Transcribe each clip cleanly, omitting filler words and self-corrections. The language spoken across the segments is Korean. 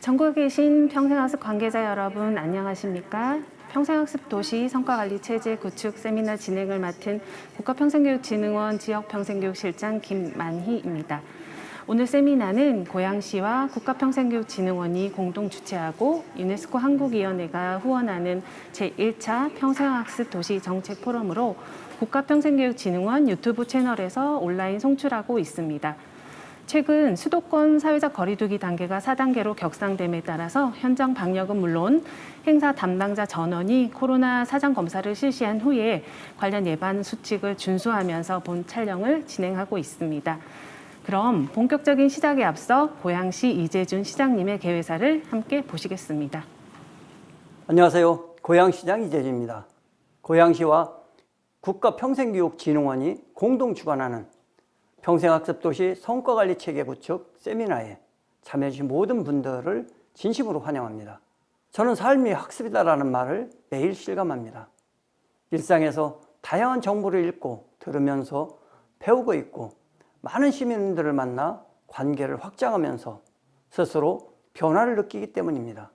전국에 계신 평생학습 관계자 여러분 안녕하십니까? 평생학습 도시 성과관리체제 구축 세미나 진행을 맡은 국가평생교육진흥원 지역평생교육실장 김만희입니다. 오늘 세미나는 고양시와 국가평생교육진흥원이 공동 주최하고 유네스코 한국위원회가 후원하는 제1차 평생학습 도시 정책 포럼으로 국가평생교육진흥원 유튜브 채널에서 온라인 송출하고 있습니다. 최근 수도권 사회적 거리두기 단계가 4단계로 격상됨에 따라서 현장 방역은 물론 행사 담당자 전원이 코로나 사전 검사를 실시한 후에 관련 예방 수칙을 준수하면서 본 촬영을 진행하고 있습니다. 그럼 본격적인 시작에 앞서 고양시 이재준 시장님의 개회사를 함께 보시겠습니다. 안녕하세요. 고양시장 이재준입니다. 고양시와 국가평생교육진흥원이 공동 주관하는 평생학습도시 성과관리체계 구축 세미나에 참여해주신 모든 분들을 진심으로 환영합니다. 저는 삶이 학습이다라는 말을 매일 실감합니다. 일상에서 다양한 정보를 읽고 들으면서 배우고 있고 많은 시민들을 만나 관계를 확장하면서 스스로 변화를 느끼기 때문입니다.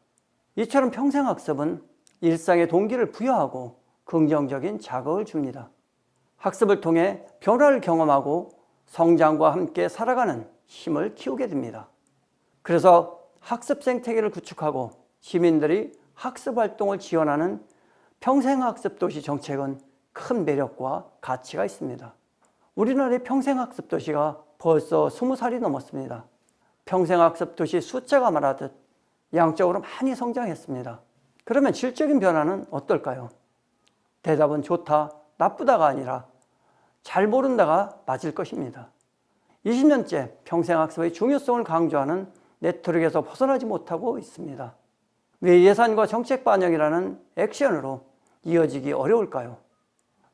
이처럼 평생학습은 일상의 동기를 부여하고 긍정적인 자극을 줍니다. 학습을 통해 변화를 경험하고 성장과 함께 살아가는 힘을 키우게 됩니다. 그래서 학습 생태계를 구축하고 시민들이 학습 활동을 지원하는 평생학습도시 정책은 큰 매력과 가치가 있습니다. 우리나라의 평생학습도시가 벌써 20살이 넘었습니다. 평생학습도시 숫자가 말하듯 양적으로 많이 성장했습니다. 그러면 질적인 변화는 어떨까요? 대답은 좋다, 나쁘다가 아니라 잘 모른다가 맞을 것입니다. 20년째 평생학습의 중요성을 강조하는 네트워크에서 벗어나지 못하고 있습니다. 왜 예산과 정책 반영이라는 액션으로 이어지기 어려울까요?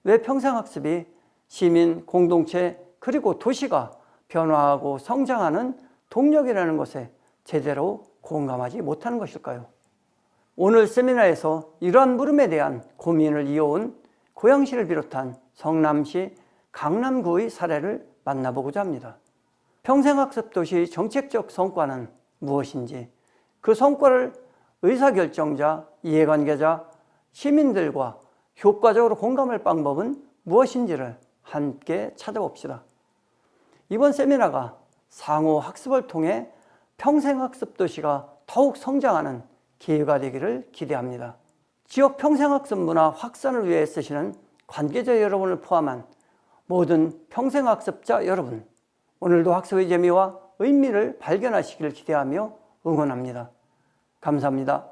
왜 평생학습이 시민, 공동체, 그리고 도시가 변화하고 성장하는 동력이라는 것에 제대로 공감하지 못하는 것일까요? 오늘 세미나에서 이러한 물음에 대한 고민을 이어온 고양시를 비롯한 성남시, 강남구의 사례를 만나보고자 합니다. 평생학습도시 정책적 성과는 무엇인지, 그 성과를 의사결정자, 이해관계자, 시민들과 효과적으로 공감할 방법은 무엇인지를 함께 찾아봅시다. 이번 세미나가 상호 학습을 통해 평생학습도시가 더욱 성장하는 기회가 되기를 기대합니다. 지역 평생학습 문화 확산을 위해 쓰시는 관계자 여러분을 포함한 모든 평생학습자 여러분, 오늘도 학습의 재미와 의미를 발견하시기를 기대하며 응원합니다. 감사합니다.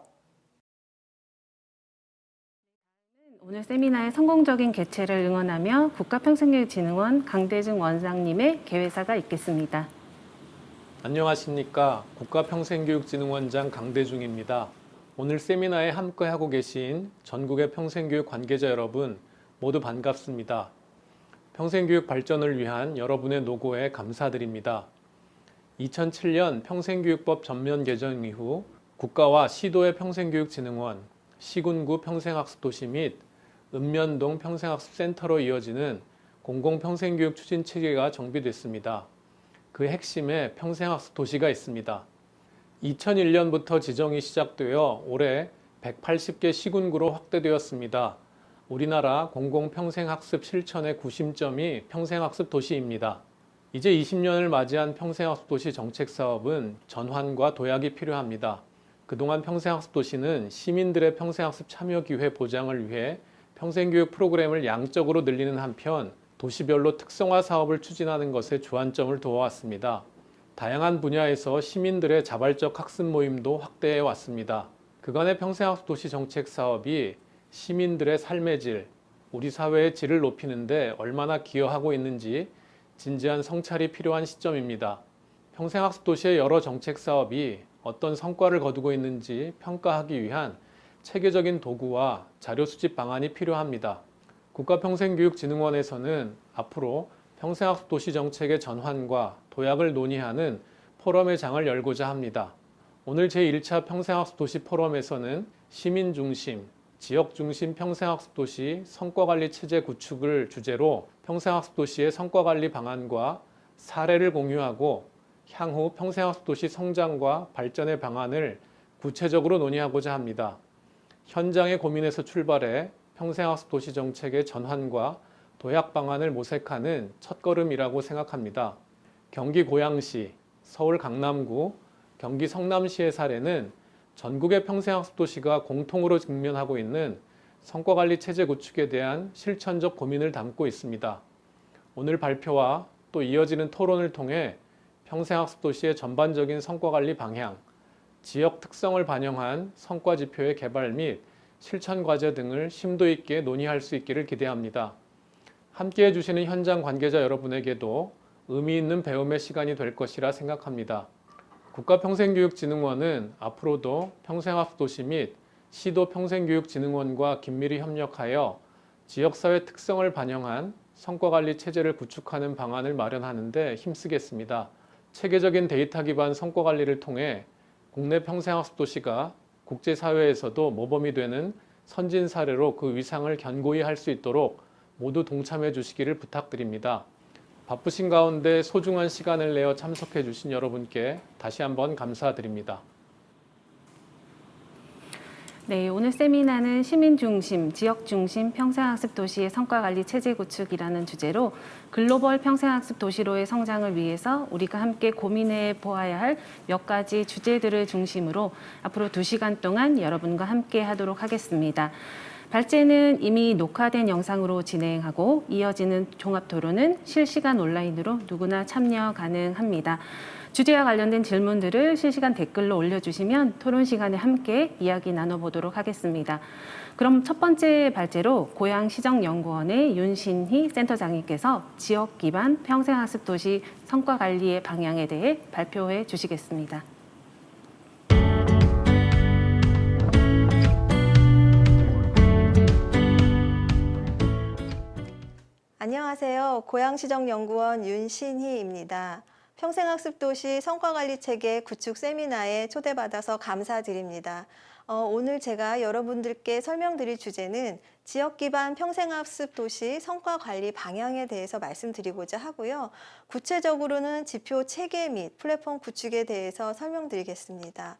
오늘 세미나의 성공적인 개최를 응원하며 국가평생교육진흥원 강대중 원장님의 개회사가 있겠습니다. 안녕하십니까. 국가평생교육진흥원장 강대중입니다. 오늘 세미나에 함께하고 계신 전국의 평생교육 관계자 여러분 모두 반갑습니다. 평생교육 발전을 위한 여러분의 노고에 감사드립니다. 2007년 평생교육법 전면 개정 이후 국가와 시도의 평생교육진흥원, 시군구 평생학습도시 및 읍면동 평생학습센터로 이어지는 공공평생교육 추진체계가 정비됐습니다. 그 핵심에 평생학습도시가 있습니다. 2001년부터 지정이 시작되어 올해 180개 시군구로 확대되었습니다. 우리나라 공공평생학습 실천의 구심점이 평생학습 도시입니다. 이제 20년을 맞이한 평생학습 도시 정책 사업은 전환과 도약이 필요합니다. 그동안 평생학습 도시는 시민들의 평생학습 참여 기회 보장을 위해 평생교육 프로그램을 양적으로 늘리는 한편 도시별로 특성화 사업을 추진하는 것에 주안점을 두어왔습니다. 다양한 분야에서 시민들의 자발적 학습 모임도 확대해 왔습니다. 그간의 평생학습 도시 정책 사업이 시민들의 삶의 질, 우리 사회의 질을 높이는 데 얼마나 기여하고 있는지 진지한 성찰이 필요한 시점입니다. 평생학습 도시의 여러 정책 사업이 어떤 성과를 거두고 있는지 평가하기 위한 체계적인 도구와 자료 수집 방안이 필요합니다. 국가평생교육진흥원에서는 앞으로 평생학습 도시 정책의 전환과 도약을 논의하는 포럼의 장을 열고자 합니다. 오늘 제1차 평생학습 도시 포럼에서는 시민 중심, 지역 중심 평생학습도시 성과관리 체제 구축을 주제로 평생학습도시의 성과관리 방안과 사례를 공유하고 향후 평생학습도시 성장과 발전의 방안을 구체적으로 논의하고자 합니다. 현장의 고민에서 출발해 평생학습 도시 정책의 전환과 도약 방안을 모색하는 첫걸음이라고 생각합니다. 경기 고양시, 서울 강남구, 경기 성남시의 사례는 전국의 평생학습 도시가 공통으로 직면하고 있는 성과관리 체제 구축에 대한 실천적 고민을 담고 있습니다. 오늘 발표와 또 이어지는 토론을 통해 평생학습 도시의 전반적인 성과관리 방향, 지역 특성을 반영한 성과지표의 개발 및 실천 과제 등을 심도 있게 논의할 수 있기를 기대합니다. 함께해 주시는 현장 관계자 여러분에게도 의미 있는 배움의 시간이 될 것이라 생각합니다. 국가평생교육진흥원은 앞으로도 평생학습 도시 및 시도 평생교육진흥원과 긴밀히 협력하여 지역사회 특성을 반영한 성과관리 체제를 구축하는 방안을 마련하는 데 힘쓰겠습니다. 체계적인 데이터 기반 성과관리를 통해 국내 평생학습 도시가 국제사회에서도 모범이 되는 선진 사례로 그 위상을 견고히 할 수 있도록 모두 동참해 주시기를 부탁드립니다. 바쁘신 가운데 소중한 시간을 내어 참석해 주신 여러분께 다시 한번 감사드립니다. 네, 오늘 세미나는 시민중심, 지역중심 평생학습 도시의 성과관리 체제 구축이라는 주제로 글로벌 평생학습 도시로의 성장을 위해서 우리가 함께 고민해 보아야 할 몇 가지 주제들을 중심으로 앞으로 2시간 동안 여러분과 함께 하도록 하겠습니다. 발제는 이미 녹화된 영상으로 진행하고 이어지는 종합토론은 실시간 온라인으로 누구나 참여 가능합니다. 주제와 관련된 질문들을 실시간 댓글로 올려주시면 토론 시간에 함께 이야기 나눠보도록 하겠습니다. 그럼 첫 번째 발제로 고양시정연구원의 윤신희 센터장님께서 지역 기반 평생학습 도시 성과 관리의 방향에 대해 발표해 주시겠습니다. 안녕하세요. 고양시정연구원 윤신희입니다. 평생학습도시 성과관리체계 구축 세미나에 초대받아서 감사드립니다. 오늘 제가 여러분들께 설명드릴 주제는 지역기반 평생학습도시 성과관리 방향에 대해서 말씀드리고자 하고요. 구체적으로는 지표 체계 및 플랫폼 구축에 대해서 설명드리겠습니다.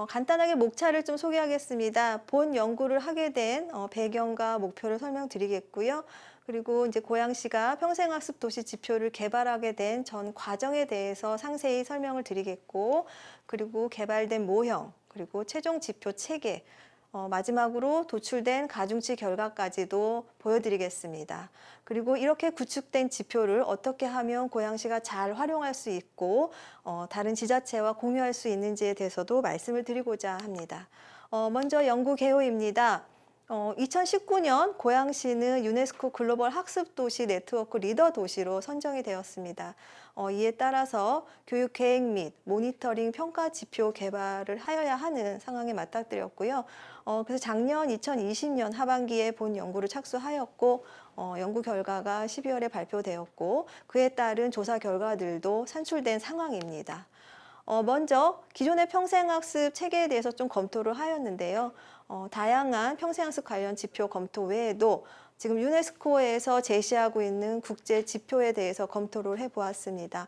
간단하게 목차를 좀 소개하겠습니다. 본 연구를 하게 된 배경과 목표를 설명드리겠고요. 그리고 이제 고양시가 평생학습 도시 지표를 개발하게 된 전 과정에 대해서 상세히 설명을 드리겠고, 그리고 개발된 모형, 그리고 최종 지표 체계, 마지막으로 도출된 가중치 결과까지도 보여드리겠습니다. 그리고 이렇게 구축된 지표를 어떻게 하면 고양시가 잘 활용할 수 있고 다른 지자체와 공유할 수 있는지에 대해서도 말씀을 드리고자 합니다. 먼저 연구 개요입니다. 2019년 고양시는 유네스코 글로벌 학습도시 네트워크 리더 도시로 선정이 되었습니다. 이에 따라서 교육 계획 및 모니터링 평가 지표 개발을 하여야 하는 상황에 맞닥뜨렸고요. 그래서 작년 2020년 하반기에 본 연구를 착수하였고 연구 결과가 12월에 발표되었고 그에 따른 조사 결과들도 산출된 상황입니다. 먼저 기존의 평생학습 체계에 대해서 좀 검토를 하였는데요. 다양한 평생학습 관련 지표 검토 외에도 지금 유네스코에서 제시하고 있는 국제 지표에 대해서 검토를 해보았습니다.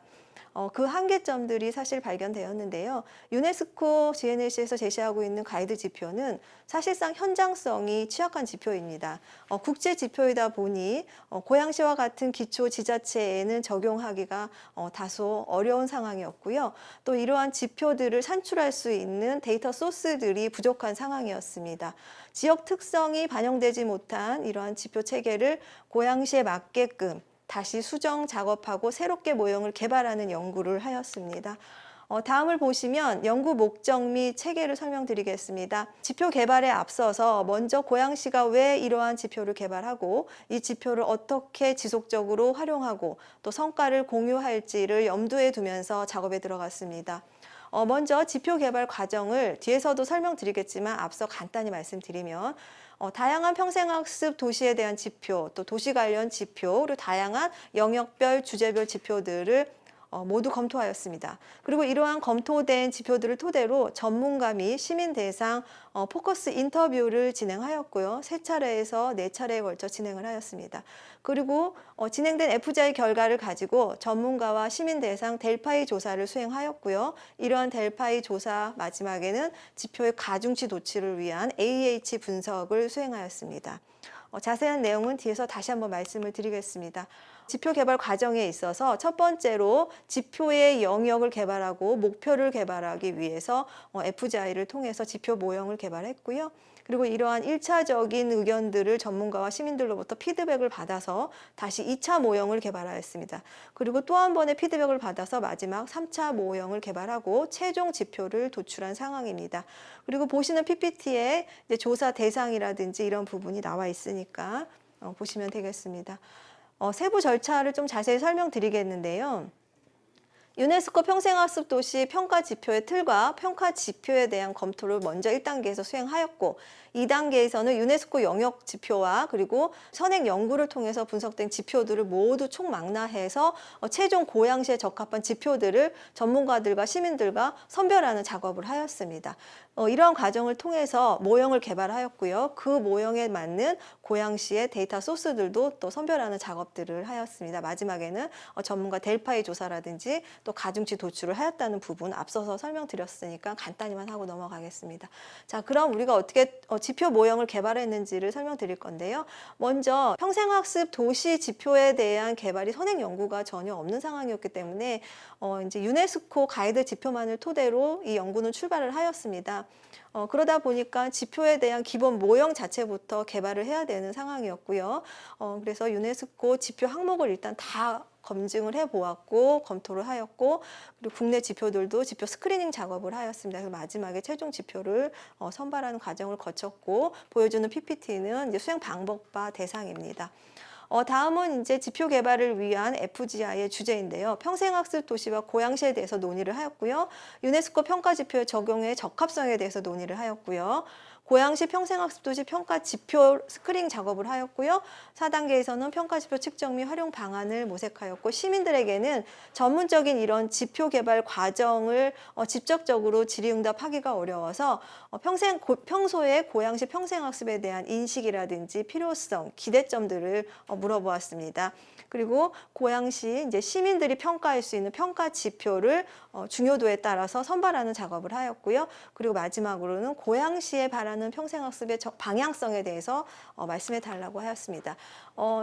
그 한계점들이 사실 발견되었는데요. 유네스코 GNLC에서 제시하고 있는 가이드 지표는 사실상 현장성이 취약한 지표입니다. 국제 지표이다 보니 고양시와 같은 기초 지자체에는 적용하기가 다소 어려운 상황이었고요. 또 이러한 지표들을 산출할 수 있는 데이터 소스들이 부족한 상황이었습니다. 지역 특성이 반영되지 못한 이러한 지표 체계를 고양시에 맞게끔 다시 수정 작업하고 새롭게 모형을 개발하는 연구를 하였습니다. 다음을 보시면 연구 목적 및 체계를 설명드리겠습니다. 지표 개발에 앞서서 먼저 고양시가 왜 이러한 지표를 개발하고 이 지표를 어떻게 지속적으로 활용하고 또 성과를 공유할지를 염두에 두면서 작업에 들어갔습니다. 먼저 지표 개발 과정을 뒤에서도 설명드리겠지만 앞서 간단히 말씀드리면 다양한 평생학습 도시에 대한 지표, 또 도시 관련 지표, 그리고 다양한 영역별, 주제별 지표들을 모두 검토하였습니다. 그리고 이러한 검토된 지표들을 토대로 전문가 및 시민 대상 포커스 인터뷰를 진행하였고요. 3차례에서 4차례에 걸쳐 진행을 하였습니다. 그리고 진행된 FGI 결과를 가지고 전문가와 시민 대상 델파이 조사를 수행하였고요. 이러한 델파이 조사 마지막에는 지표의 가중치 도출을 위한 AH 분석을 수행하였습니다. 자세한 내용은 뒤에서 다시 한번 말씀을 드리겠습니다. 지표 개발 과정에 있어서 첫 번째로 지표의 영역을 개발하고 목표를 개발하기 위해서 FGI를 통해서 지표 모형을 개발했고요. 그리고 이러한 1차적인 의견들을 전문가와 시민들로부터 피드백을 받아서 다시 2차 모형을 개발하였습니다. 그리고 또 한 번의 피드백을 받아서 마지막 3차 모형을 개발하고 최종 지표를 도출한 상황입니다. 그리고 보시는 PPT에 이제 조사 대상이라든지 이런 부분이 나와 있으니까 보시면 되겠습니다. 세부 절차를 좀 자세히 설명드리겠는데요. 유네스코 평생학습 도시 평가 지표의 틀과 평가 지표에 대한 검토를 먼저 1단계에서 수행하였고 2단계에서는 유네스코 영역 지표와 그리고 선행 연구를 통해서 분석된 지표들을 모두 총망라해서 최종 고양시에 적합한 지표들을 전문가들과 시민들과 선별하는 작업을 하였습니다. 이러한 과정을 통해서 모형을 개발하였고요. 그 모형에 맞는 고양시의 데이터 소스들도 또 선별하는 작업들을 하였습니다. 마지막에는 전문가 델파이 조사라든지 또 가중치 도출을 하였다는 부분 앞서서 설명드렸으니까 간단히만 하고 넘어가겠습니다. 자, 그럼 우리가 어떻게 지표 모형을 개발했는지를 설명드릴 건데요. 먼저 평생학습 도시 지표에 대한 개발이 선행 연구가 전혀 없는 상황이었기 때문에 이제 유네스코 가이드 지표만을 토대로 이 연구는 출발을 하였습니다. 그러다 보니까 지표에 대한 기본 모형 자체부터 개발을 해야 되는 상황이었고요. 그래서 유네스코 지표 항목을 일단 다 검증을 해보았고 검토를 하였고 그리고 국내 지표들도 지표 스크리닝 작업을 하였습니다. 그래서 마지막에 최종 지표를 선발하는 과정을 거쳤고 보여주는 PPT는 이제 수행 방법과 대상입니다. 다음은 이제 지표 개발을 위한 FGI의 주제인데요. 평생학습 도시와 고양시에 대해서 논의를 하였고요. 유네스코 평가 지표의 적용의 적합성에 대해서 논의를 하였고요. 고양시 평생학습도시 평가 지표 스크린 작업을 하였고요. 4단계에서는 평가 지표 측정 및 활용 방안을 모색하였고 시민들에게는 전문적인 이런 지표 개발 과정을 직접적으로 질의응답하기가 어려워서 평소에 고양시 평생학습에 대한 인식이라든지 필요성, 기대점들을 물어보았습니다. 그리고 고양시 이제 시민들이 평가할 수 있는 평가 지표를 중요도에 따라서 선발하는 작업을 하였고요. 그리고 마지막으로는 고양시에 바라는 평생학습의 방향성에 대해서 말씀해 달라고 하였습니다.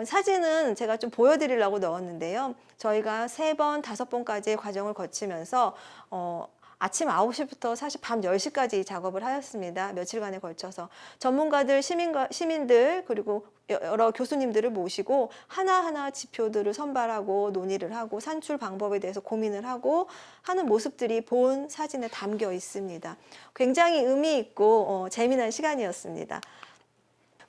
사진은 제가 좀 보여드리려고 넣었는데요. 저희가 3번, 5번까지의 과정을 거치면서 아침 9시부터 사실 밤 10시까지 작업을 하였습니다. 며칠간에 걸쳐서 전문가들, 시민들 그리고 여러 교수님들을 모시고 하나하나 지표들을 선발하고 논의를 하고 산출 방법에 대해서 고민을 하고 하는 모습들이 본 사진에 담겨 있습니다. 굉장히 의미 있고 재미난 시간이었습니다.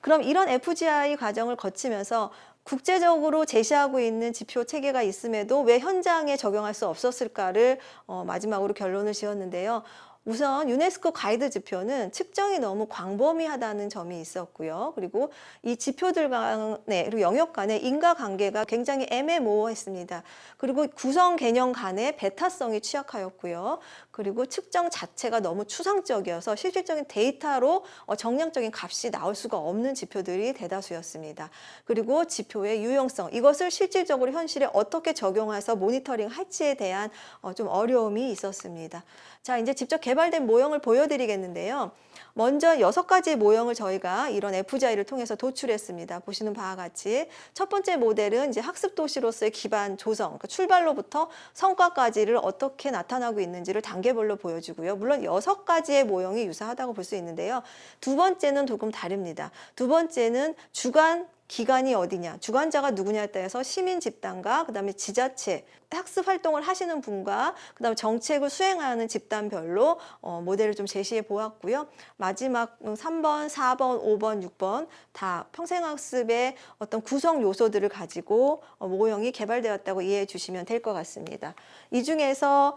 그럼 이런 FGI 과정을 거치면서 국제적으로 제시하고 있는 지표 체계가 있음에도 왜 현장에 적용할 수 없었을까를 마지막으로 결론을 지었는데요. 우선 유네스코 가이드 지표는 측정이 너무 광범위하다는 점이 있었고요. 그리고 이 지표들 간의 그리고 영역 간의 인과관계가 굉장히 애매모호했습니다. 그리고 구성 개념 간의 배타성이 취약하였고요. 그리고 측정 자체가 너무 추상적이어서 실질적인 데이터로 정량적인 값이 나올 수가 없는 지표들이 대다수였습니다. 그리고 지표의 유용성, 이것을 실질적으로 현실에 어떻게 적용해서 모니터링 할지에 대한 좀 어려움이 있었습니다. 자, 이제 직접 개발된 모형을 보여드리겠는데요. 먼저 6가지 모형을 저희가 이런 FGI를 통해서 도출했습니다. 보시는 바와 같이 첫 번째 모델은 이제 학습 도시로서의 기반 조성, 그러니까 출발로부터 성과까지를 어떻게 나타나고 있는지를 단계별로 보여주고요. 물론 6가지의 모형이 유사하다고 볼 수 있는데요. 두 번째는 조금 다릅니다. 두 번째는 주관 기관이 어디냐, 주관자가 누구냐에 따라서 시민 집단과 그다음에 지자체, 학습 활동을 하시는 분과 그다음에 정책을 수행하는 집단별로 모델을 좀 제시해 보았고요. 마지막 3번, 4번, 5번, 6번 다 평생학습의 어떤 구성 요소들을 가지고 모형이 개발되었다고 이해해 주시면 될 것 같습니다. 이 중에서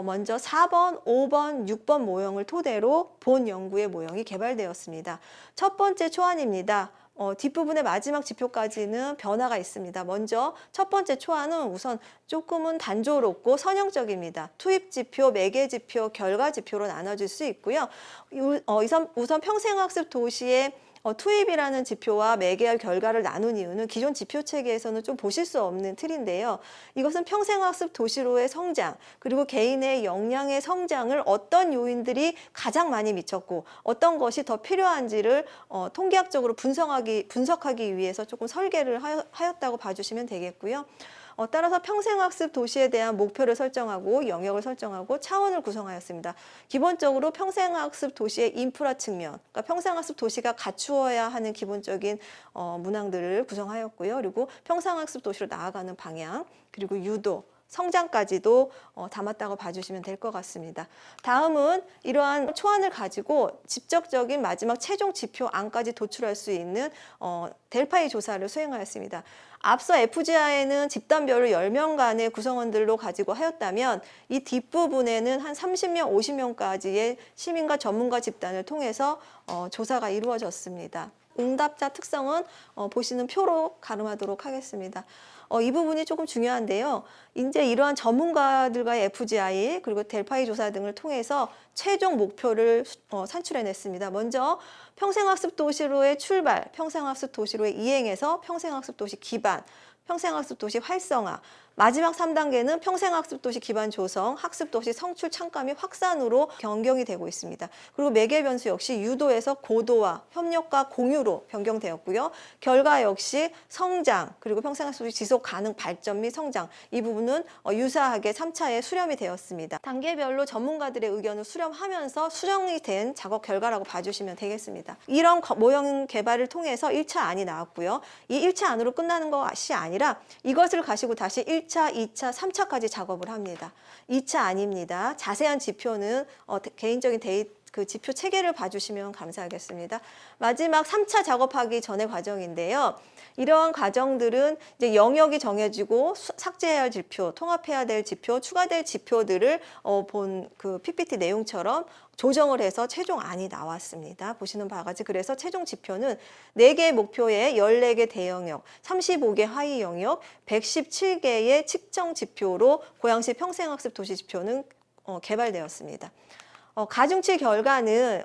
먼저 4번, 5번, 6번 모형을 토대로 본 연구의 모형이 개발되었습니다. 첫 번째 초안입니다. 뒷부분의 마지막 지표까지는 변화가 있습니다. 먼저 첫 번째 초안은 우선 조금은 단조롭고 선형적입니다. 투입 지표, 매개 지표, 결과 지표로 나눠질 수 있고요. 우선 평생학습 도시의 투입이라는 지표와 매개할 결과를 나눈 이유는 기존 지표 체계에서는 좀 보실 수 없는 틀인데요. 이것은 평생학습 도시로의 성장, 그리고 개인의 역량의 성장을 어떤 요인들이 가장 많이 미쳤고 어떤 것이 더 필요한지를 통계학적으로 분석하기 위해서 조금 설계를 하였다고 봐주시면 되겠고요. 따라서 평생학습 도시에 대한 목표를 설정하고 영역을 설정하고 차원을 구성하였습니다. 기본적으로 평생학습 도시의 인프라 측면, 그러니까 평생학습 도시가 갖추어야 하는 기본적인 문항들을 구성하였고요. 그리고 평생학습 도시로 나아가는 방향, 그리고 유도, 성장까지도 담았다고 봐주시면 될 것 같습니다. 다음은 이러한 초안을 가지고 직접적인 마지막 최종 지표 안까지 도출할 수 있는 델파이 조사를 수행하였습니다. 앞서 FGI에는 집단별로 10명간의 구성원들로 가지고 하였다면 이 뒷부분에는 한 30명, 50명까지의 시민과 전문가 집단을 통해서 조사가 이루어졌습니다. 응답자 특성은 보시는 표로 가름하도록 하겠습니다. 이 부분이 조금 중요한데요. 이제 이러한 전문가들과의 FGI 그리고 델파이 조사 등을 통해서 최종 목표를 산출해냈습니다. 먼저 평생학습 도시로의 출발, 평생학습 도시로의 이행에서 평생학습 도시 기반, 평생학습 도시 활성화, 마지막 3단계는 평생학습 도시 기반 조성, 학습 도시 성출 창가 및 확산으로 변경이 되고 있습니다. 그리고 매개 변수 역시 유도에서 고도화, 협력과 공유로 변경되었고요. 결과 역시 성장, 그리고 평생학습 도시 지속 가능 발전 및 성장, 이 부분은 유사하게 3차에 수렴이 되었습니다. 단계별로 전문가들의 의견을 수렴하면서 수정이 된 작업 결과라고 봐주시면 되겠습니다. 이런 모형 개발을 통해서 1차 안이 나왔고요. 이 1차 안으로 끝나는 것이 아니라 이것을 가지고 다시 1차, 2차, 3차까지 작업을 합니다. 2차 아닙니다. 자세한 지표는 개인적인 그 지표 체계를 봐주시면 감사하겠습니다. 마지막 3차 작업하기 전의 과정인데요. 이러한 과정들은 이제 영역이 정해지고 삭제해야 할 지표, 통합해야 될 지표, 추가될 지표들을 본 그 PPT 내용처럼 조정을 해서 최종 안이 나왔습니다. 보시는 바와 같이 그래서 최종 지표는 4개의 목표에 14개 대영역, 35개 하위 영역, 117개의 측정 지표로 고양시 평생학습 도시 지표는 개발되었습니다. 가중치 결과는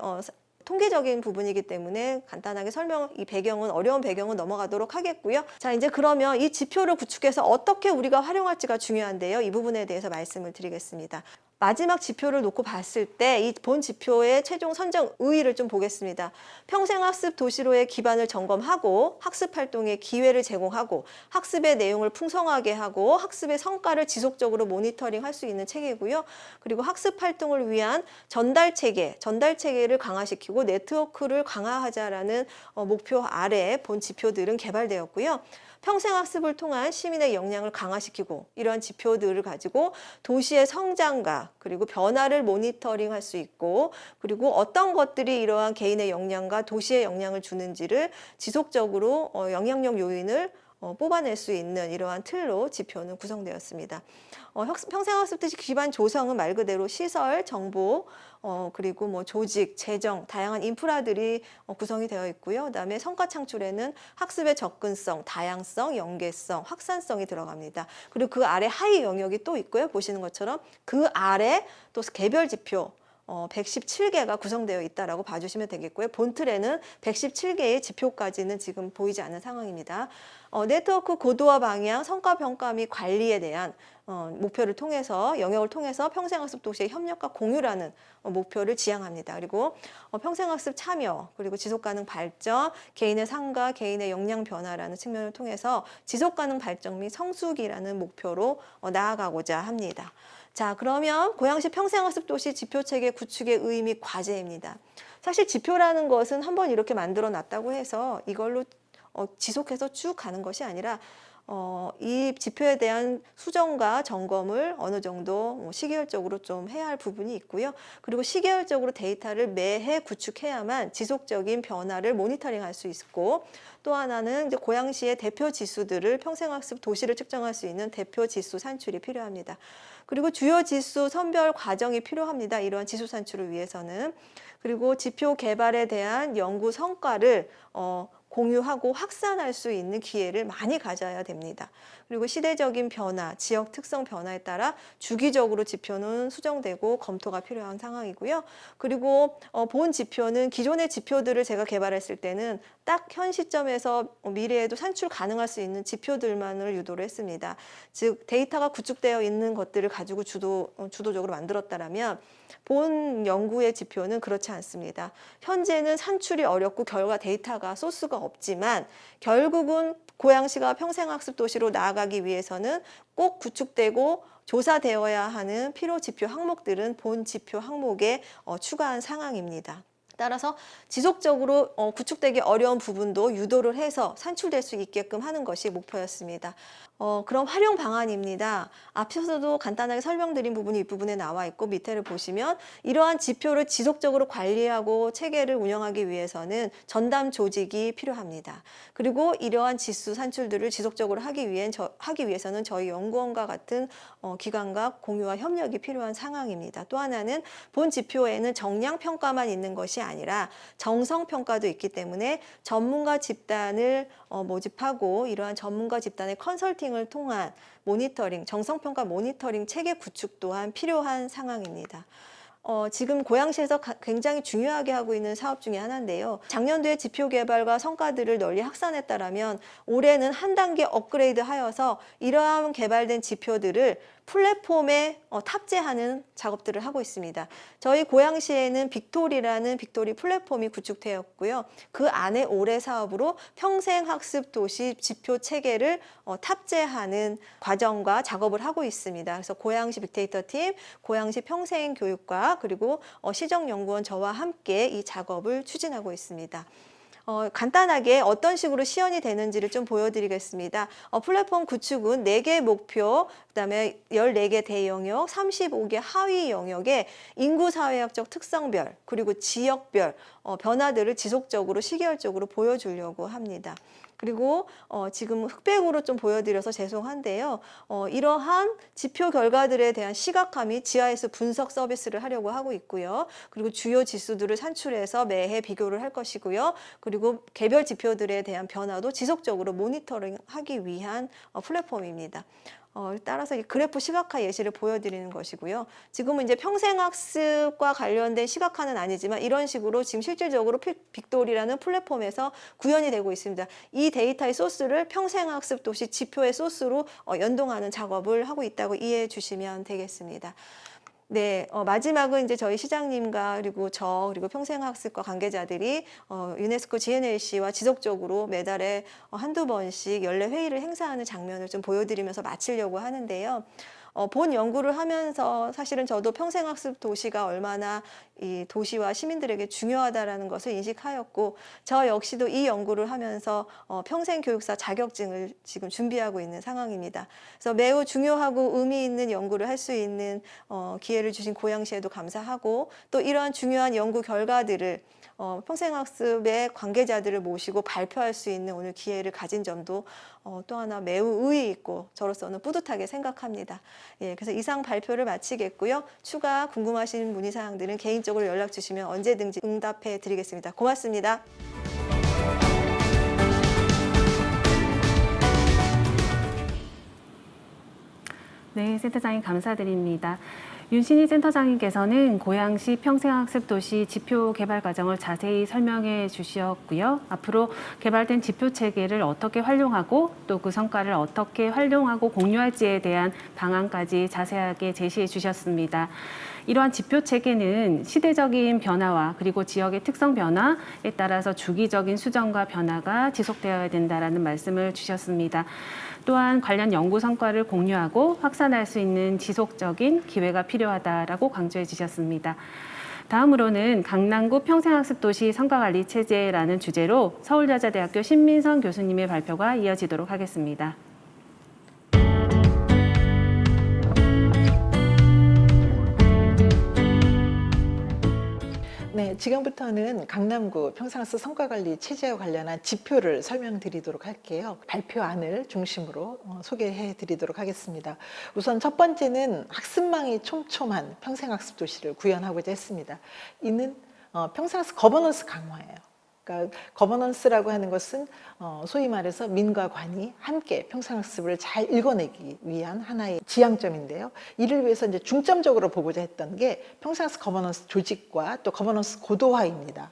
통계적인 부분이기 때문에 간단하게 이 배경은 어려운 배경은 넘어가도록 하겠고요. 자, 이제 그러면 이 지표를 구축해서 어떻게 우리가 활용할지가 중요한데요. 이 부분에 대해서 말씀을 드리겠습니다. 마지막 지표를 놓고 봤을 때 이 본 지표의 최종 선정 의의를 좀 보겠습니다. 평생학습 도시로의 기반을 점검하고 학습 활동의 기회를 제공하고 학습의 내용을 풍성하게 하고 학습의 성과를 지속적으로 모니터링할 수 있는 체계고요. 그리고 학습 활동을 위한 전달 체계를 강화시키고 네트워크를 강화하자라는 목표 아래 본 지표들은 개발되었고요. 평생학습을 통한 시민의 역량을 강화시키고 이러한 지표들을 가지고 도시의 성장과 그리고 변화를 모니터링할 수 있고 그리고 어떤 것들이 이러한 개인의 역량과 도시의 역량을 주는지를 지속적으로 영향력 요인을 뽑아낼 수 있는 이러한 틀로 지표는 구성되었습니다. 평생학습 도시 기반 조성은 말 그대로 시설, 정보, 그리고 뭐 조직, 재정, 다양한 인프라들이 구성이 되어 있고요. 그다음에 성과 창출에는 학습의 접근성, 다양성, 연계성, 확산성이 들어갑니다. 그리고 그 아래 하위 영역이 또 있고요. 보시는 것처럼 그 아래 또 개별 지표 117개가 구성되어 있다라고 봐주시면 되겠고요. 본틀에는 117개의 지표까지는 지금 보이지 않는 상황입니다. 네트워크 고도화 방향, 성과 평가 및 관리에 대한 목표를 통해서 영역을 통해서 평생학습 도시의 협력과 공유라는 목표를 지향합니다. 그리고 평생학습 참여, 그리고 지속가능 발전, 개인의 삶과 개인의 역량 변화라는 측면을 통해서 지속가능 발전 및 성숙이라는 목표로 나아가고자 합니다. 자, 그러면 고양시 평생학습 도시 지표체계 구축의 의의 및 과제입니다. 사실 지표라는 것은 한번 이렇게 만들어 놨다고 해서 이걸로 지속해서 쭉 가는 것이 아니라 이 지표에 대한 수정과 점검을 어느 정도 시계열적으로 좀 해야 할 부분이 있고요. 그리고 시계열적으로 데이터를 매해 구축해야만 지속적인 변화를 모니터링할 수 있고 또 하나는 이제 고양시의 대표 지수들을 평생학습 도시를 측정할 수 있는 대표 지수 산출이 필요합니다. 그리고 주요 지수 선별 과정이 필요합니다. 이러한 지수 산출을 위해서는. 그리고 지표 개발에 대한 연구 성과를 공유하고 확산할 수 있는 기회를 많이 가져야 됩니다. 그리고 시대적인 변화, 지역 특성 변화에 따라 주기적으로 지표는 수정되고 검토가 필요한 상황이고요. 그리고 본 지표는 기존의 지표들을 제가 개발했을 때는 딱 현 시점에서 미래에도 산출 가능할 수 있는 지표들만을 유도를 했습니다. 즉 데이터가 구축되어 있는 것들을 가지고 주도적으로 만들었다라면 본 연구의 지표는 그렇지 않습니다. 현재는 산출이 어렵고 결과 데이터가 소스가 없지만 결국은 고양시가 평생학습 도시로 나아가기 위해서는 꼭 구축되고 조사되어야 하는 필요 지표 항목들은 본 지표 항목에 추가한 상황입니다. 따라서 지속적으로 구축되기 어려운 부분도 유도를 해서 산출될 수 있게끔 하는 것이 목표였습니다. 그럼 활용 방안입니다. 앞서서도 간단하게 설명드린 부분이 이 부분에 나와 있고 밑에를 보시면 이러한 지표를 지속적으로 관리하고 체계를 운영하기 위해서는 전담 조직이 필요합니다. 그리고 이러한 지수 산출들을 지속적으로 하기 위해서는 저희 연구원과 같은 기관과 공유와 협력이 필요한 상황입니다. 또 하나는 본 지표에는 정량 평가만 있는 것이 아니라 정성 평가도 있기 때문에 전문가 집단을 모집하고 이러한 전문가 집단의 컨설팅을 통한 모니터링, 정성평가 모니터링 체계 구축 또한 필요한 상황입니다. 지금 고양시에서 굉장히 중요하게 하고 있는 사업 중에 하나인데요. 작년도에 지표 개발과 성과들을 널리 확산했다라면 올해는 한 단계 업그레이드 하여서 이러한 개발된 지표들을 플랫폼에 탑재하는 작업들을 하고 있습니다. 저희 고양시에는 빅토리라는 빅토리 플랫폼이 구축되었고요. 그 안에 올해 사업으로 평생학습 도시 지표 체계를 탑재하는 과정과 작업을 하고 있습니다. 그래서 고양시 빅데이터 팀, 고양시 평생교육과 그리고 시정연구원 저와 함께 이 작업을 추진하고 있습니다. 간단하게 어떤 식으로 시연이 되는지를 좀 보여드리겠습니다. 플랫폼 구축은 4개 목표, 그다음에 14개 대영역, 35개 하위 영역의 인구사회학적 특성별, 그리고 지역별 변화들을 지속적으로 시계열적으로 보여주려고 합니다. 그리고 지금 흑백으로 좀 보여드려서 죄송한데요. 이러한 지표 결과들에 대한 시각화및 지하에서 분석 서비스를 하려고 하고 있고요. 그리고 주요 지수들을 산출해서 매해 비교를 할 것이고요. 그리고 개별 지표들에 대한 변화도 지속적으로 모니터링하기 위한 플랫폼입니다. 따라서 이 그래프 시각화 예시를 보여드리는 것이고요. 지금은 이제 평생학습과 관련된 시각화는 아니지만 이런 식으로 지금 실질적으로 빅토리라는 플랫폼에서 구현이 되고 있습니다. 이 데이터의 소스를 평생학습 도시 지표의 소스로 연동하는 작업을 하고 있다고 이해해 주시면 되겠습니다. 네, 마지막은 이제 저희 시장님과 그리고 그리고 평생학습과 관계자들이 유네스코 GNLC와 지속적으로 매달에 한두 번씩 연례 회의를 행사하는 장면을 좀 보여드리면서 마치려고 하는데요. 본 연구를 하면서 사실은 저도 평생학습 도시가 얼마나 이 도시와 시민들에게 중요하다라는 것을 인식하였고 저 역시도 이 연구를 하면서 평생교육사 자격증을 지금 준비하고 있는 상황입니다. 그래서 매우 중요하고 의미 있는 연구를 할 수 있는 기회를 주신 고양시에도 감사하고 또 이러한 중요한 연구 결과들을 평생학습의 관계자들을 모시고 발표할 수 있는 오늘 기회를 가진 점도 또 하나 매우 의의 있고 저로서는 뿌듯하게 생각합니다. 예, 그래서 이상 발표를 마치겠고요. 추가 궁금하신 문의사항들은 개인적으로 연락 주시면 언제든지 응답해 드리겠습니다. 고맙습니다. 네, 센터장님 감사드립니다. 윤신희 센터장님께서는 고양시 평생학습도시 지표 개발 과정을 자세히 설명해 주셨고요. 앞으로 개발된 지표 체계를 어떻게 활용하고 또 그 성과를 어떻게 활용하고 공유할지에 대한 방안까지 자세하게 제시해 주셨습니다. 이러한 지표 체계는 시대적인 변화와 그리고 지역의 특성 변화에 따라서 주기적인 수정과 변화가 지속되어야 된다라는 말씀을 주셨습니다. 또한 관련 연구 성과를 공유하고 확산할 수 있는 지속적인 기회가 필요하다라고 강조해 주셨습니다. 다음으로는 강남구 평생학습도시 성과관리 체제라는 주제로 서울여자대학교 신민선 교수님의 발표가 이어지도록 하겠습니다. 네, 지금부터는 강남구 평생학습 성과관리 체제와 관련한 지표를 설명드리도록 할게요. 발표안을 중심으로 소개해 드리도록 하겠습니다. 우선 첫 번째는 학습망이 촘촘한 평생학습 도시를 구현하고자 했습니다. 이는 평생학습 거버넌스 강화예요. 그러니까 거버넌스라고 하는 것은 소위 말해서 민과 관이 함께 평생학습을 잘 읽어내기 위한 하나의 지향점인데요. 이를 위해서 이제 중점적으로 보고자 했던 게 평생학습 거버넌스 조직과 또 거버넌스 고도화입니다.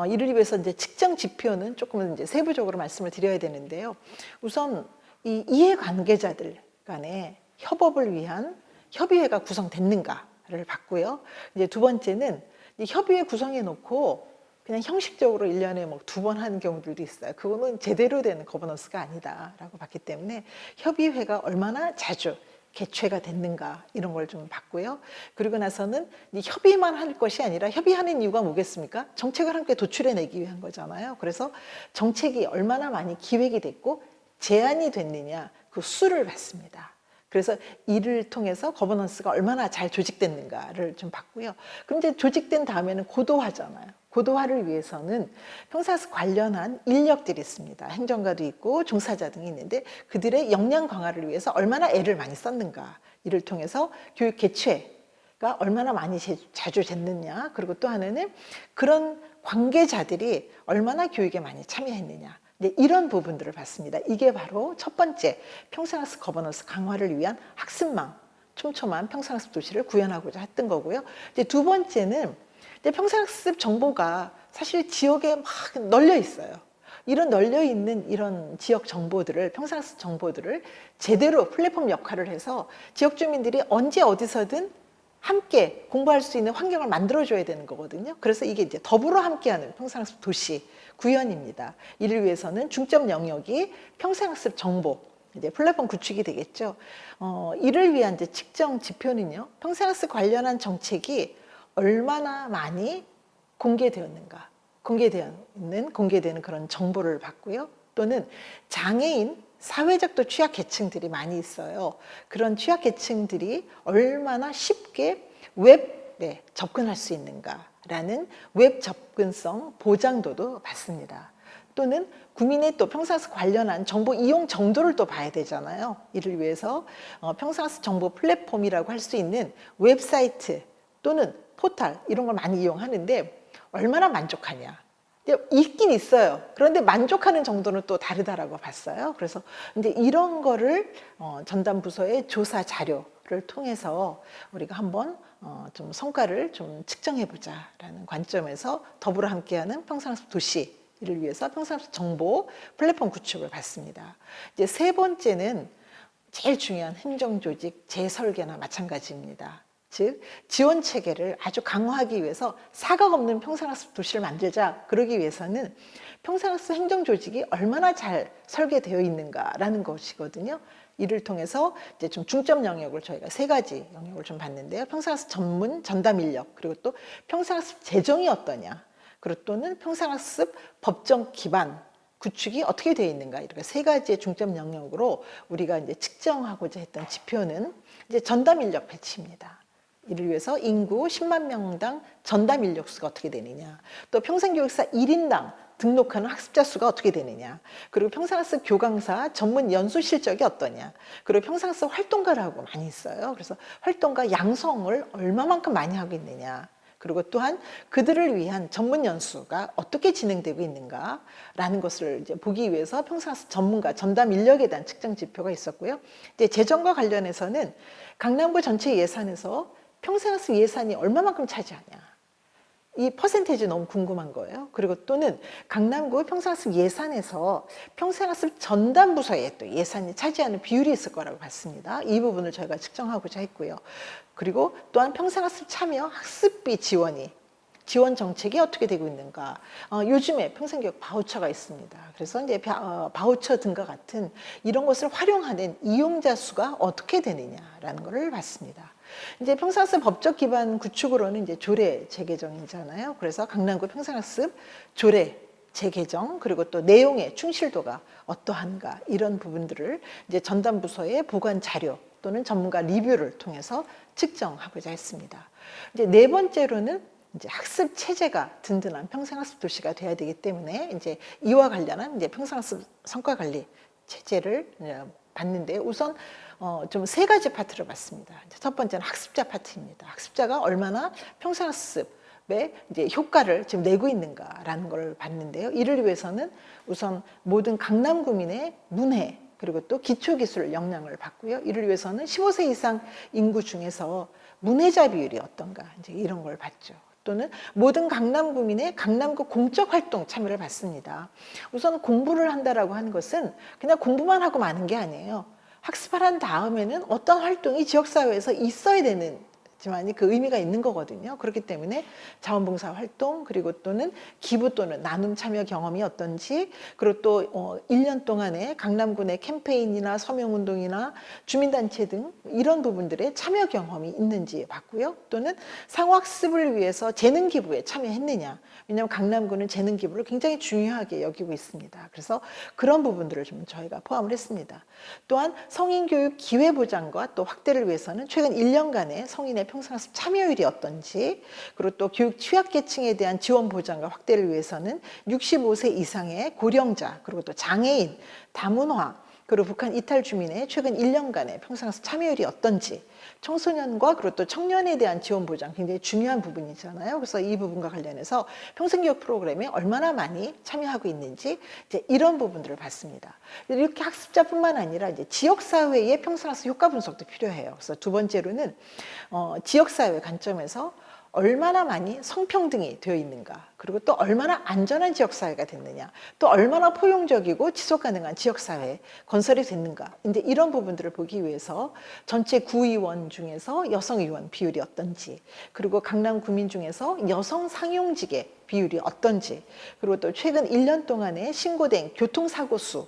이를 위해서 이제 측정 지표는 조금 이제 세부적으로 말씀을 드려야 되는데요. 우선 이 이해관계자들 간의 협업을 위한 협의회가 구성됐는가를 봤고요. 이제 두 번째는 이 협의회 구성해 놓고 그냥 형식적으로 1년에 뭐 2번 하는 경우들도 있어요. 그거는 제대로 된 거버넌스가 아니다라고 봤기 때문에 협의회가 얼마나 자주 개최가 됐는가 이런 걸 좀 봤고요. 그리고 나서는 이 협의만 할 것이 아니라 협의하는 이유가 뭐겠습니까? 정책을 함께 도출해내기 위한 거잖아요. 그래서 정책이 얼마나 많이 기획이 됐고 제안이 됐느냐 그 수를 봤습니다. 그래서 이를 통해서 거버넌스가 얼마나 잘 조직됐는가를 좀 봤고요. 그럼 이제 조직된 다음에는 고도화잖아요. 고도화를 위해서는 평생학습 관련한 인력들이 있습니다. 행정가도 있고 종사자 등이 있는데 그들의 역량 강화를 위해서 얼마나 애를 많이 썼는가 이를 통해서 교육 개최가 얼마나 많이 자주 됐느냐 그리고 또 하나는 그런 관계자들이 얼마나 교육에 많이 참여했느냐 네, 이런 부분들을 봤습니다. 이게 바로 첫 번째 평생학습 거버넌스 강화를 위한 학습망, 촘촘한 평생학습 도시를 구현하고자 했던 거고요. 이제 두 번째는 이제 평생학습 정보가 사실 지역에 막 널려 있어요. 이런 널려 있는 이런 지역 정보들을 평생학습 정보들을 제대로 플랫폼 역할을 해서 지역 주민들이 언제 어디서든 함께 공부할 수 있는 환경을 만들어줘야 되는 거거든요. 그래서 이게 이제 더불어 함께하는 평생학습 도시 구현입니다. 이를 위해서는 중점 영역이 평생학습 정보, 이제 플랫폼 구축이 되겠죠. 이를 위한 이제 측정 지표는요. 평생학습 관련한 정책이 얼마나 많이 공개되었는가, 공개되는 그런 정보를 봤고요. 또는 장애인, 사회적 또 취약계층들이 많이 있어요. 그런 취약계층들이 얼마나 쉽게 웹에 접근할 수 있는가라는 웹 접근성 보장도도 봤습니다. 또는 국민의 또 평생학습 관련한 정보 이용 정도를 또 봐야 되잖아요. 이를 위해서 평생학습 정보 플랫폼이라고 할 수 있는 웹사이트 또는 포털 이런 걸 많이 이용하는데 얼마나 만족하냐. 있긴 있어요. 그런데 만족하는 정도는 또 다르다라고 봤어요. 그래서 이제 이런 거를 전담 부서의 조사 자료를 통해서 우리가 한번 좀 성과를 좀 측정해 보자라는 관점에서 더불어 함께하는 평생학습 도시를 위해서 평생학습 정보 플랫폼 구축을 봤습니다. 이제 세 번째는 제일 중요한 행정조직 재설계나 마찬가지입니다. 즉 지원 체계를 아주 강화하기 위해서 사각 없는 평생학습 도시를 만들자. 그러기 위해서는 평생학습 행정조직이 얼마나 잘 설계되어 있는가라는 것이거든요. 이를 통해서 이제 좀 중점 영역을 저희가 3가지 영역을 좀 봤는데요. 평생학습 전문 전담 인력, 그리고 또 평생학습 재정이 어떠냐, 그리고 또는 평생학습 법정 기반 구축이 어떻게 되어 있는가, 이렇게 3가지의 중점 영역으로 우리가 이제 측정하고자 했던 지표는 이제 전담 인력 배치입니다. 이를 위해서 인구 10만 명당 전담 인력 수가 어떻게 되느냐, 또 평생교육사 1인당 등록하는 학습자 수가 어떻게 되느냐, 그리고 평생학습 교강사 전문 연수 실적이 어떠냐, 그리고 평생학습 활동가라고 많이 있어요. 그래서 활동가 양성을 얼마만큼 많이 하고 있느냐, 그리고 또한 그들을 위한 전문 연수가 어떻게 진행되고 있는가라는 것을 이제 보기 위해서 평생학습 전문가 전담 인력에 대한 측정 지표가 있었고요. 이제 재정과 관련해서는 강남구 전체 예산에서 평생학습 예산이 얼마만큼 차지하냐, 이 퍼센테이지 너무 궁금한 거예요. 그리고 또는 강남구 평생학습 예산에서 평생학습 전담 부서에 또 예산이 차지하는 비율이 있을 거라고 봤습니다. 이 부분을 저희가 측정하고자 했고요. 그리고 또한 평생학습 참여 학습비 지원 정책이 어떻게 되고 있는가. 요즘에 평생교육 바우처가 있습니다. 그래서 이제 바우처 등과 같은 이런 것을 활용하는 이용자 수가 어떻게 되느냐라는 것을 봤습니다. 이제 평생학습 법적 기반 구축으로는 이제 조례 재개정이잖아요. 그래서 강남구 평생학습 조례 재개정, 그리고 또 내용의 충실도가 어떠한가, 이런 부분들을 이제 전담 부서의 보관 자료 또는 전문가 리뷰를 통해서 측정하고자 했습니다. 이제 네 번째로는 이제 학습 체제가 든든한 평생학습 도시가 돼야 되기 때문에 이제 이와 관련한 이제 평생학습 성과 관리 체제를 봤는데, 우선 좀 3가지 파트를 봤습니다. 첫 번째는 학습자 파트입니다. 학습자가 얼마나 평생학습 이제 효과를 지금 내고 있는가라는 걸 봤는데요. 이를 위해서는 우선 모든 강남구민의 문해 그리고 또 기초기술 역량을 봤고요. 이를 위해서는 15세 이상 인구 중에서 문해자 비율이 어떤가 이제 이런 걸 봤죠. 또는 모든 강남구민의 강남구 공적 활동 참여를 봤습니다. 우선 공부를 한다라고 하는 것은 그냥 공부만 하고 마는 게 아니에요. 학습을 한 다음에는 어떤 활동이 지역사회에서 있어야 되는지만이 그 의미가 있는 거거든요. 그렇기 때문에 자원봉사 활동 그리고 또는 기부 또는 나눔 참여 경험이 어떤지 그리고 또 1년 동안에 강남군의 캠페인이나 서명운동이나 주민단체 등 이런 부분들의 참여 경험이 있는지 봤고요. 또는 상호학습을 위해서 재능 기부에 참여했느냐. 왜냐하면 강남구는 재능 기부를 굉장히 중요하게 여기고 있습니다. 그래서 그런 부분들을 좀 저희가 포함을 했습니다. 또한 성인교육 기회보장과 또 확대를 위해서는 최근 1년간의 성인의 평생학습 참여율이 어떤지 그리고 또 교육 취약계층에 대한 지원 보장과 확대를 위해서는 65세 이상의 고령자 그리고 또 장애인, 다문화 그리고 북한 이탈 주민의 최근 1년간의 평생학습 참여율이 어떤지 청소년과 그리고 또 청년에 대한 지원 보장 굉장히 중요한 부분이잖아요. 그래서 이 부분과 관련해서 평생교육 프로그램에 얼마나 많이 참여하고 있는지 이제 이런 부분들을 봤습니다. 이렇게 학습자뿐만 아니라 이제 지역사회의 평생학습 효과 분석도 필요해요. 그래서 두 번째로는 지역사회 관점에서 얼마나 많이 성평등이 되어 있는가 그리고 또 얼마나 안전한 지역사회가 됐느냐 또 얼마나 포용적이고 지속가능한 지역사회 건설이 됐는가 이제 이런 부분들을 보기 위해서 전체 구의원 중에서 여성의원 비율이 어떤지 그리고 강남 구민 중에서 여성 상용직의 비율이 어떤지 그리고 또 최근 1년 동안에 신고된 교통사고 수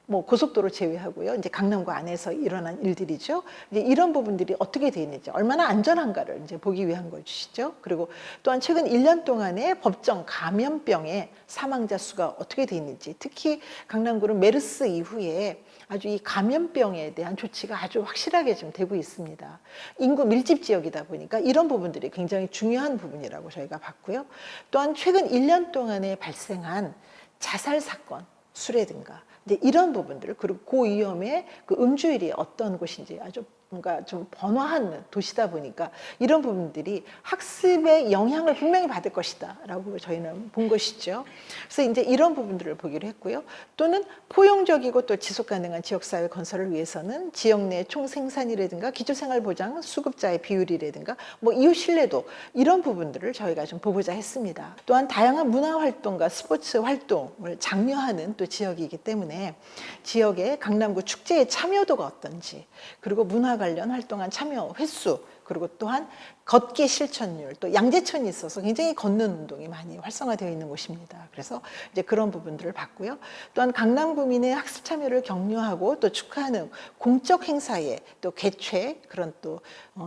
고속도로 제외하고요. 이제 강남구 안에서 일어난 일들이죠. 이제 이런 부분들이 어떻게 되어 있는지, 얼마나 안전한가를 이제 보기 위한 것이죠. 그리고 또한 최근 1년 동안에 법정 감염병의 사망자 수가 어떻게 되어 있는지, 특히 강남구는 메르스 이후에 아주 이 감염병에 대한 조치가 아주 확실하게 지금 되고 있습니다. 인구 밀집 지역이다 보니까 이런 부분들이 굉장히 중요한 부분이라고 저희가 봤고요. 또한 최근 1년 동안에 발생한 자살 사건, 수레든가 이제 이런 부분들 그리고 고위험의 그 음주율이 어떤 곳인지 아주 뭔가 좀 번화한 도시다 보니까 이런 부분들이 학습의 영향을 분명히 받을 것이다 라고 저희는 본 것이죠. 그래서 이제 이런 부분들을 보기로 했고요. 또는 포용적이고 또 지속가능한 지역사회 건설을 위해서는 지역 내 총생산이라든가 기초생활보장 수급자의 비율이라든가 이웃 신뢰도 이런 부분들을 저희가 좀 보고자 했습니다. 또한 다양한 문화활동과 스포츠 활동을 장려하는 또 지역이기 때문에 지역의 강남구 축제의 참여도가 어떤지 그리고 문화 관련 활동한 참여 횟수 그리고 또한 걷기 실천율 또 양재천이 있어서 굉장히 걷는 운동이 많이 활성화되어 있는 곳입니다. 그래서 이제 그런 부분들을 봤고요. 또한 강남구민의 학습 참여를 격려하고 또 축하하는 공적 행사에 또 개최 그런 또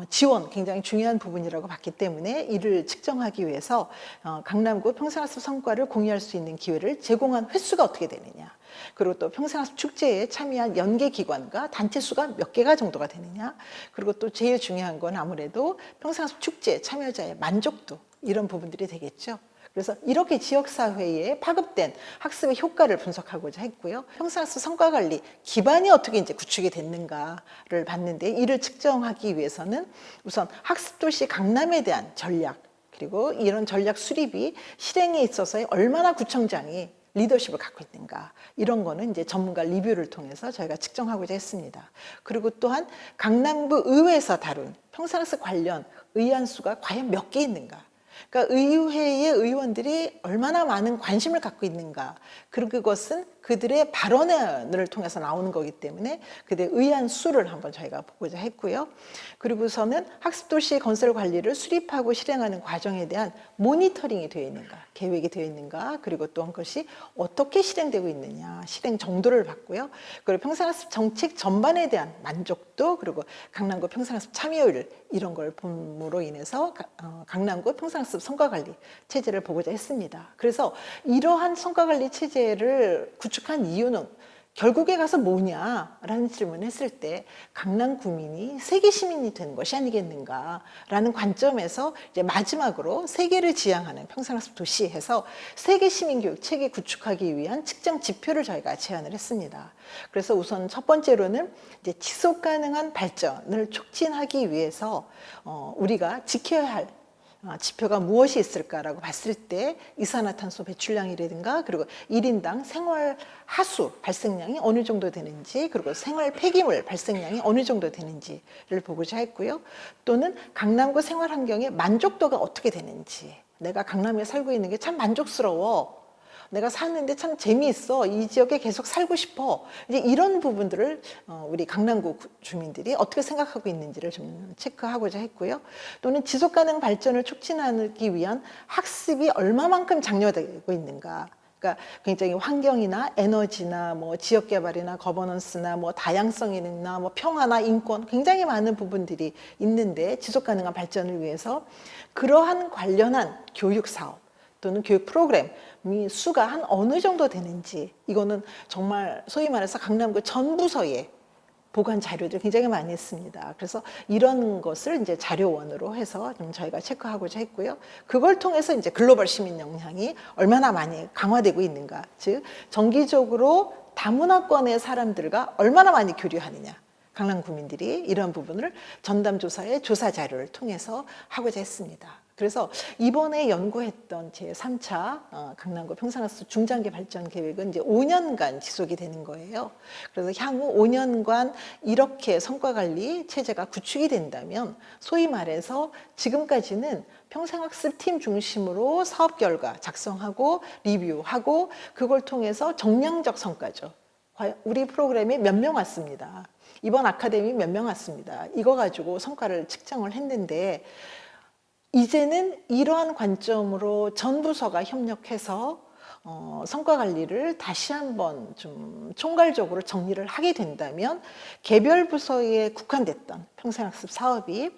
지원 굉장히 중요한 부분이라고 봤기 때문에 이를 측정하기 위해서 강남구 평생학습 성과를 공유할 수 있는 기회를 제공한 횟수가 어떻게 되느냐 그리고 또 평생학습 축제에 참여한 연계기관과 단체 수가 몇 개가 정도가 되느냐 그리고 또 제일 중요한 건 아무래도 평생학습 축제 참여자의 만족도 이런 부분들이 되겠죠. 그래서 이렇게 지역사회에 파급된 학습의 효과를 분석하고자 했고요. 평생학습 성과관리 기반이 어떻게 이제 구축이 됐는가를 봤는데 이를 측정하기 위해서는 우선 학습도시 강남에 대한 전략 그리고 이런 전략 수립이 실행에 있어서 얼마나 구청장이 리더십을 갖고 있는가 이런 거는 이제 전문가 리뷰를 통해서 저희가 측정하고자 했습니다. 그리고 또한 강남구 의회에서 다룬 평생학습 관련 의안 수가 과연 몇 개 있는가 그러니까 의회의 의원들이 얼마나 많은 관심을 갖고 있는가 그리고 그것은 그들의 발언을 통해서 나오는 거기 때문에 그들의 의안 수를 한번 저희가 보고자 했고요. 그리고서는 학습도시 건설 관리를 수립하고 실행하는 과정에 대한 모니터링이 되어 있는가 계획이 되어 있는가 그리고 또 한 것이 어떻게 실행되고 있느냐 실행 정도를 봤고요. 그리고 평생학습 정책 전반에 대한 만족도 그리고 강남구 평생학습 참여율 이런 걸 봄으로 인해서 강남구 평생학습 성과관리 체제를 보고자 했습니다. 그래서 이러한 성과관리 체제를 구축한 이유는 결국에 가서 뭐냐라는 질문을 했을 때 강남 구민이 세계 시민이 되는 것이 아니겠는가라는 관점에서 이제 마지막으로 세계를 지향하는 평생학습 도시에서 세계 시민 교육 체계 구축하기 위한 측정 지표를 저희가 제안을 했습니다. 그래서 우선 첫 번째로는 이제 지속 가능한 발전을 촉진하기 위해서 우리가 지켜야 할 지표가 무엇이 있을까라고 봤을 때 이산화탄소 배출량이라든가 그리고 1인당 생활 하수 발생량이 어느 정도 되는지 그리고 생활 폐기물 발생량이 어느 정도 되는지를 보고자 했고요. 또는 강남구 생활 환경의 만족도가 어떻게 되는지 내가 강남에 살고 있는 게 참 만족스러워. 내가 사는데 참 재미있어. 이 지역에 계속 살고 싶어. 이제 이런 부분들을 우리 강남구 주민들이 어떻게 생각하고 있는지를 좀 체크하고자 했고요. 또는 지속가능 발전을 촉진하기 위한 학습이 얼마만큼 장려되고 있는가. 그러니까 굉장히 환경이나 에너지나 뭐 지역 개발이나 거버넌스나 뭐 다양성이나 뭐 평화나 인권 굉장히 많은 부분들이 있는데 지속 가능한 발전을 위해서 그러한 관련한 교육 사업 또는 교육 프로그램이 수가 한 어느 정도 되는지 이거는 정말 소위 말해서 강남구 전 부서에 보관 자료들 굉장히 많이 했습니다. 그래서 이런 것을 이제 자료원으로 해서 좀 저희가 체크하고자 했고요. 그걸 통해서 이제 글로벌 시민 역량이 얼마나 많이 강화되고 있는가, 즉 정기적으로 다문화권의 사람들과 얼마나 많이 교류하느냐. 강남 구민들이 이러한 부분을 전담조사의 조사 자료를 통해서 하고자 했습니다. 그래서 이번에 연구했던 제3차 강남구 평생학습 중장기 발전 계획은 이제 5년간 지속이 되는 거예요. 그래서 향후 5년간 이렇게 성과관리 체제가 구축이 된다면 소위 말해서 지금까지는 평생학습 팀 중심으로 사업 결과 작성하고 리뷰하고 그걸 통해서 정량적 성과죠. 우리 프로그램에 몇 명 왔습니다. 이번 아카데미 몇 명 왔습니다. 이거 가지고 성과를 측정을 했는데 이제는 이러한 관점으로 전 부서가 협력해서 성과 관리를 다시 한번 좀 총괄적으로 정리를 하게 된다면 개별 부서에 국한됐던 평생학습 사업이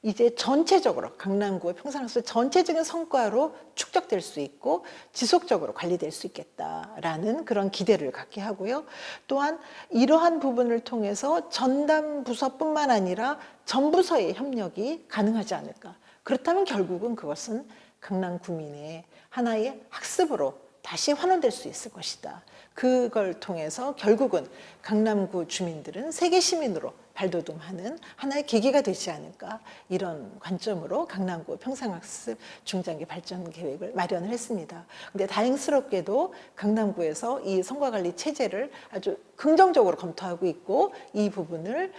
이제 전체적으로 강남구의 평생학습 전체적인 성과로 축적될 수 있고 지속적으로 관리될 수 있겠다라는 그런 기대를 갖게 하고요. 또한 이러한 부분을 통해서 전담 부서뿐만 아니라 전 부서의 협력이 가능하지 않을까. 그렇다면 결국은 그것은 강남 구민의 하나의 학습으로 다시 환원될 수 있을 것이다. 그걸 통해서 결국은 강남구 주민들은 세계 시민으로 발돋움하는 하나의 계기가 되지 않을까 이런 관점으로 강남구 평생학습 중장기 발전 계획을 마련을 했습니다. 근데 다행스럽게도 강남구에서 이 성과관리 체제를 아주 긍정적으로 검토하고 있고 이 부분을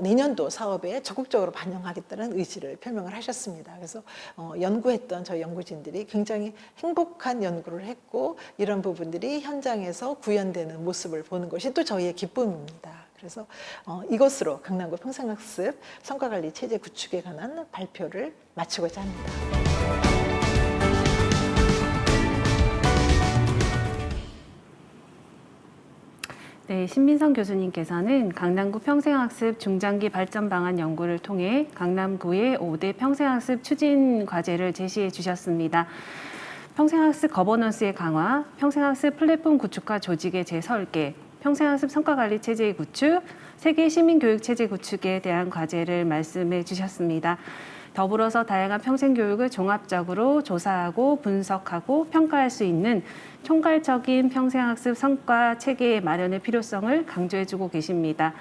내년도 사업에 적극적으로 반영하겠다는 의지를 표명을 하셨습니다. 그래서 연구했던 저희 연구진들이 굉장히 행복한 연구를 했고 이런 부분들이 현장에서 구현되는 모습을 보는 것이 또 저희의 기쁨입니다. 그래서 이것으로 강남구 평생학습 성과관리 체제 구축에 관한 발표를 마치고자 합니다. 네, 신민성 교수님께서는 강남구 평생학습 중장기 발전 방안 연구를 통해 강남구의 5대 평생학습 추진 과제를 제시해 주셨습니다. 평생학습 거버넌스의 강화, 평생학습 플랫폼 구축과 조직의 재설계, 평생학습 성과관리 체제의 구축, 세계 시민교육 체제 구축에 대한 과제를 말씀해 주셨습니다. 더불어서 다양한 평생교육을 종합적으로 조사하고 분석하고 평가할 수 있는 총괄적인 평생학습 성과 체계 마련의 필요성을 강조해주고 계십니다.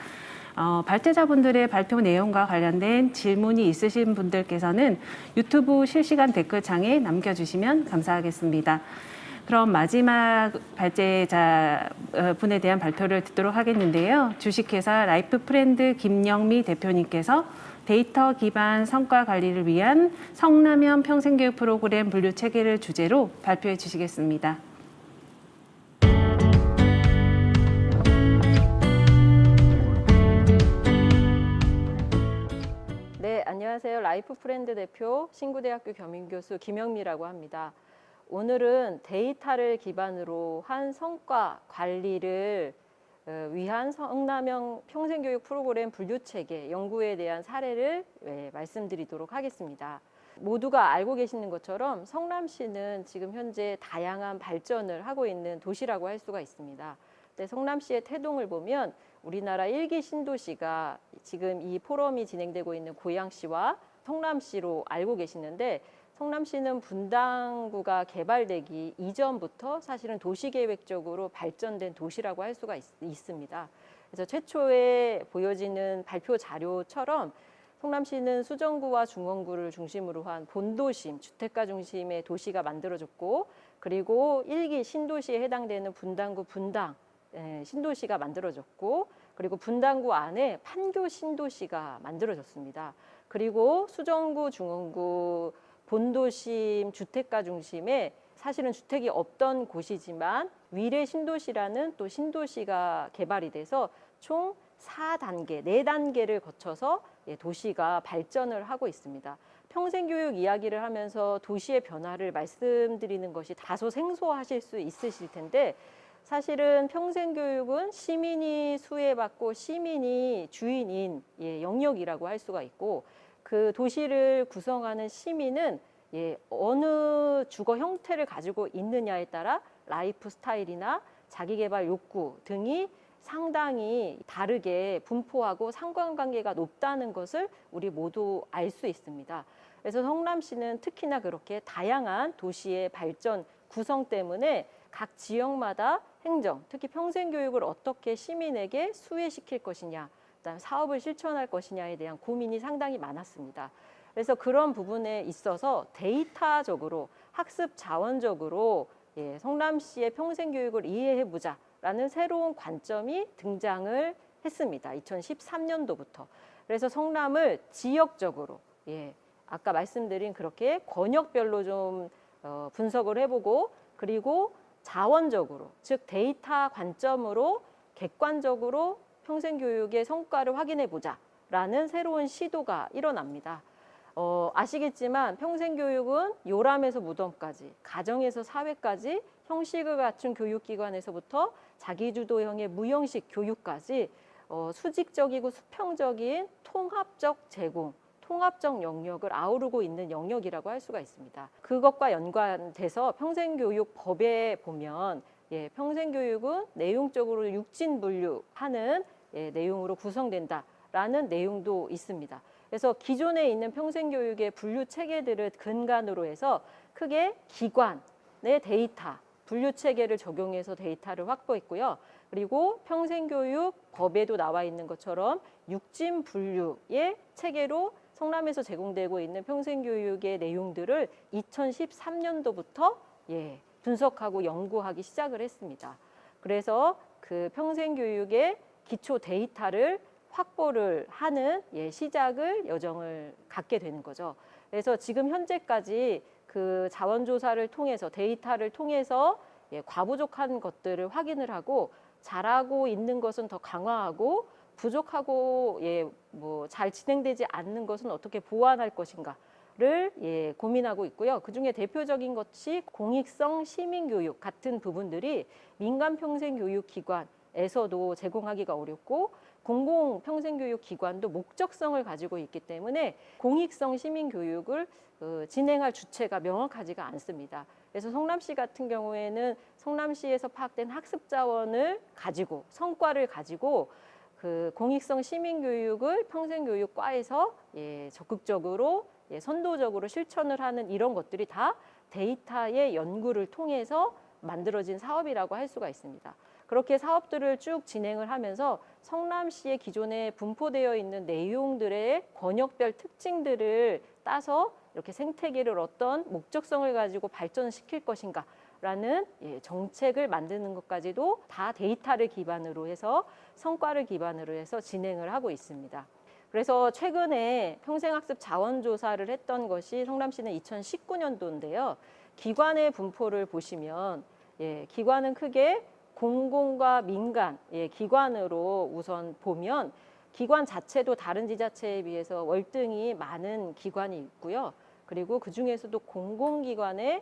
발제자분들의 발표 내용과 관련된 질문이 있으신 분들께서는 유튜브 실시간 댓글창에 남겨주시면 감사하겠습니다. 그럼 마지막 발제자 분에 대한 발표를 듣도록 하겠는데요. 주식회사 라이프프렌드 김영미 대표님께서 데이터 기반 성과 관리를 위한 성남형 평생교육 프로그램 분류 체계를 주제로 발표해 주시겠습니다. 네, 안녕하세요. 라이프프렌드 대표 신구대학교 겸임교수 김영미라고 합니다. 오늘은 데이터를 기반으로 한 성과 관리를 위한 성남형 평생교육 프로그램 분류체계 연구에 대한 사례를 말씀드리도록 하겠습니다. 모두가 알고 계시는 것처럼 성남시는 지금 현재 다양한 발전을 하고 있는 도시라고 할 수가 있습니다. 근데 성남시의 태동을 보면 우리나라 1기 신도시가 지금 이 포럼이 진행되고 있는 고양시와 성남시로 알고 계시는데 성남시는 분당구가 개발되기 이전부터 사실은 도시계획적으로 발전된 도시라고 할 수가 있습니다. 그래서 최초에 보여지는 발표 자료처럼 성남시는 수정구와 중원구를 중심으로 한 본도심, 주택가 중심의 도시가 만들어졌고, 그리고 1기 신도시에 해당되는 분당구 분당 신도시가 만들어졌고, 그리고 분당구 안에 판교 신도시가 만들어졌습니다. 그리고 수정구, 중원구, 본도심, 주택가 중심에 사실은 주택이 없던 곳이지만 위례 신도시라는 또 신도시가 개발이 돼서 총 4단계, 4단계를 거쳐서 도시가 발전을 하고 있습니다. 평생교육 이야기를 하면서 도시의 변화를 말씀드리는 것이 다소 생소하실 수 있으실 텐데, 사실은 평생교육은 시민이 수혜받고 시민이 주인인 영역이라고 할 수가 있고, 그 도시를 구성하는 시민은 어느 주거 형태를 가지고 있느냐에 따라 라이프 스타일이나 자기개발 욕구 등이 상당히 다르게 분포하고 상관관계가 높다는 것을 우리 모두 알 수 있습니다. 그래서 성남시는 특히나 그렇게 다양한 도시의 발전 구성 때문에 각 지역마다 행정, 특히 평생교육을 어떻게 시민에게 수혜시킬 것이냐, 그다음에 사업을 실천할 것이냐에 대한 고민이 상당히 많았습니다. 그래서 그런 부분에 있어서 데이터적으로 학습 자원적으로 성남시의 평생교육을 이해해보자 라는 새로운 관점이 등장을 했습니다. 2013년도부터. 그래서 성남을 지역적으로 아까 말씀드린 그렇게 권역별로 좀 분석을 해보고, 그리고 자원적으로, 즉 데이터 관점으로 객관적으로 평생교육의 성과를 확인해보자 라는 새로운 시도가 일어납니다. 아시겠지만 평생교육은 요람에서 무덤까지, 가정에서 사회까지 형식을 갖춘 교육기관에서부터 자기주도형의 무형식 교육까지 수직적이고 수평적인 통합적 제공, 통합적 영역을 아우르고 있는 영역이라고 할 수가 있습니다. 그것과 연관돼서 평생교육법에 보면 평생교육은 내용적으로 육진분류하는 내용으로 구성된다라는 내용도 있습니다. 그래서 기존에 있는 평생교육의 분류 체계들을 근간으로 해서 크게 기관의 데이터, 분류 체계를 적용해서 데이터를 확보했고요. 그리고 평생교육 법에도 나와 있는 것처럼 육진 분류의 체계로 성남에서 제공되고 있는 평생교육의 내용들을 2013년도부터 분석하고 연구하기 시작을 했습니다. 그래서 그 평생교육의 기초 데이터를 확보를 하는 시작을 여정을 갖게 되는 거죠. 그래서 지금 현재까지 그 자원조사를 통해서 데이터를 통해서 과부족한 것들을 확인을 하고, 잘하고 있는 것은 더 강화하고, 부족하고 뭐 잘 진행되지 않는 것은 어떻게 보완할 것인가를 고민하고 있고요. 그중에 대표적인 것이 공익성 시민교육 같은 부분들이 민간평생교육기관에서도 제공하기가 어렵고, 공공평생교육기관도 목적성을 가지고 있기 때문에 공익성 시민교육을 진행할 주체가 명확하지가 않습니다. 그래서 성남시 같은 경우에는 성남시에서 파악된 학습자원을 가지고, 성과를 가지고 그 공익성 시민교육을 평생교육과에서 적극적으로 선도적으로 실천을 하는 이런 것들이 다 데이터의 연구를 통해서 만들어진 사업이라고 할 수가 있습니다. 그렇게 사업들을 쭉 진행을 하면서 성남시의 기존에 분포되어 있는 내용들의 권역별 특징들을 따서 이렇게 생태계를 어떤 목적성을 가지고 발전시킬 것인가 라는 정책을 만드는 것까지도 다 데이터를 기반으로 해서, 성과를 기반으로 해서 진행을 하고 있습니다. 그래서 최근에 평생학습 자원조사를 했던 것이 성남시는 2019년도인데요. 기관의 분포를 보시면 기관은 크게 공공과 민간 기관으로 우선 보면, 기관 자체도 다른 지자체에 비해서 월등히 많은 기관이 있고요. 그리고 그중에서도 공공기관의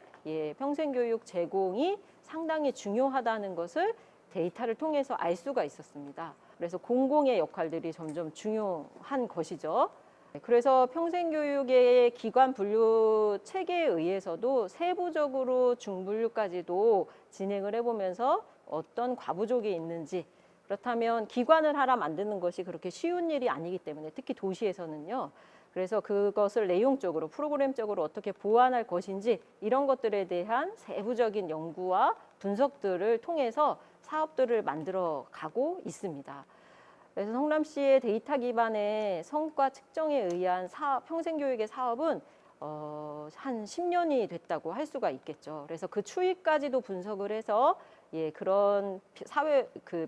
평생교육 제공이 상당히 중요하다는 것을 데이터를 통해서 알 수가 있었습니다. 그래서 공공의 역할들이 점점 중요한 것이죠. 그래서 평생교육의 기관 분류 체계에 의해서도 세부적으로 중분류까지도 진행을 해보면서 어떤 과부족이 있는지, 그렇다면 기관을 하나 만드는 것이 그렇게 쉬운 일이 아니기 때문에, 특히 도시에서는요. 그래서 그것을 내용적으로, 프로그램적으로 어떻게 보완할 것인지, 이런 것들에 대한 세부적인 연구와 분석들을 통해서 사업들을 만들어 가고 있습니다. 그래서 성남시의 데이터 기반의 성과 측정에 의한 평생교육의 사업은 한 10년이 됐다고 할 수가 있겠죠. 그래서 그 추이까지도 분석을 해서 그런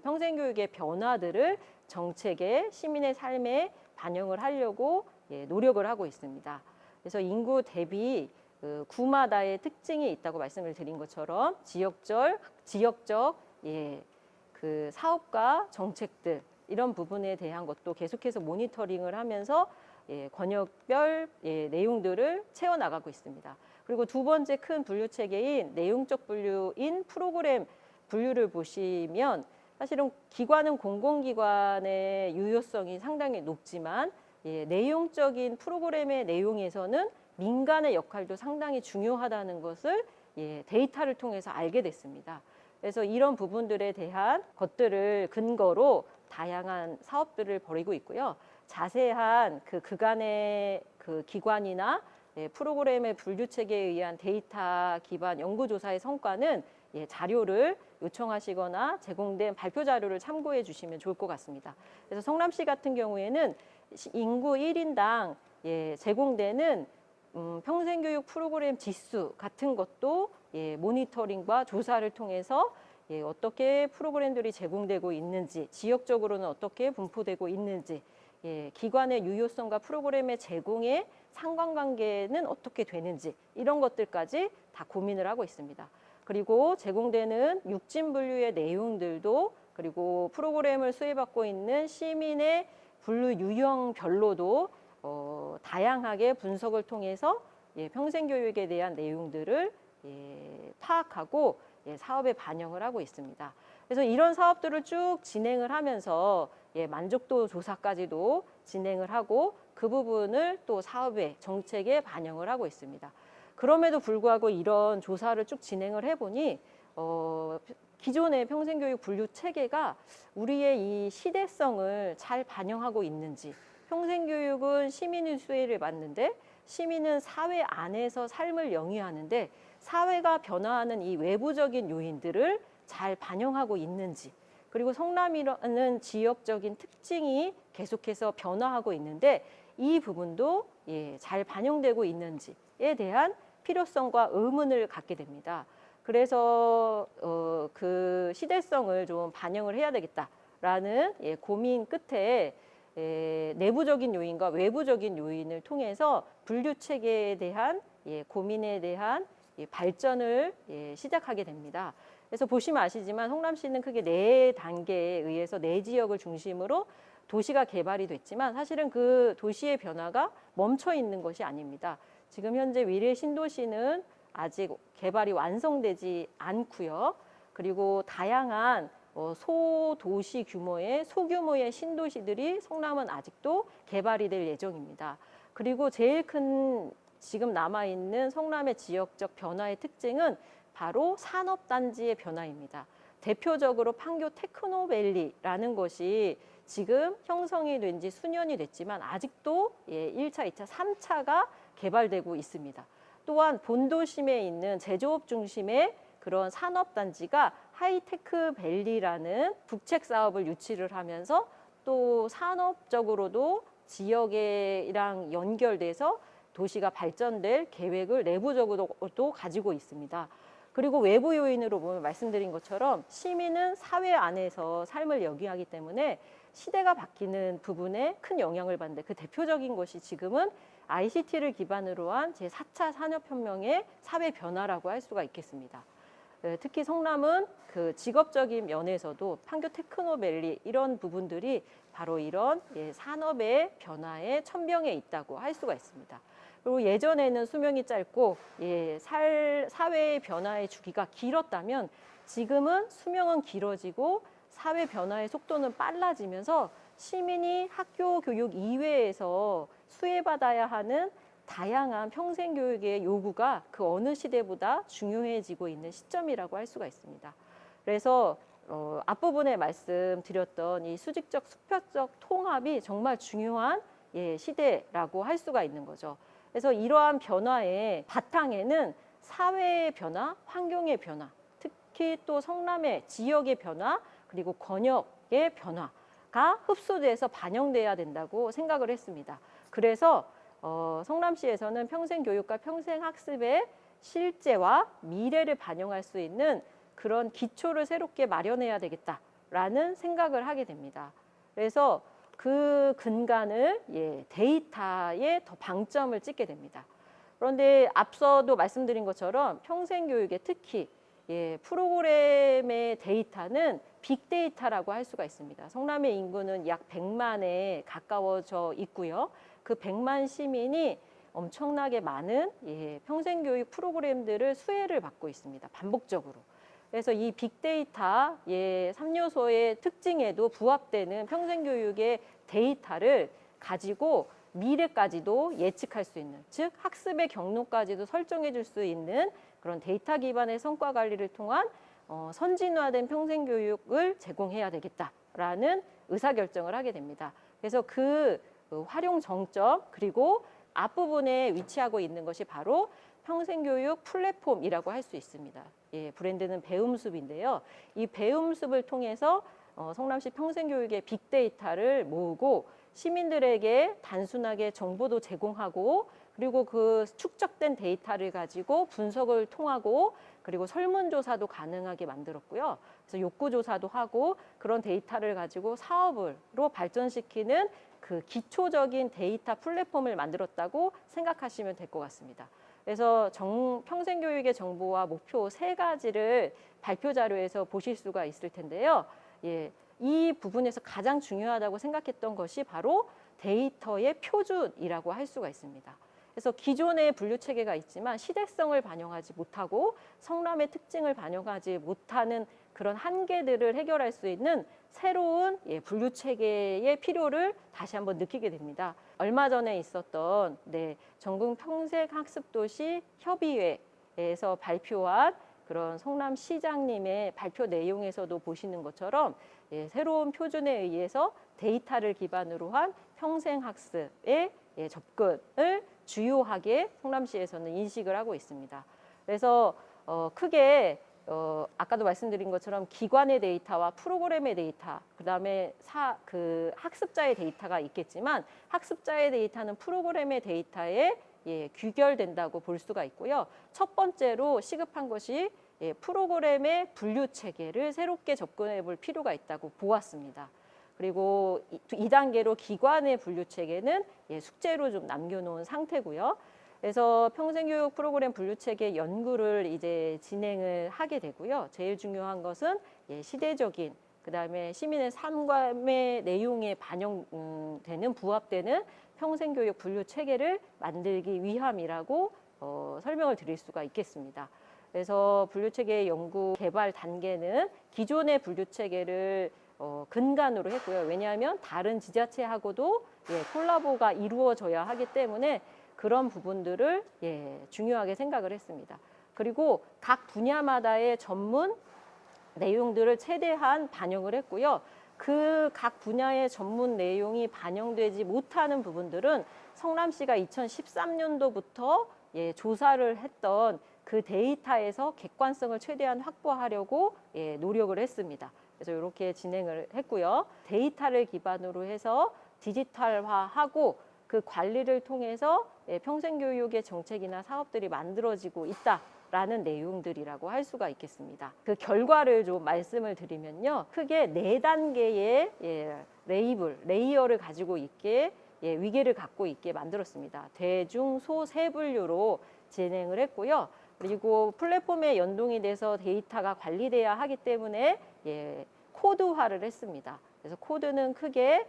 평생교육의 변화들을 정책에 시민의 삶에 반영을 하려고 노력을 하고 있습니다. 그래서 인구 대비 구마다의 특징이 있다고 말씀을 드린 것처럼 지역적 그 사업과 정책들 이런 부분에 대한 것도 계속해서 모니터링을 하면서 권역별 내용들을 채워나가고 있습니다. 그리고 두 번째 큰 분류 체계인 내용적 분류인 프로그램 분류를 보시면 사실은 기관은 공공기관의 유효성이 상당히 높지만 내용적인 프로그램의 내용에서는 민간의 역할도 상당히 중요하다는 것을 데이터를 통해서 알게 됐습니다. 그래서 이런 부분들에 대한 것들을 근거로 다양한 사업들을 벌이고 있고요. 자세한 그간의 그 기관이나 프로그램의 분류 체계에 의한 데이터 기반 연구조사의 성과는 자료를 요청하시거나 제공된 발표 자료를 참고해 주시면 좋을 것 같습니다. 그래서 성남시 같은 경우에는 인구 1인당 제공되는 평생교육 프로그램 지수 같은 것도 모니터링과 조사를 통해서 어떻게 프로그램들이 제공되고 있는지, 지역적으로는 어떻게 분포되고 있는지, 기관의 유효성과 프로그램의 제공의 상관관계는 어떻게 되는지 이런 것들까지 다 고민을 하고 있습니다. 그리고 제공되는 육진 분류의 내용들도 그리고 프로그램을 수혜받고 있는 시민의 분류 유형별로도 다양하게 분석을 통해서 평생교육에 대한 내용들을 파악하고 사업에 반영을 하고 있습니다. 그래서 이런 사업들을 쭉 진행을 하면서 만족도 조사까지도 진행을 하고 그 부분을 또 사업의 정책에 반영을 하고 있습니다. 그럼에도 불구하고 이런 조사를 쭉 진행을 해보니 기존의 평생교육 분류 체계가 우리의 이 시대성을 잘 반영하고 있는지, 평생교육은 시민의 수혜를 받는데 시민은 사회 안에서 삶을 영위하는데 사회가 변화하는 이 외부적인 요인들을 잘 반영하고 있는지, 그리고 성남이라는 지역적인 특징이 계속해서 변화하고 있는데 이 부분도 잘 반영되고 있는지에 대한 필요성과 의문을 갖게 됩니다. 그래서 그 시대성을 좀 반영을 해야 되겠다라는 고민 끝에 내부적인 요인과 외부적인 요인을 통해서 분류 체계에 대한 고민에 대한 발전을 시작하게 됩니다. 그래서 보시면 아시지만 성남시는 크게 4단계에 의해서 4지역을 중심으로 도시가 개발이 됐지만 사실은 그 도시의 변화가 멈춰 있는 것이 아닙니다. 지금 현재 위례 신도시는 아직 개발이 완성되지 않고요. 그리고 다양한 소도시 규모의 소규모의 신도시들이 성남은 아직도 개발이 될 예정입니다. 그리고 제일 큰 지금 남아있는 성남의 지역적 변화의 특징은 바로 산업단지의 변화입니다. 대표적으로 판교 테크노밸리라는 것이 지금 형성이 된 지 수년이 됐지만 아직도 1차, 2차, 3차가 개발되고 있습니다. 또한 본도심에 있는 제조업 중심의 그런 산업단지가 하이테크밸리라는 북책 사업을 유치를 하면서 또 산업적으로도 지역이랑 연결돼서 도시가 발전될 계획을 내부적으로도 가지고 있습니다. 그리고 외부 요인으로 보면 말씀드린 것처럼 시민은 사회 안에서 삶을 영위하기 때문에 시대가 바뀌는 부분에 큰 영향을 받는데 그 대표적인 것이 지금은 ICT를 기반으로 한 제4차 산업혁명의 사회 변화라고 할 수가 있겠습니다. 특히 성남은 그 직업적인 면에서도 판교 테크노밸리 이런 부분들이 바로 이런 산업의 변화의 천병에 있다고 할 수가 있습니다. 그리고 예전에는 수명이 짧고 사회의 변화의 주기가 길었다면 지금은 수명은 길어지고 사회 변화의 속도는 빨라지면서 시민이 학교 교육 이외에서 수혜받아야 하는 다양한 평생교육의 요구가 그 어느 시대보다 중요해지고 있는 시점이라고 할 수가 있습니다. 그래서 앞부분에 말씀드렸던 이 수직적, 수평적 통합이 정말 중요한 시대라고 할 수가 있는 거죠. 그래서 이러한 변화의 바탕에는 사회의 변화, 환경의 변화, 특히 또 성남의 지역의 변화, 그리고 권역의 변화가 흡수돼서 반영돼야 된다고 생각을 했습니다. 그래서 성남시에서는 평생교육과 평생학습의 실제와 미래를 반영할 수 있는 그런 기초를 새롭게 마련해야 되겠다라는 생각을 하게 됩니다. 그래서 그 근간을 데이터에 더 방점을 찍게 됩니다. 그런데 앞서도 말씀드린 것처럼 평생교육에 특히 프로그램의 데이터는 빅데이터라고 할 수가 있습니다. 성남의 인구는 약 100만에 가까워져 있고요. 그 100만 시민이 엄청나게 많은 평생교육 프로그램들을 수혜를 받고 있습니다. 반복적으로. 그래서 이 빅데이터 3요소의 특징에도 부합되는 평생교육의 데이터를 가지고 미래까지도 예측할 수 있는, 즉 학습의 경로까지도 설정해 줄 수 있는 그런 데이터 기반의 성과 관리를 통한 선진화된 평생교육을 제공해야 되겠다라는 의사결정을 하게 됩니다. 그래서 그 활용 정점 그리고 앞부분에 위치하고 있는 것이 바로 평생교육 플랫폼이라고 할 수 있습니다. 브랜드는 배움숲인데요. 이 배움숲을 통해서 성남시 평생교육의 빅데이터를 모으고 시민들에게 단순하게 정보도 제공하고 그리고 그 축적된 데이터를 가지고 분석을 통하고 그리고 설문조사도 가능하게 만들었고요. 그래서 욕구조사도 하고 그런 데이터를 가지고 사업으로 발전시키는 그 기초적인 데이터 플랫폼을 만들었다고 생각하시면 될 것 같습니다. 그래서 평생교육의 정보와 목표 3가지를 발표 자료에서 보실 수가 있을 텐데요. 이 부분에서 가장 중요하다고 생각했던 것이 바로 데이터의 표준이라고 할 수가 있습니다. 그래서 기존의 분류 체계가 있지만 시대성을 반영하지 못하고 성남의 특징을 반영하지 못하는 그런 한계들을 해결할 수 있는 새로운 분류 체계의 필요를 다시 한번 느끼게 됩니다. 얼마 전에 있었던 전국 평생학습도시 협의회에서 발표한 그런 성남시장님의 발표 내용에서도 보시는 것처럼 새로운 표준에 의해서 데이터를 기반으로 한 평생학습의 접근을 주요하게 성남시에서는 인식을 하고 있습니다. 그래서 크게 아까도 말씀드린 것처럼 기관의 데이터와 프로그램의 데이터, 그다음에 학습자의 데이터가 있겠지만 학습자의 데이터는 프로그램의 데이터에 귀결된다고 볼 수가 있고요. 첫 번째로 시급한 것이 프로그램의 분류 체계를 새롭게 접근해 볼 필요가 있다고 보았습니다. 그리고 2단계로 기관의 분류 체계는 숙제로 좀 남겨놓은 상태고요. 그래서 평생교육 프로그램 분류 체계 연구를 이제 진행을 하게 되고요. 제일 중요한 것은 시대적인, 그다음에 시민의 삶의 내용에 반영되는 부합되는 평생교육 분류 체계를 만들기 위함이라고 설명을 드릴 수가 있겠습니다. 그래서 분류체계 연구 개발 단계는 기존의 분류체계를 근간으로 했고요. 왜냐하면 다른 지자체하고도 콜라보가 이루어져야 하기 때문에 그런 부분들을 중요하게 생각을 했습니다. 그리고 각 분야마다의 전문 내용들을 최대한 반영을 했고요. 그 각 분야의 전문 내용이 반영되지 못하는 부분들은 성남시가 2013년도부터 조사를 했던 그 데이터에서 객관성을 최대한 확보하려고 노력을 했습니다. 그래서 이렇게 진행을 했고요. 데이터를 기반으로 해서 디지털화하고 그 관리를 통해서 평생교육의 정책이나 사업들이 만들어지고 있다라는 내용들이라고 할 수가 있겠습니다. 그 결과를 좀 말씀을 드리면요. 크게 4단계의 레이어를 가지고 있게 위계를 갖고 있게 만들었습니다. 대중, 소, 세 분류로 진행을 했고요. 그리고 플랫폼에 연동이 돼서 데이터가 관리돼야 하기 때문에 코드화를 했습니다. 그래서 코드는 크게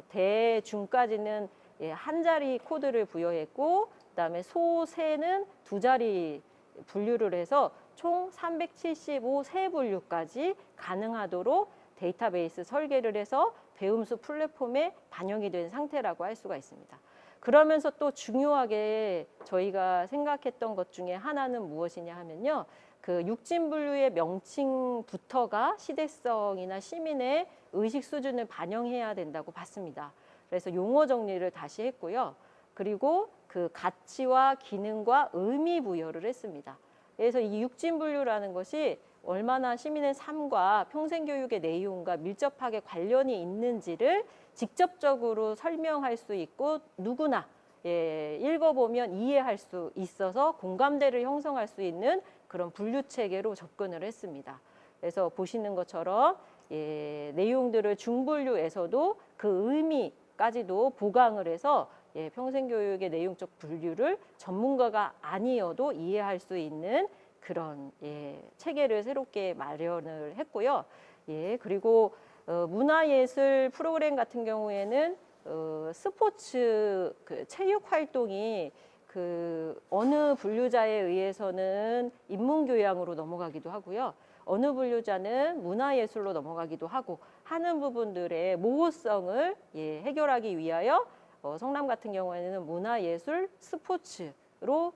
대중까지는 한 자리 코드를 부여했고, 그다음에 소, 세는 2자리 분류를 해서 총 375세 분류까지 가능하도록 데이터베이스 설계를 해서 배움숲 플랫폼에 반영이 된 상태라고 할 수가 있습니다. 그러면서 또 중요하게 저희가 생각했던 것 중에 하나는 무엇이냐 하면요. 그 육진분류의 명칭부터가 시대성이나 시민의 의식 수준을 반영해야 된다고 봤습니다. 그래서 용어 정리를 다시 했고요. 그리고 그 가치와 기능과 의미 부여를 했습니다. 그래서 이 육진 분류라는 것이 얼마나 시민의 삶과 평생교육의 내용과 밀접하게 관련이 있는지를 직접적으로 설명할 수 있고 누구나 읽어보면 이해할 수 있어서 공감대를 형성할 수 있는 그런 분류 체계로 접근을 했습니다. 그래서 보시는 것처럼 내용들을 중분류에서도 그 의미까지도 보강을 해서 평생교육의 내용적 분류를 전문가가 아니어도 이해할 수 있는 그런 체계를 새롭게 마련을 했고요. 그리고 문화예술 프로그램 같은 경우에는 스포츠 체육 활동이 어느 분류자에 의해서는 인문교양으로 넘어가기도 하고요. 어느 분류자는 문화예술로 넘어가기도 하고 하는 부분들의 모호성을 해결하기 위하여 성남 같은 경우에는 문화예술 스포츠로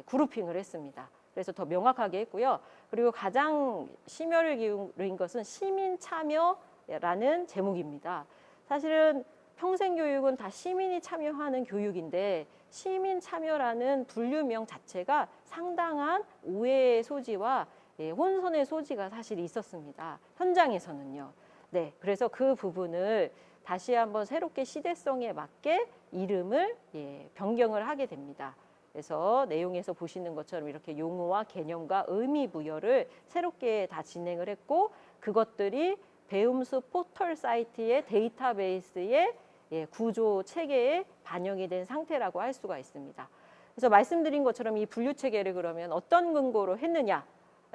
그룹핑을 했습니다. 그래서 더 명확하게 했고요. 그리고 가장 심혈을 기울인 것은 시민 참여라는 제목입니다. 사실은 평생교육은 다 시민이 참여하는 교육인데 시민 참여라는 분류명 자체가 상당한 오해의 소지와 혼선의 소지가 사실 있었습니다. 현장에서는요. 네, 그래서 그 부분을 다시 한번 새롭게 시대성에 맞게 이름을 변경을 하게 됩니다. 그래서 내용에서 보시는 것처럼 이렇게 용어와 개념과 의미 부여를 새롭게 다 진행을 했고 그것들이 배움수 포털 사이트의 데이터베이스의 구조 체계에 반영이 된 상태라고 할 수가 있습니다. 그래서 말씀드린 것처럼 이 분류 체계를 그러면 어떤 근거로 했느냐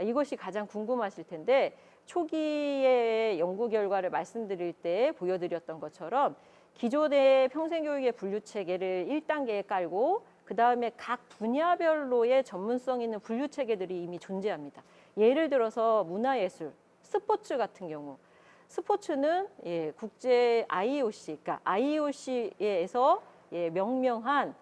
이것이 가장 궁금하실 텐데 초기의 연구 결과를 말씀드릴 때 보여드렸던 것처럼 기존의 평생교육의 분류 체계를 1단계에 깔고 그 다음에 각 분야별로의 전문성 있는 분류 체계들이 이미 존재합니다. 예를 들어서 문화예술, 스포츠 같은 경우 스포츠는 국제 IOC, 그러니까 IOC에서 명명한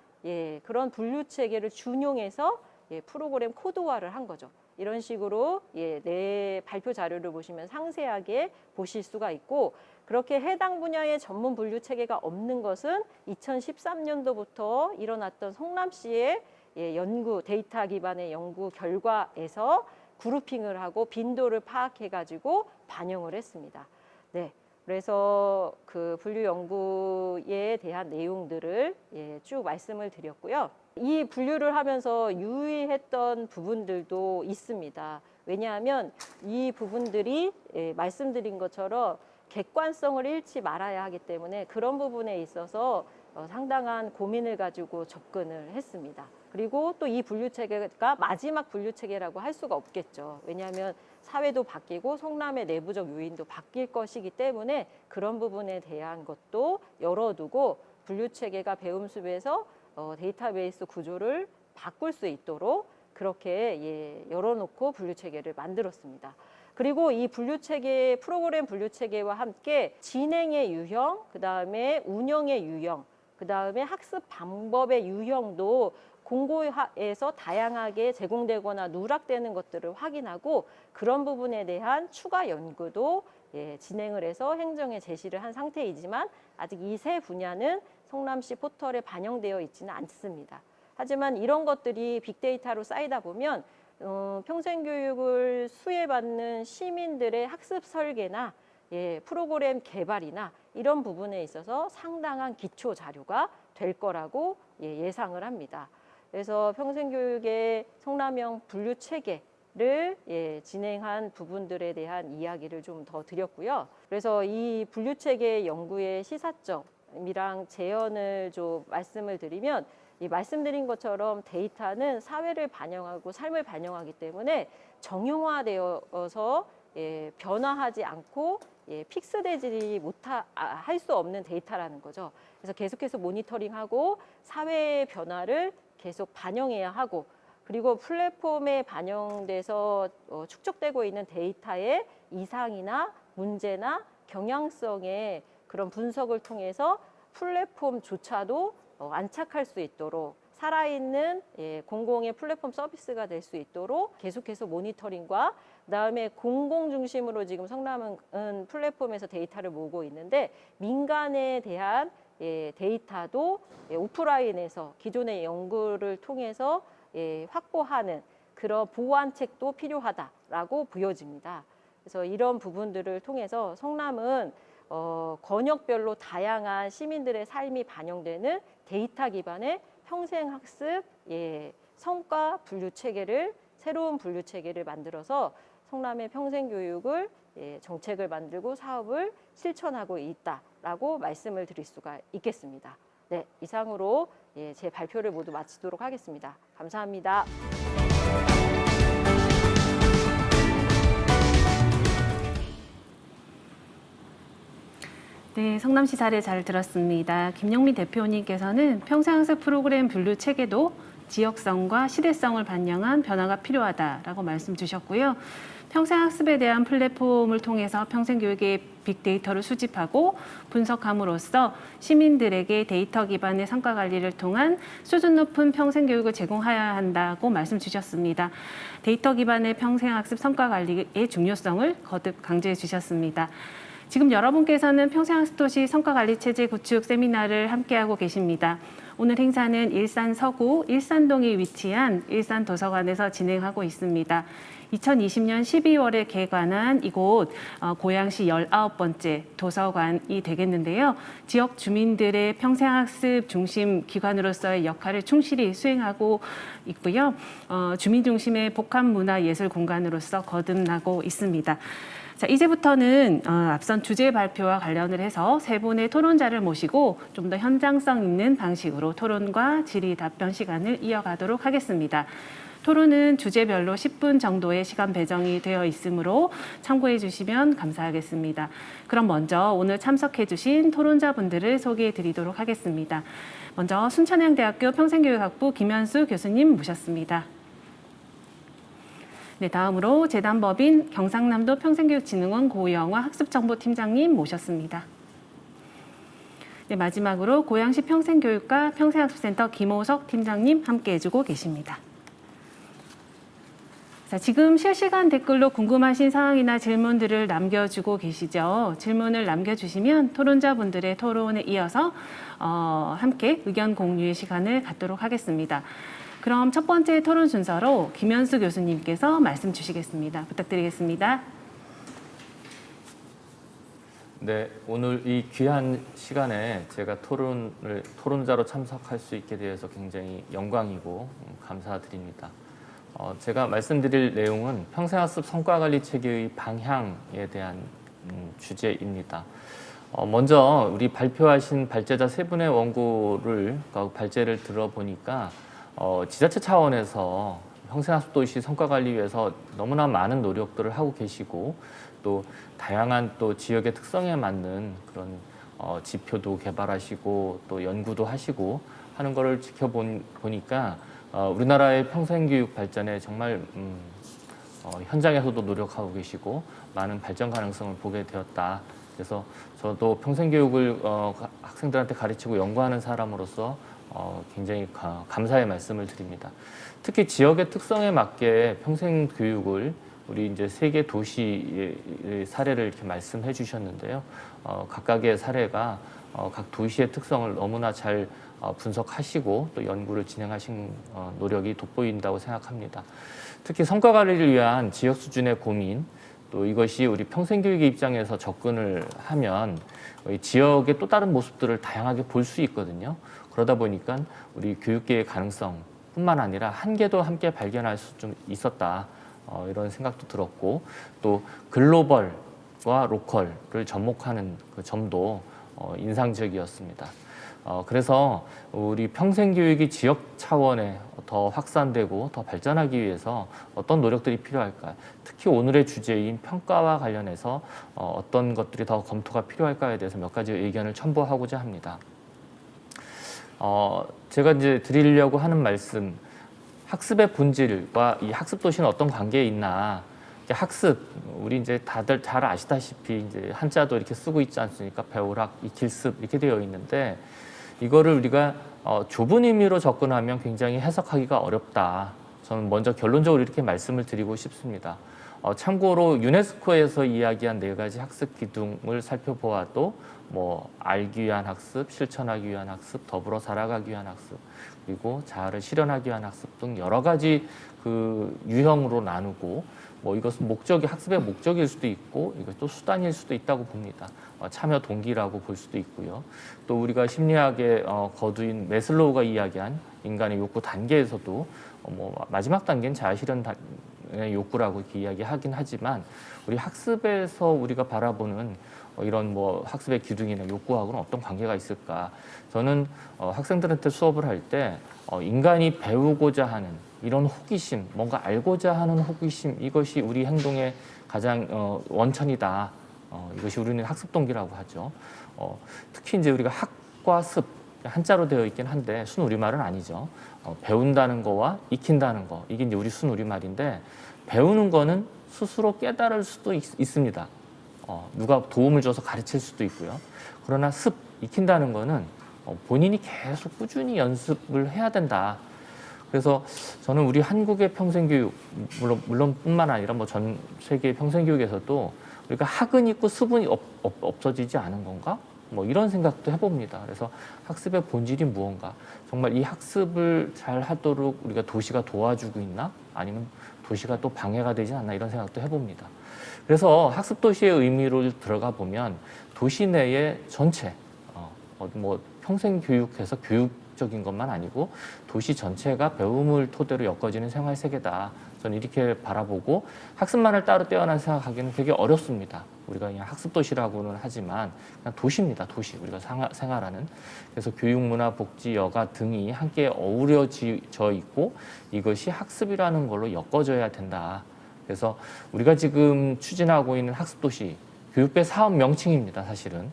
그런 분류 체계를 준용해서 프로그램 코드화를 한 거죠. 이런 식으로 내 발표 자료를 보시면 상세하게 보실 수가 있고 그렇게 해당 분야의 전문 분류 체계가 없는 것은 2013년도부터 일어났던 성남시의 연구 데이터 기반의 연구 결과에서 그룹핑을 하고 빈도를 파악해가지고 반영을 했습니다. 네, 그래서 그 분류 연구에 대한 내용들을 쭉 말씀을 드렸고요. 이 분류를 하면서 유의했던 부분들도 있습니다. 왜냐하면 이 부분들이 말씀드린 것처럼 객관성을 잃지 말아야 하기 때문에 그런 부분에 있어서 상당한 고민을 가지고 접근을 했습니다. 그리고 또 이 분류 체계가 마지막 분류 체계라고 할 수가 없겠죠. 왜냐하면 사회도 바뀌고 성남의 내부적 요인도 바뀔 것이기 때문에 그런 부분에 대한 것도 열어두고 분류 체계가 배움숲에서 데이터베이스 구조를 바꿀 수 있도록 그렇게 열어놓고 분류 체계를 만들었습니다. 그리고 이 분류 체계, 프로그램 분류 체계와 함께 진행의 유형, 그 다음에 운영의 유형, 그 다음에 학습 방법의 유형도 공고에서 다양하게 제공되거나 누락되는 것들을 확인하고 그런 부분에 대한 추가 연구도 진행을 해서 행정에 제시를 한 상태이지만 아직 이 세 분야는 성남시 포털에 반영되어 있지는 않습니다. 하지만 이런 것들이 빅데이터로 쌓이다 보면 평생교육을 수혜받는 시민들의 학습 설계나 프로그램 개발이나 이런 부분에 있어서 상당한 기초 자료가 될 거라고 예상을 합니다. 그래서 평생교육의 성남형 분류 체계를 진행한 부분들에 대한 이야기를 좀 더 드렸고요. 그래서 이 분류 체계 연구의 시사점이랑 재현을 좀 말씀을 드리면 이 말씀드린 것처럼 데이터는 사회를 반영하고 삶을 반영하기 때문에 정형화되어서 변화하지 않고 픽스되지 할 수 없는 데이터라는 거죠. 그래서 계속해서 모니터링하고 사회의 변화를 계속 반영해야 하고 그리고 플랫폼에 반영돼서 축적되고 있는 데이터의 이상이나 문제나 경향성의 그런 분석을 통해서 플랫폼조차도 안착할 수 있도록 살아있는 공공의 플랫폼 서비스가 될 수 있도록 계속해서 모니터링과 그다음에 공공 중심으로 지금 성남은 플랫폼에서 데이터를 모으고 있는데 민간에 대한 데이터도 오프라인에서 기존의 연구를 통해서 확보하는 그런 보완책도 필요하다라고 보여집니다. 그래서 이런 부분들을 통해서 성남은 권역별로 다양한 시민들의 삶이 반영되는 데이터 기반의 평생학습 성과 분류 체계를 새로운 분류 체계를 만들어서 성남의 평생교육을 정책을 만들고 사업을 실천하고 있다라고 말씀을 드릴 수가 있겠습니다. 네, 이상으로 제 발표를 모두 마치도록 하겠습니다. 감사합니다. 네, 성남시 사례 잘 들었습니다. 김영미 대표님께서는 평생학습 프로그램 분류 체계도 지역성과 시대성을 반영한 변화가 필요하다라고 말씀 주셨고요. 평생학습에 대한 플랫폼을 통해서 평생교육의 빅데이터를 수집하고 분석함으로써 시민들에게 데이터 기반의 성과 관리를 통한 수준 높은 평생교육을 제공해야 한다고 말씀 주셨습니다. 데이터 기반의 평생학습 성과 관리의 중요성을 거듭 강조해 주셨습니다. 지금 여러분께서는 평생학습도시 성과관리체제 구축 세미나를 함께하고 계십니다. 오늘 행사는 일산 서구 일산동에 위치한 일산도서관에서 진행하고 있습니다. 2020년 12월에 개관한 이곳 고양시 19번째 도서관이 되겠는데요. 지역 주민들의 평생학습 중심 기관으로서의 역할을 충실히 수행하고 있고요. 주민 중심의 복합문화예술 공간으로서 거듭나고 있습니다. 자, 이제부터는 앞선 주제 발표와 관련을 해서 세 분의 토론자를 모시고 좀 더 현장성 있는 방식으로 토론과 질의 답변 시간을 이어가도록 하겠습니다. 토론은 주제별로 10분 정도의 시간 배정이 되어 있으므로 참고해 주시면 감사하겠습니다. 그럼 먼저 오늘 참석해 주신 토론자분들을 소개해 드리도록 하겠습니다. 먼저 순천향대학교 평생교육학부 김현수 교수님 모셨습니다. 네, 다음으로 재단법인 경상남도 평생교육진흥원 고영화 학습정보팀장님 모셨습니다. 네, 마지막으로 고양시 평생교육과 평생학습센터 김호석 팀장님 함께 해주고 계십니다. 자, 지금 실시간 댓글로 궁금하신 사항이나 질문들을 남겨주고 계시죠. 질문을 남겨주시면 토론자분들의 토론에 이어서 함께 의견 공유의 시간을 갖도록 하겠습니다. 그럼 첫 번째 토론 순서로 김현수 교수님께서 말씀 주시겠습니다. 부탁드리겠습니다. 네, 오늘 이 귀한 시간에 제가 토론자로 참석할 수 있게 되어서 굉장히 영광이고 감사드립니다. 제가 말씀드릴 내용은 평생학습 성과관리 체계의 방향에 대한 주제입니다. 먼저 우리 발표하신 발제자 세 분의 원고를 발제를 들어보니까 지자체 차원에서 평생학습도시 성과관리 위해서 너무나 많은 노력들을 하고 계시고 또 다양한 또 지역의 특성에 맞는 그런 지표도 개발하시고 또 연구도 하시고 하는 거를 지켜보니까 우리나라의 평생교육 발전에 정말 현장에서도 노력하고 계시고 많은 발전 가능성을 보게 되었다. 그래서 저도 평생교육을 학생들한테 가르치고 연구하는 사람으로서 굉장히 감사의 말씀을 드립니다. 특히 지역의 특성에 맞게 평생교육을 우리 이제 세 개 도시의 사례를 이렇게 말씀해 주셨는데요. 각각의 사례가 각 도시의 특성을 너무나 잘 분석하시고 또 연구를 진행하신 노력이 돋보인다고 생각합니다. 특히 성과 관리를 위한 지역 수준의 고민, 또 이것이 우리 평생교육의 입장에서 접근을 하면 지역의 또 다른 모습들을 다양하게 볼 수 있거든요. 그러다 보니까 우리 교육계의 가능성뿐만 아니라 한계도 함께 발견할 수 좀 있었다. 이런 생각도 들었고 또 글로벌과 로컬을 접목하는 그 점도 인상적이었습니다. 그래서 우리 평생교육이 지역 차원에 더 확산되고 더 발전하기 위해서 어떤 노력들이 필요할까? 특히 오늘의 주제인 평가와 관련해서 어떤 것들이 더 검토가 필요할까에 대해서 몇 가지 의견을 첨부하고자 합니다. 제가 이제 드리려고 하는 말씀, 학습의 본질과 이 학습 도시는 어떤 관계에 있나? 학습, 우리 이제 다들 잘 아시다시피 이제 한자도 이렇게 쓰고 있지 않습니까? 배우락, 익힐습 이렇게 되어 있는데 이거를 우리가 좁은 의미로 접근하면 굉장히 해석하기가 어렵다. 저는 먼저 결론적으로 이렇게 말씀을 드리고 싶습니다. 참고로 유네스코에서 이야기한 4가지 학습 기둥을 살펴보아도 뭐 알기 위한 학습, 실천하기 위한 학습, 더불어 살아가기 위한 학습, 그리고 자아를 실현하기 위한 학습 등 여러 가지 그 유형으로 나누고 뭐 이것은 학습의 목적일 수도 있고 이것도 수단일 수도 있다고 봅니다. 참여 동기라고 볼 수도 있고요. 또 우리가 심리학의 거두인 매슬로우가 이야기한 인간의 욕구 단계에서도 뭐 마지막 단계는 자아 실현 욕구라고 이렇게 이야기하긴 하지만 우리 학습에서 우리가 바라보는 이런 뭐 학습의 기둥이나 욕구하고는 어떤 관계가 있을까? 저는 학생들한테 수업을 할 때 인간이 배우고자 하는 이런 호기심, 뭔가 알고자 하는 호기심, 이것이 우리 행동의 가장 원천이다. 이것이 우리는 학습 동기라고 하죠. 특히 이제 우리가 학과 습, 한자로 되어 있긴 한데 순우리말은 아니죠. 배운다는 거와 익힌다는 거, 이게 이제 우리 순우리말인데 배우는 거는 스스로 깨달을 수도 있습니다. 누가 도움을 줘서 가르칠 수도 있고요. 그러나 익힌다는 거는 본인이 계속 꾸준히 연습을 해야 된다. 그래서 저는 우리 한국의 평생교육, 물론 뿐만 아니라 뭐 전 세계 평생교육에서도 우리가 학은 있고 습은 없어지지 않은 건가? 뭐 이런 생각도 해봅니다. 그래서 학습의 본질이 무언가? 정말 이 학습을 잘 하도록 우리가 도시가 도와주고 있나? 아니면 도시가 또 방해가 되지 않나? 이런 생각도 해봅니다. 그래서 학습 도시의 의미로 들어가 보면 도시 내의 전체, 뭐 평생 교육해서 교육적인 것만 아니고 도시 전체가 배움을 토대로 엮어지는 생활 세계다. 저는 이렇게 바라보고 학습만을 따로 떼어난 생각하기는 되게 어렵습니다. 우리가 그냥 학습 도시라고는 하지만 그냥 도시입니다. 도시, 우리가 생활하는. 그래서 교육, 문화, 복지, 여가 등이 함께 어우러져 있고 이것이 학습이라는 걸로 엮어져야 된다. 그래서 우리가 지금 추진하고 있는 학습 도시, 교육부의 사업 명칭입니다. 사실은.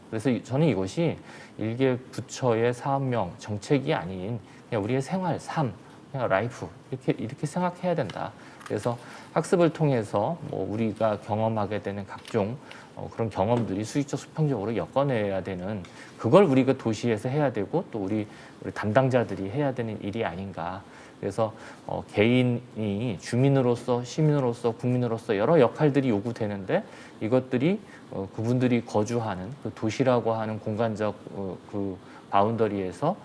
그래서 저는 이것이 일개 부처의 사업명, 정책이 아닌 그냥 우리의 생활, 삶, 그냥 라이프 이렇게 생각해야 된다. 그래서 학습을 통해서 뭐 우리가 경험하게 되는 각종 그런 경험들이 수익적 수평적으로 엮어내야 되는 그걸 우리가 도시에서 해야 되고 또 우리 담당자들이 해야 되는 일이 아닌가. 그래서 개인이 주민으로서 시민으로서 국민으로서 여러 역할들이 요구되는데 이것들이 그분들이 거주하는 그 도시라고 하는 공간적 그 바운더리에서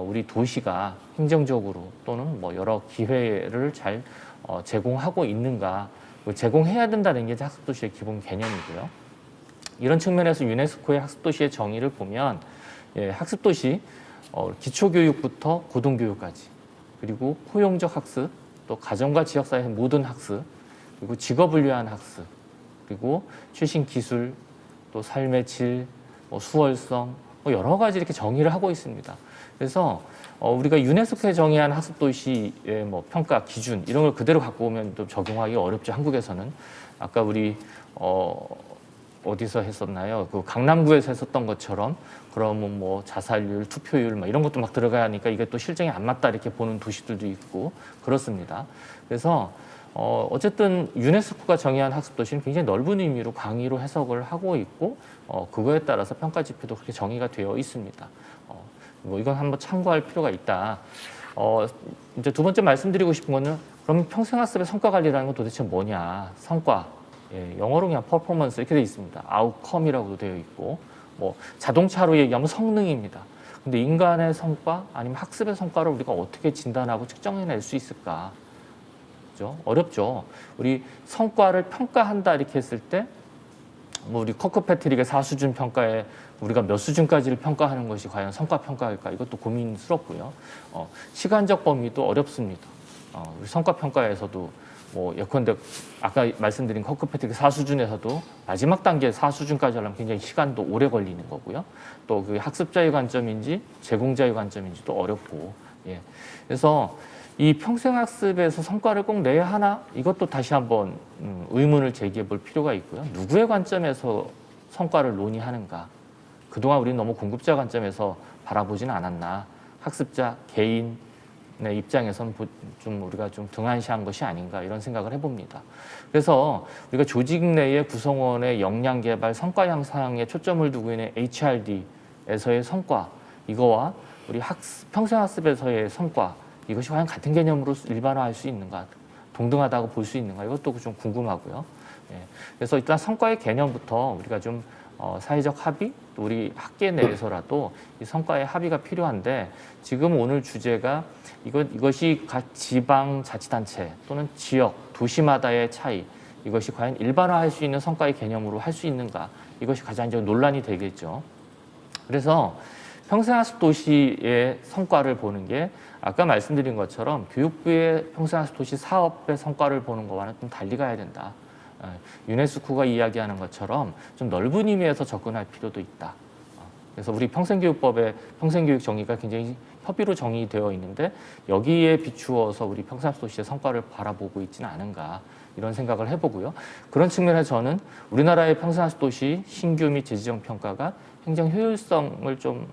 우리 도시가 행정적으로 또는 뭐 여러 기회를 잘 제공하고 있는가, 제공해야 된다는 게 학습도시의 기본 개념이고요. 이런 측면에서 유네스코의 학습도시의 정의를 보면 학습도시 기초교육부터 고등교육까지 그리고 포용적 학습, 또 가정과 지역사회의 모든 학습, 그리고 직업을 위한 학습, 그리고 최신 기술, 또 삶의 질, 수월성, 여러 가지 이렇게 정의를 하고 있습니다. 그래서 우리가 유네스코에 정의한 학습도시의 뭐 평가 기준 이런 걸 그대로 갖고 오면 또 적용하기 어렵죠. 한국에서는 아까 우리 어디서 했었나요? 그 강남구에서 했었던 것처럼 그러면 뭐 자살률, 투표율 막 이런 것도 막 들어가야 하니까 이게 또 실정이 안 맞다 이렇게 보는 도시들도 있고 그렇습니다. 그래서 어쨌든 유네스코가 정의한 학습도시는 굉장히 넓은 의미로 광의로 해석을 하고 있고 그거에 따라서 평가 지표도 그렇게 정의가 되어 있습니다. 뭐 이건 한번 참고할 필요가 있다. 이제 두 번째 말씀드리고 싶은 거는 그럼 평생학습의 성과 관리라는 건 도대체 뭐냐? 성과. 영어로 그냥 퍼포먼스 이렇게 되어 있습니다. 아웃컴이라고도 되어 있고 뭐 자동차로 얘기하면 성능입니다. 근데 인간의 성과 아니면 학습의 성과를 우리가 어떻게 진단하고 측정해낼 수 있을까? 그죠? 어렵죠. 우리 성과를 평가한다 이렇게 했을 때 뭐 우리 커크패트릭의 4수준 평가에 우리가 몇 수준까지를 평가하는 것이 과연 성과 평가일까? 이것도 고민스럽고요. 시간적 범위도 어렵습니다. 우리 성과 평가에서도 뭐 예컨대 아까 말씀드린 커크패트릭 4수준에서도 마지막 단계 4수준까지 하려면 굉장히 시간도 오래 걸리는 거고요. 또 그 학습자의 관점인지 제공자의 관점인지도 어렵고. 그래서 이 평생학습에서 성과를 꼭 내야 하나? 이것도 다시 한번 의문을 제기해 볼 필요가 있고요. 누구의 관점에서 성과를 논의하는가? 그동안 우리는 너무 공급자 관점에서 바라보지는 않았나? 학습자, 개인의 입장에서는 좀 우리가 좀 등한시한 것이 아닌가 이런 생각을 해봅니다. 그래서 우리가 조직 내의 구성원의 역량 개발, 성과 향상에 초점을 두고 있는 HRD에서의 성과, 이거와 우리 평생학습에서의 성과, 이것이 과연 같은 개념으로 일반화할 수 있는가? 동등하다고 볼 수 있는가 이것도 좀 궁금하고요. 예. 그래서 일단 성과의 개념부터 우리가 좀 사회적 합의 또 우리 학계 내에서라도 이 성과의 합의가 필요한데 지금 오늘 주제가 이것이 각 지방 자치단체 또는 지역 도시마다의 차이 이것이 과연 일반화할 수 있는 성과의 개념으로 할 수 있는가 이것이 가장 이제 논란이 되겠죠. 그래서 평생학습 도시의 성과를 보는 게 아까 말씀드린 것처럼 교육부의 평생학습 도시 사업의 성과를 보는 것과는 좀 달리 가야 된다. 유네스코가 이야기하는 것처럼 좀 넓은 의미에서 접근할 필요도 있다. 그래서 우리 평생교육법의 평생교육 정의가 굉장히 협의로 정의되어 있는데 여기에 비추어서 우리 평생학습 도시의 성과를 바라보고 있지는 않은가 이런 생각을 해보고요. 그런 측면에서 저는 우리나라의 평생학습 도시 신규 및 재지정 평가가 행정 효율성을 좀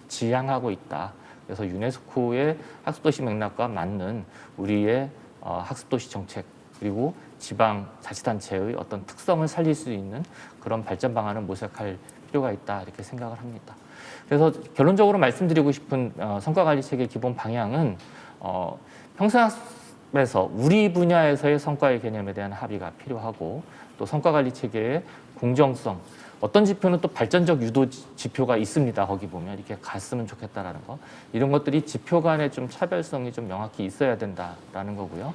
지향하고 있다. 그래서 유네스코의 학습도시 맥락과 맞는 우리의 학습도시 정책 그리고 지방 자치단체의 어떤 특성을 살릴 수 있는 그런 발전 방안을 모색할 필요가 있다 이렇게 생각을 합니다. 그래서 결론적으로 말씀드리고 싶은 성과관리 체계 기본 방향은 평생학습에서 우리 분야에서의 성과의 개념에 대한 합의가 필요하고 또 성과관리 체계의 공정성 어떤 지표는 또 발전적 유도 지표가 있습니다. 거기 보면 이렇게 갔으면 좋겠다라는 거 이런 것들이 지표 간의 좀 차별성이 좀 명확히 있어야 된다라는 거고요.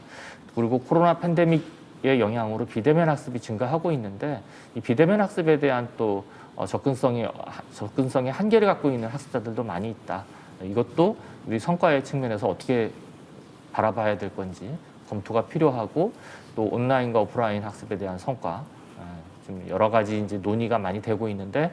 그리고 코로나 팬데믹의 영향으로 비대면 학습이 증가하고 있는데 이 비대면 학습에 대한 또 접근성의 한계를 갖고 있는 학습자들도 많이 있다. 이것도 우리 성과의 측면에서 어떻게 바라봐야 될 건지 검토가 필요하고 또 온라인과 오프라인 학습에 대한 성과 좀 여러 가지 이제 논의가 많이 되고 있는데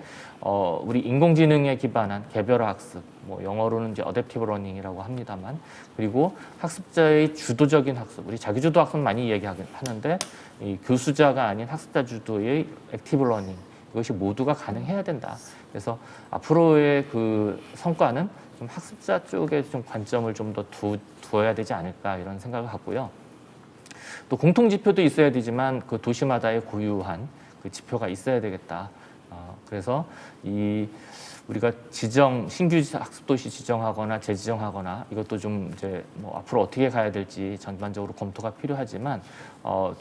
우리 인공지능에 기반한 개별 학습, 뭐 영어로는 이제 어댑티브 러닝이라고 합니다만 그리고 학습자의 주도적인 학습, 우리 자기주도 학습 많이 얘기하긴 하는데 이 교수자가 아닌 학습자 주도의 액티브 러닝 이것이 모두가 가능해야 된다. 그래서 앞으로의 그 성과는 좀 학습자 쪽에 좀 관점을 좀 더 두어야 되지 않을까 이런 생각을 갖고요. 또 공통 지표도 있어야 되지만 그 도시마다의 고유한 그 지표가 있어야 되겠다. 그래서 우리가 신규 학습도시 지정하거나 재지정하거나 이것도 좀 이제 뭐 앞으로 어떻게 가야 될지 전반적으로 검토가 필요하지만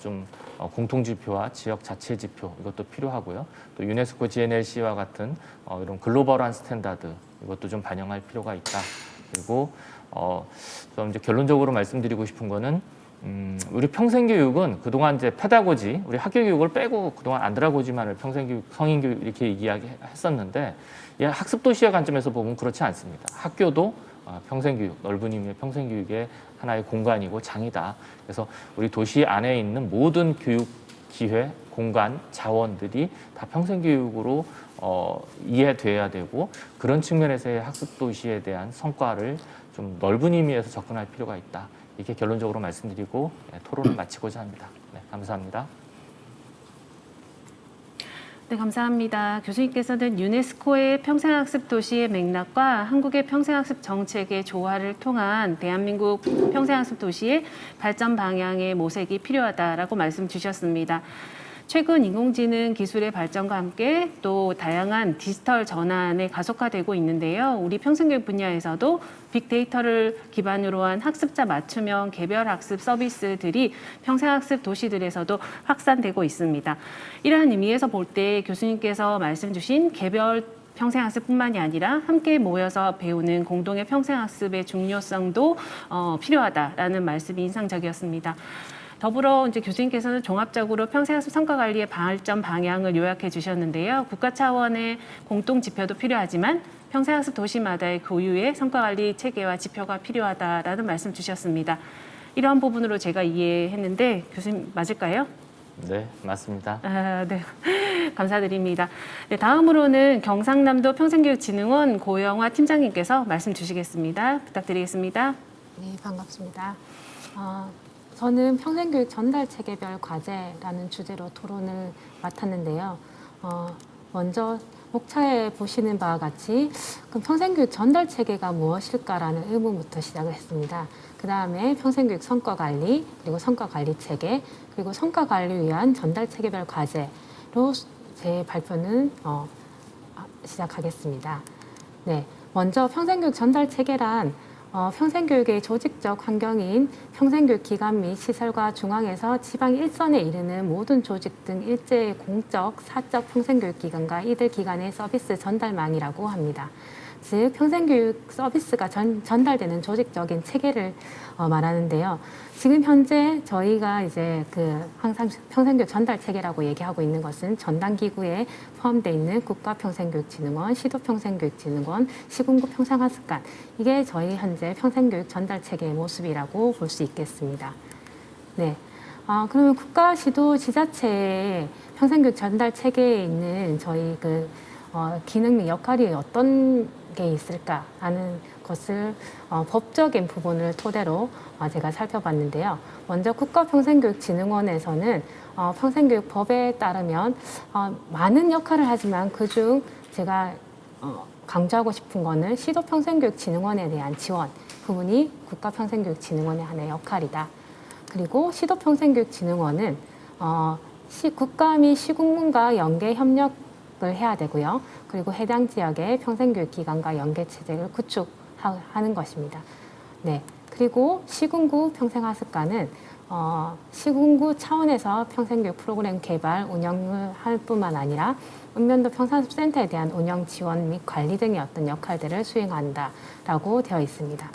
좀 공통 지표와 지역 자체 지표 이것도 필요하고요. 또 유네스코 GNLC와 같은 이런 글로벌한 스탠다드 이것도 좀 반영할 필요가 있다. 그리고 좀 이제 결론적으로 말씀드리고 싶은 거는 우리 평생교육은 그동안 이제 페다고지, 우리 학교교육을 빼고 그동안 안드라고지만을 평생교육, 성인교육 이렇게 이야기했었는데 학습도시의 관점에서 보면 그렇지 않습니다. 학교도 평생교육, 넓은 의미의 평생교육의 하나의 공간이고 장이다. 그래서 우리 도시 안에 있는 모든 교육 기회, 공간, 자원들이 다 평생교육으로 이해돼야 되고 그런 측면에서의 학습도시에 대한 성과를 좀 넓은 의미에서 접근할 필요가 있다. 이렇게 결론적으로 말씀드리고 토론을 마치고자 합니다. 네, 감사합니다. 네, 감사합니다. 교수님께서는 유네스코의 평생학습 도시의 맥락과 한국의 평생학습 정책의 조화를 통한 대한민국 평생학습 도시의 발전 방향의 모색이 필요하다라고 말씀 주셨습니다. 최근 인공지능 기술의 발전과 함께 또 다양한 디지털 전환에 가속화되고 있는데요. 우리 평생교육 분야에서도 빅데이터를 기반으로 한 학습자 맞춤형 개별 학습 서비스들이 평생학습 도시들에서도 확산되고 있습니다. 이러한 의미에서 볼 때 교수님께서 말씀 주신 개별 평생학습뿐만이 아니라 함께 모여서 배우는 공동의 평생학습의 중요성도 필요하다라는 말씀이 인상적이었습니다. 더불어 이제 교수님께서는 종합적으로 평생학습 성과관리의 발전 방향을 요약해 주셨는데요. 국가 차원의 공동 지표도 필요하지만 평생학습 도시마다의 고유의 성과관리 체계와 지표가 필요하다라는 말씀 주셨습니다. 이러한 부분으로 제가 이해했는데 교수님 맞을까요? 네, 맞습니다. 네, 감사드립니다. 네, 다음으로는 경상남도 평생교육진흥원 고영화 팀장님께서 말씀 주시겠습니다. 부탁드리겠습니다. 네, 반갑습니다. 저는 평생교육 전달 체계별 과제라는 주제로 토론을 맡았는데요. 먼저 목차에 보시는 바와 같이 그럼 평생교육 전달 체계가 무엇일까라는 의문부터 시작을 했습니다. 그 다음에 평생교육 성과관리, 그리고 성과관리 체계, 그리고 성과관리를 위한 전달 체계별 과제로 제 발표는 시작하겠습니다. 네, 먼저 평생교육 전달 체계란 평생교육의 조직적 환경인 평생교육 기관 및 시설과 중앙에서 지방 일선에 이르는 모든 조직 등 일제의 공적, 사적 평생교육 기관과 이들 기관의 서비스 전달망이라고 합니다. 즉 평생교육 서비스가 전달되는 조직적인 체계를 말하는데요. 지금 현재 저희가 이제 항상 평생교육 전달 체계라고 얘기하고 있는 것은 전담 기구에 포함되어 있는 국가평생교육진흥원, 시도평생교육진흥원, 시군구 평생학습관, 이게 저희 현재 평생교육 전달 체계의 모습이라고 볼 수 있겠습니다. 네. 그러면 국가, 시도, 지자체의 평생교육 전달 체계에 있는 저희 기능 및 역할이 어떤 게 있을까 하는 것을 법적인 부분을 토대로 제가 살펴봤는데요. 먼저 국가평생교육진흥원에서는 평생교육법에 따르면 많은 역할을 하지만 그중 제가 강조하고 싶은 거는 시도평생교육진흥원에 대한 지원 부분이 국가평생교육진흥원의 하나의 역할이다. 그리고 시도평생교육진흥원은 국가 및 시군군과 연계 협력을 해야 되고요. 그리고 해당 지역의 평생교육기관과 연계 체제를 구축하는 것입니다. 네. 그리고 시군구 평생학습관은 시군구 차원에서 평생교육 프로그램 개발, 운영을 할 뿐만 아니라 읍면도 평생학습센터에 대한 운영 지원 및 관리 등의 어떤 역할들을 수행한다라고 되어 있습니다.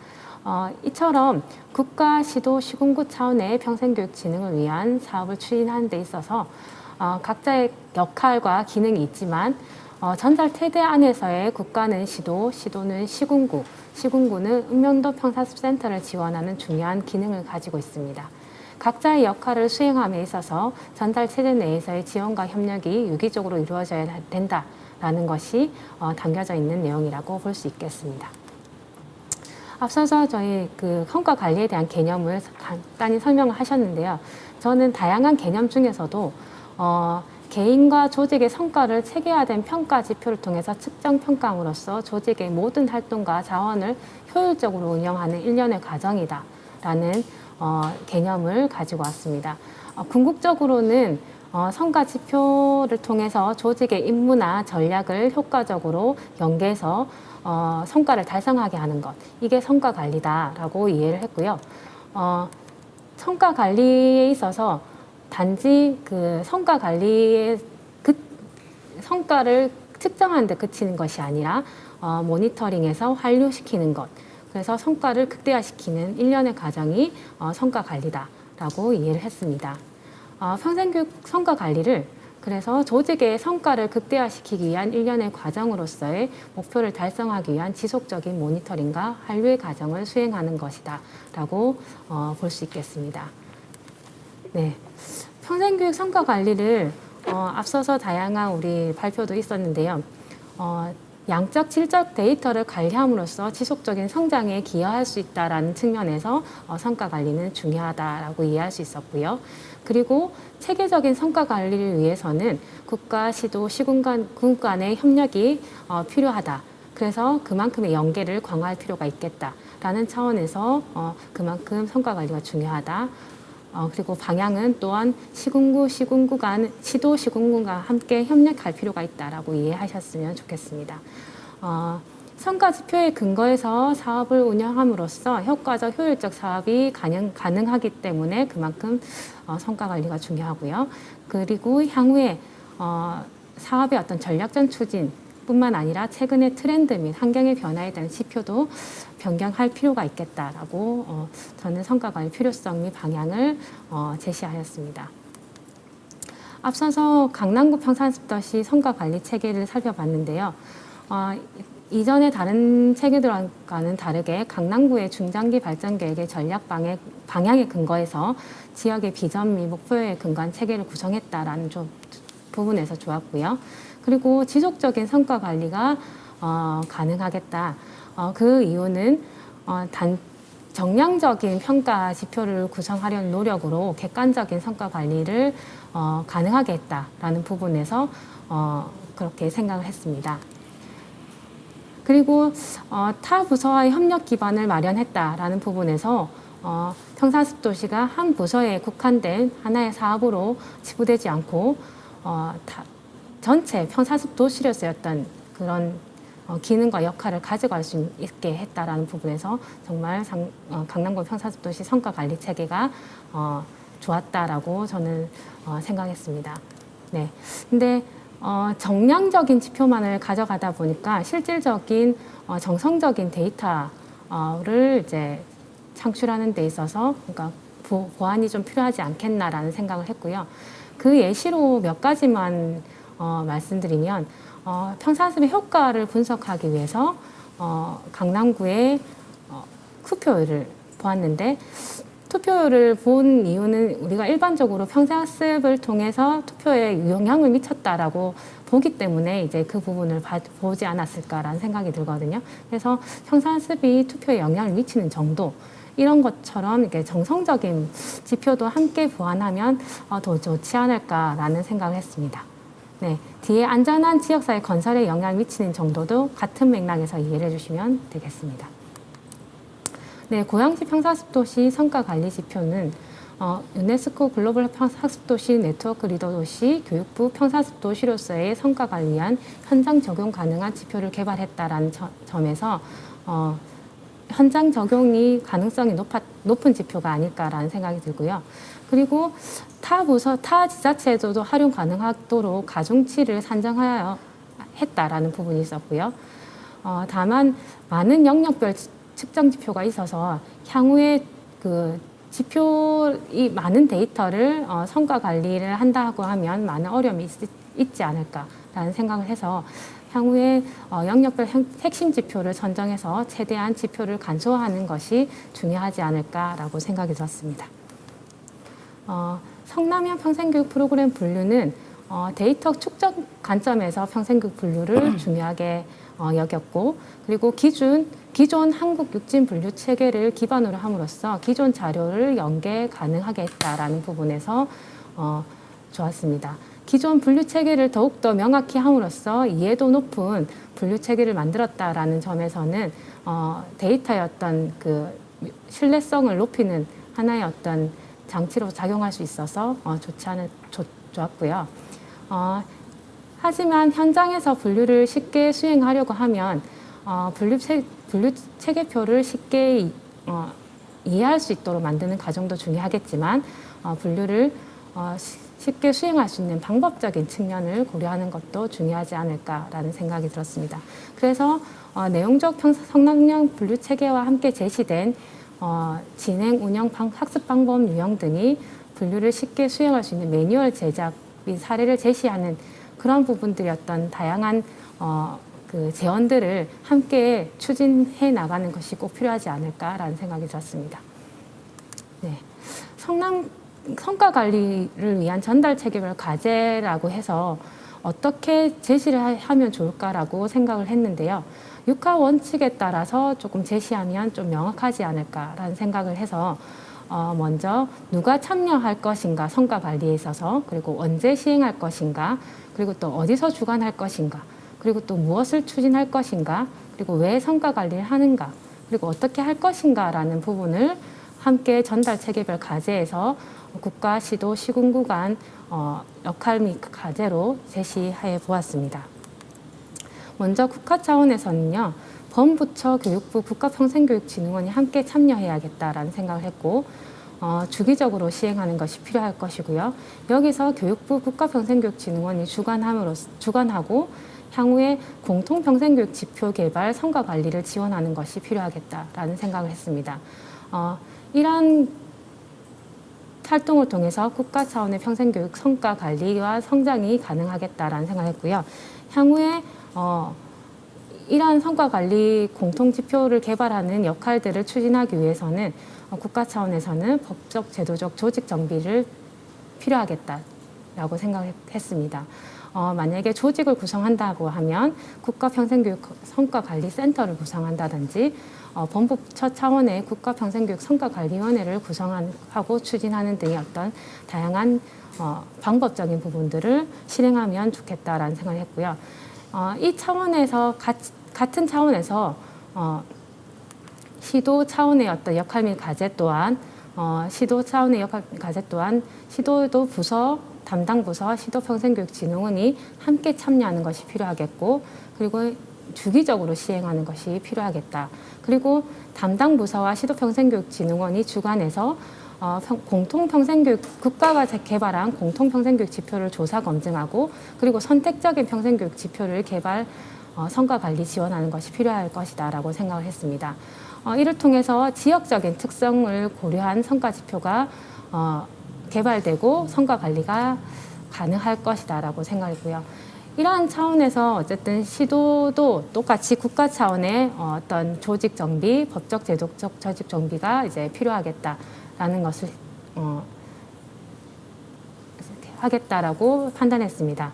이처럼 국가, 시도, 시군구 차원의 평생교육 진흥을 위한 사업을 추진하는 데 있어서 각자의 역할과 기능이 있지만 전달 체계 안에서의 국가는 시도, 시도는 시군구, 시군구는 읍면도 평생학습센터를 지원하는 중요한 기능을 가지고 있습니다. 각자의 역할을 수행함에 있어서 전달 체제 내에서의 지원과 협력이 유기적으로 이루어져야 된다라는 것이 담겨져 있는 내용이라고 볼 수 있겠습니다. 앞서서 저희 성과 관리에 대한 개념을 간단히 설명을 하셨는데요. 저는 다양한 개념 중에서도 개인과 조직의 성과를 체계화된 평가 지표를 통해서 측정 평가함으로써 조직의 모든 활동과 자원을 효율적으로 운영하는 일련의 과정이다라는 개념을 가지고 왔습니다. 궁극적으로는 성과 지표를 통해서 조직의 임무나 전략을 효과적으로 연계해서 성과를 달성하게 하는 것, 이게 성과 관리다라고 이해를 했고요. 성과 관리에 있어서 단지 성과 관리의 성과를 측정하는 데 그치는 것이 아니라 모니터링해서 완료시키는 것, 그래서 성과를 극대화시키는 일련의 과정이 성과 관리다라고 이해를 했습니다. 평생교육 성과 관리를 그래서 조직의 성과를 극대화시키기 위한 일련의 과정으로서의 목표를 달성하기 위한 지속적인 모니터링과 한류의 과정을 수행하는 것이다 라고 볼 수 있겠습니다. 네. 평생교육 성과 관리를 앞서서 다양한 우리 발표도 있었는데요. 양적, 질적 데이터를 관리함으로써 지속적인 성장에 기여할 수 있다는 측면에서 성과 관리는 중요하다라고 이해할 수 있었고요. 그리고 체계적인 성과 관리를 위해서는 국가, 시도, 시군 간의 협력이 필요하다. 그래서 그만큼의 연계를 강화할 필요가 있겠다라는 차원에서 그만큼 성과 관리가 중요하다. 그리고 방향은 또한 시도, 시군구가 함께 협력할 필요가 있다라고 이해하셨으면 좋겠습니다. 성과 지표에 근거해서 사업을 운영함으로써 효과적, 효율적 사업이 가능하기 때문에 그만큼 성과 관리가 중요하고요. 그리고 향후에 사업의 어떤 전략적 추진 뿐만 아니라 최근의 트렌드 및 환경의 변화에 대한 지표도 변경할 필요가 있겠다라고 저는 성과 관리 필요성 및 방향을 제시하였습니다. 앞서서 강남구 평생학습도시 성과 관리 체계를 살펴봤는데요. 이전의 다른 체계들과는 다르게 강남구의 중장기 발전 계획의 전략 방향에 근거해서 지역의 비전 및 목표에 근거한 체계를 구성했다라는 부분에서 좋았고요. 그리고 지속적인 성과 관리가 가능하겠다. 그 이유는 정량적인 평가 지표를 구성하려는 노력으로 객관적인 성과 관리를 가능하게 했다라는 부분에서 그렇게 생각을 했습니다. 그리고 타 부서와의 협력 기반을 마련했다라는 부분에서 평생학습도시가 한 부서에 국한된 하나의 사업으로 지부되지 않고 전체 평생학습도시로서였던 그런 기능과 역할을 가져갈 수 있게 했다라는 부분에서 정말 강남구 평상습도시 성과관리 체계가 좋았다라고 저는 생각했습니다. 네. 근데 정량적인 지표만을 가져가다 보니까 실질적인 정성적인 데이터를 이제 창출하는 데 있어서 그러니까 보완이 좀 필요하지 않겠나라는 생각을 했고요. 그 예시로 몇 가지만 말씀드리면 평상습의 효과를 분석하기 위해서 강남구의 투표율을 보았는데 투표율을 본 이유는 우리가 일반적으로 평생학습을 통해서 투표에 영향을 미쳤다라고 보기 때문에 이제 그 부분을 보지 않았을까라는 생각이 들거든요. 그래서 평생학습이 투표에 영향을 미치는 정도 이런 것처럼 이렇게 정성적인 지표도 함께 보완하면 더 좋지 않을까라는 생각을 했습니다. 네, 뒤에 안전한 지역사회 건설에 영향을 미치는 정도도 같은 맥락에서 이해를 해주시면 되겠습니다. 네, 고양시 평사습도시 성과관리 지표는 유네스코 글로벌 학습도시 네트워크 리더 도시 교육부 평사습도시로서의 성과관리를 위한 현장 적용 가능한 지표를 개발했다라는 점에서 현장 적용이 가능성이 높은 지표가 아닐까라는 생각이 들고요. 그리고 타 지자체에서도 활용 가능하도록 가중치를 산정하여 했다라는 부분이 있었고요. 다만 많은 영역별 측정 지표가 있어서 향후에 그 지표, 많은 데이터를 성과 관리를 한다고 하면 많은 어려움이 있지 않을까라는 생각을 해서 향후에 영역별 핵심 지표를 선정해서 최대한 지표를 간소화하는 것이 중요하지 않을까라고 생각이 들었습니다. 성남형 평생교육 프로그램 분류는 데이터 축적 관점에서 평생교육 분류를 중요하게 여겼고, 그리고 기존 한국 육진 분류 체계를 기반으로 함으로써 기존 자료를 연계 가능하게 했다라는 부분에서 좋았습니다. 기존 분류 체계를 더욱더 명확히 함으로써 이해도 높은 분류 체계를 만들었다라는 점에서는 데이터의 어떤 그 신뢰성을 높이는 하나의 어떤 장치로 작용할 수 있어서 좋았고요. 하지만 현장에서 분류를 쉽게 수행하려고 하면 분류 체계표를 쉽게 이해할 수 있도록 만드는 과정도 중요하겠지만 분류를 쉽게 수행할 수 있는 방법적인 측면을 고려하는 것도 중요하지 않을까라는 생각이 들었습니다. 그래서 내용적 성능형 분류 체계와 함께 제시된 진행, 운영, 학습 방법 유형 등이 분류를 쉽게 수행할 수 있는 매뉴얼 제작 및 사례를 제시하는 그런 부분들이 어떤 다양한 그 제언들을 함께 추진해 나가는 것이 꼭 필요하지 않을까라는 생각이 들었습니다. 네. 성과 관리를 위한 전달 체계별 과제라고 해서 어떻게 제시를 하면 좋을까라고 생각을 했는데요. 6화 원칙에 따라서 조금 제시하면 좀 명확하지 않을까라는 생각을 해서 먼저 누가 참여할 것인가 성과 관리에 있어서, 그리고 언제 시행할 것인가, 그리고 또 어디서 주관할 것인가, 그리고 또 무엇을 추진할 것인가, 그리고 왜 성과 관리를 하는가, 그리고 어떻게 할 것인가라는 부분을 함께 전달 체계별 과제에서 국가, 시도, 시군구 간 역할 및 과제로 제시해 보았습니다. 먼저 국가 차원에서는요, 범부처 교육부 국가평생교육진흥원이 함께 참여해야겠다라는 생각을 했고, 주기적으로 시행하는 것이 필요할 것이고요. 여기서 교육부 국가평생교육진흥원이 주관하고 향후에 공통평생교육 지표 개발, 성과 관리를 지원하는 것이 필요하겠다라는 생각을 했습니다. 이러한 활동을 통해서 국가 차원의 평생교육 성과 관리와 성장이 가능하겠다라는 생각을 했고요. 향후에 이러한 성과 관리 공통 지표를 개발하는 역할들을 추진하기 위해서는 국가 차원에서는 법적, 제도적 조직 정비를 필요하겠다라고 생각했습니다. 만약에 조직을 구성한다고 하면 국가평생교육 성과관리센터를 구성한다든지 범부처 차원의 국가평생교육 성과관리위원회를 구성하고 추진하는 등의 어떤 다양한 방법적인 부분들을 실행하면 좋겠다라는 생각을 했고요. 이 차원에서 같은 차원에서 시도 차원의 어떤 역할 및 과제 또한 시도 차원의 역할 과제 또한 시도도 부서 담당 부서 시도평생교육진흥원이 함께 참여하는 것이 필요하겠고, 그리고 주기적으로 시행하는 것이 필요하겠다. 그리고 담당 부서와 시도평생교육진흥원이 주관해서 공통평생교육, 국가가 개발한 공통평생교육 지표를 조사 검증하고 그리고 선택적인 평생교육 지표를 개발, 성과관리 지원하는 것이 필요할 것이다라고 생각을 했습니다. 이를 통해서 지역적인 특성을 고려한 성과지표가 개발되고 성과관리가 가능할 것이다라고 생각했고요. 이러한 차원에서 어쨌든 시도도 똑같이 국가 차원의 어떤 조직 정비, 법적, 제도적 조직 정비가 이제 필요하겠다라는 것을 하겠다라고 판단했습니다.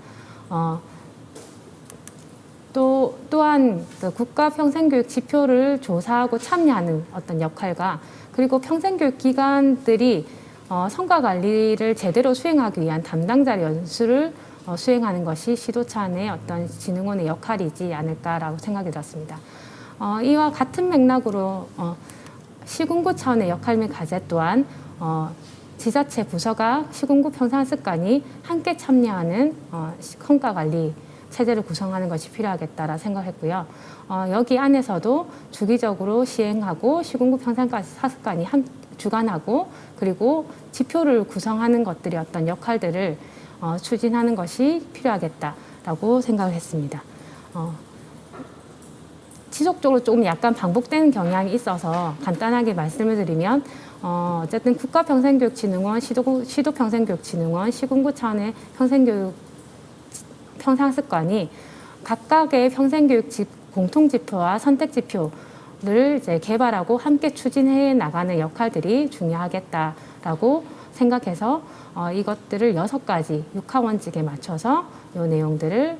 또한 그 국가 평생교육 지표를 조사하고 참여하는 어떤 역할과 그리고 평생교육 기관들이 성과 관리를 제대로 수행하기 위한 담당자 연수를 수행하는 것이 시도 차원의 어떤 진흥원의 역할이지 않을까라고 생각이 들었습니다. 이와 같은 맥락으로 시군구 차원의 역할 및 과제 또한 지자체 부서가 시군구 평생습관이 함께 참여하는 성과 관리 체제를 구성하는 것이 필요하겠다라 생각했고요. 여기 안에서도 주기적으로 시행하고 시군구 평생습관이 주관하고 그리고 지표를 구성하는 것들이 어떤 역할들을 추진하는 것이 필요하겠다라고 생각을 했습니다. 지속적으로 조금 약간 반복되는 경향이 있어서 간단하게 말씀을 드리면 어쨌든 국가평생교육진흥원, 시도평생교육진흥원, 시군구 차원의 평생습관이 각각의 평생교육 공통지표와 선택지표를 이제 개발하고 함께 추진해 나가는 역할들이 중요하겠다라고 생각해서 이것들을 6가지 6하원칙에 맞춰서 이 내용들을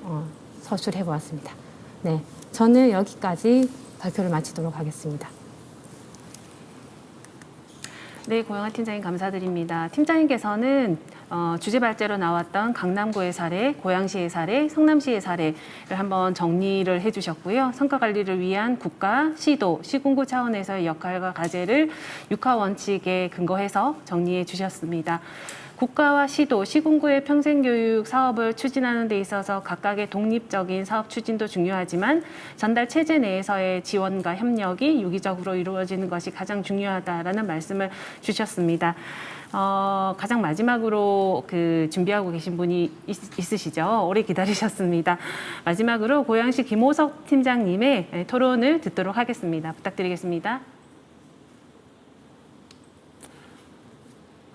서술해 보았습니다. 네, 저는 여기까지 발표를 마치도록 하겠습니다. 네, 고영아 팀장님 감사드립니다. 팀장님께서는 주제 발제로 나왔던 강남구의 사례, 고양시의 사례, 성남시의 사례를 한번 정리를 해주셨고요. 성과 관리를 위한 국가, 시도, 시군구 차원에서의 역할과 과제를 6하 원칙에 근거해서 정리해 주셨습니다. 국가와 시도, 시군구의 평생교육 사업을 추진하는 데 있어서 각각의 독립적인 사업 추진도 중요하지만 전달 체제 내에서의 지원과 협력이 유기적으로 이루어지는 것이 가장 중요하다라는 말씀을 주셨습니다. 가장 마지막으로 준비하고 계신 분이 있으시죠? 오래 기다리셨습니다. 마지막으로 고양시 김호석 팀장님의 토론을 듣도록 하겠습니다. 부탁드리겠습니다.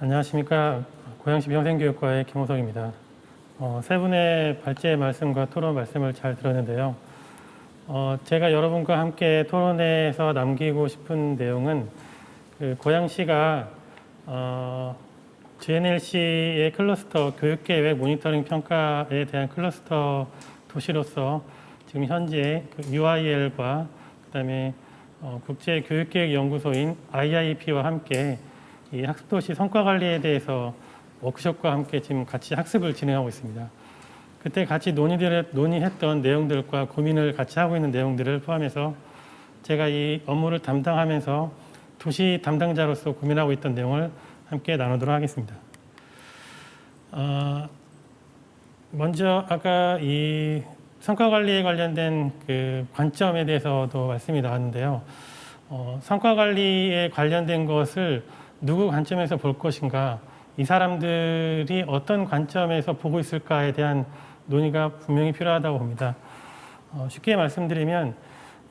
안녕하십니까. 고양시 평생교육과의 김호석입니다. 세 분의 발제 말씀과 토론 말씀을 잘 들었는데요. 제가 여러분과 함께 토론회에서 남기고 싶은 내용은 고양시가 GNLC의 클러스터 교육계획 모니터링 평가에 대한 클러스터 도시로서 지금 현재 UIL과 그다음에 국제교육계획연구소인 IIP와 함께 이 학습도시 성과관리에 대해서 워크숍과 함께 지금 같이 학습을 진행하고 있습니다. 그때 같이 논의했던 내용들과 고민을 같이 하고 있는 내용들을 포함해서 제가 이 업무를 담당하면서 도시 담당자로서 고민하고 있던 내용을 함께 나누도록 하겠습니다. 먼저 아까 이 성과관리에 관련된 그 관점에 대해서도 말씀이 나왔는데요. 성과관리에 관련된 것을 누구 관점에서 볼 것인가, 이 사람들이 어떤 관점에서 보고 있을까에 대한 논의가 분명히 필요하다고 봅니다. 쉽게 말씀드리면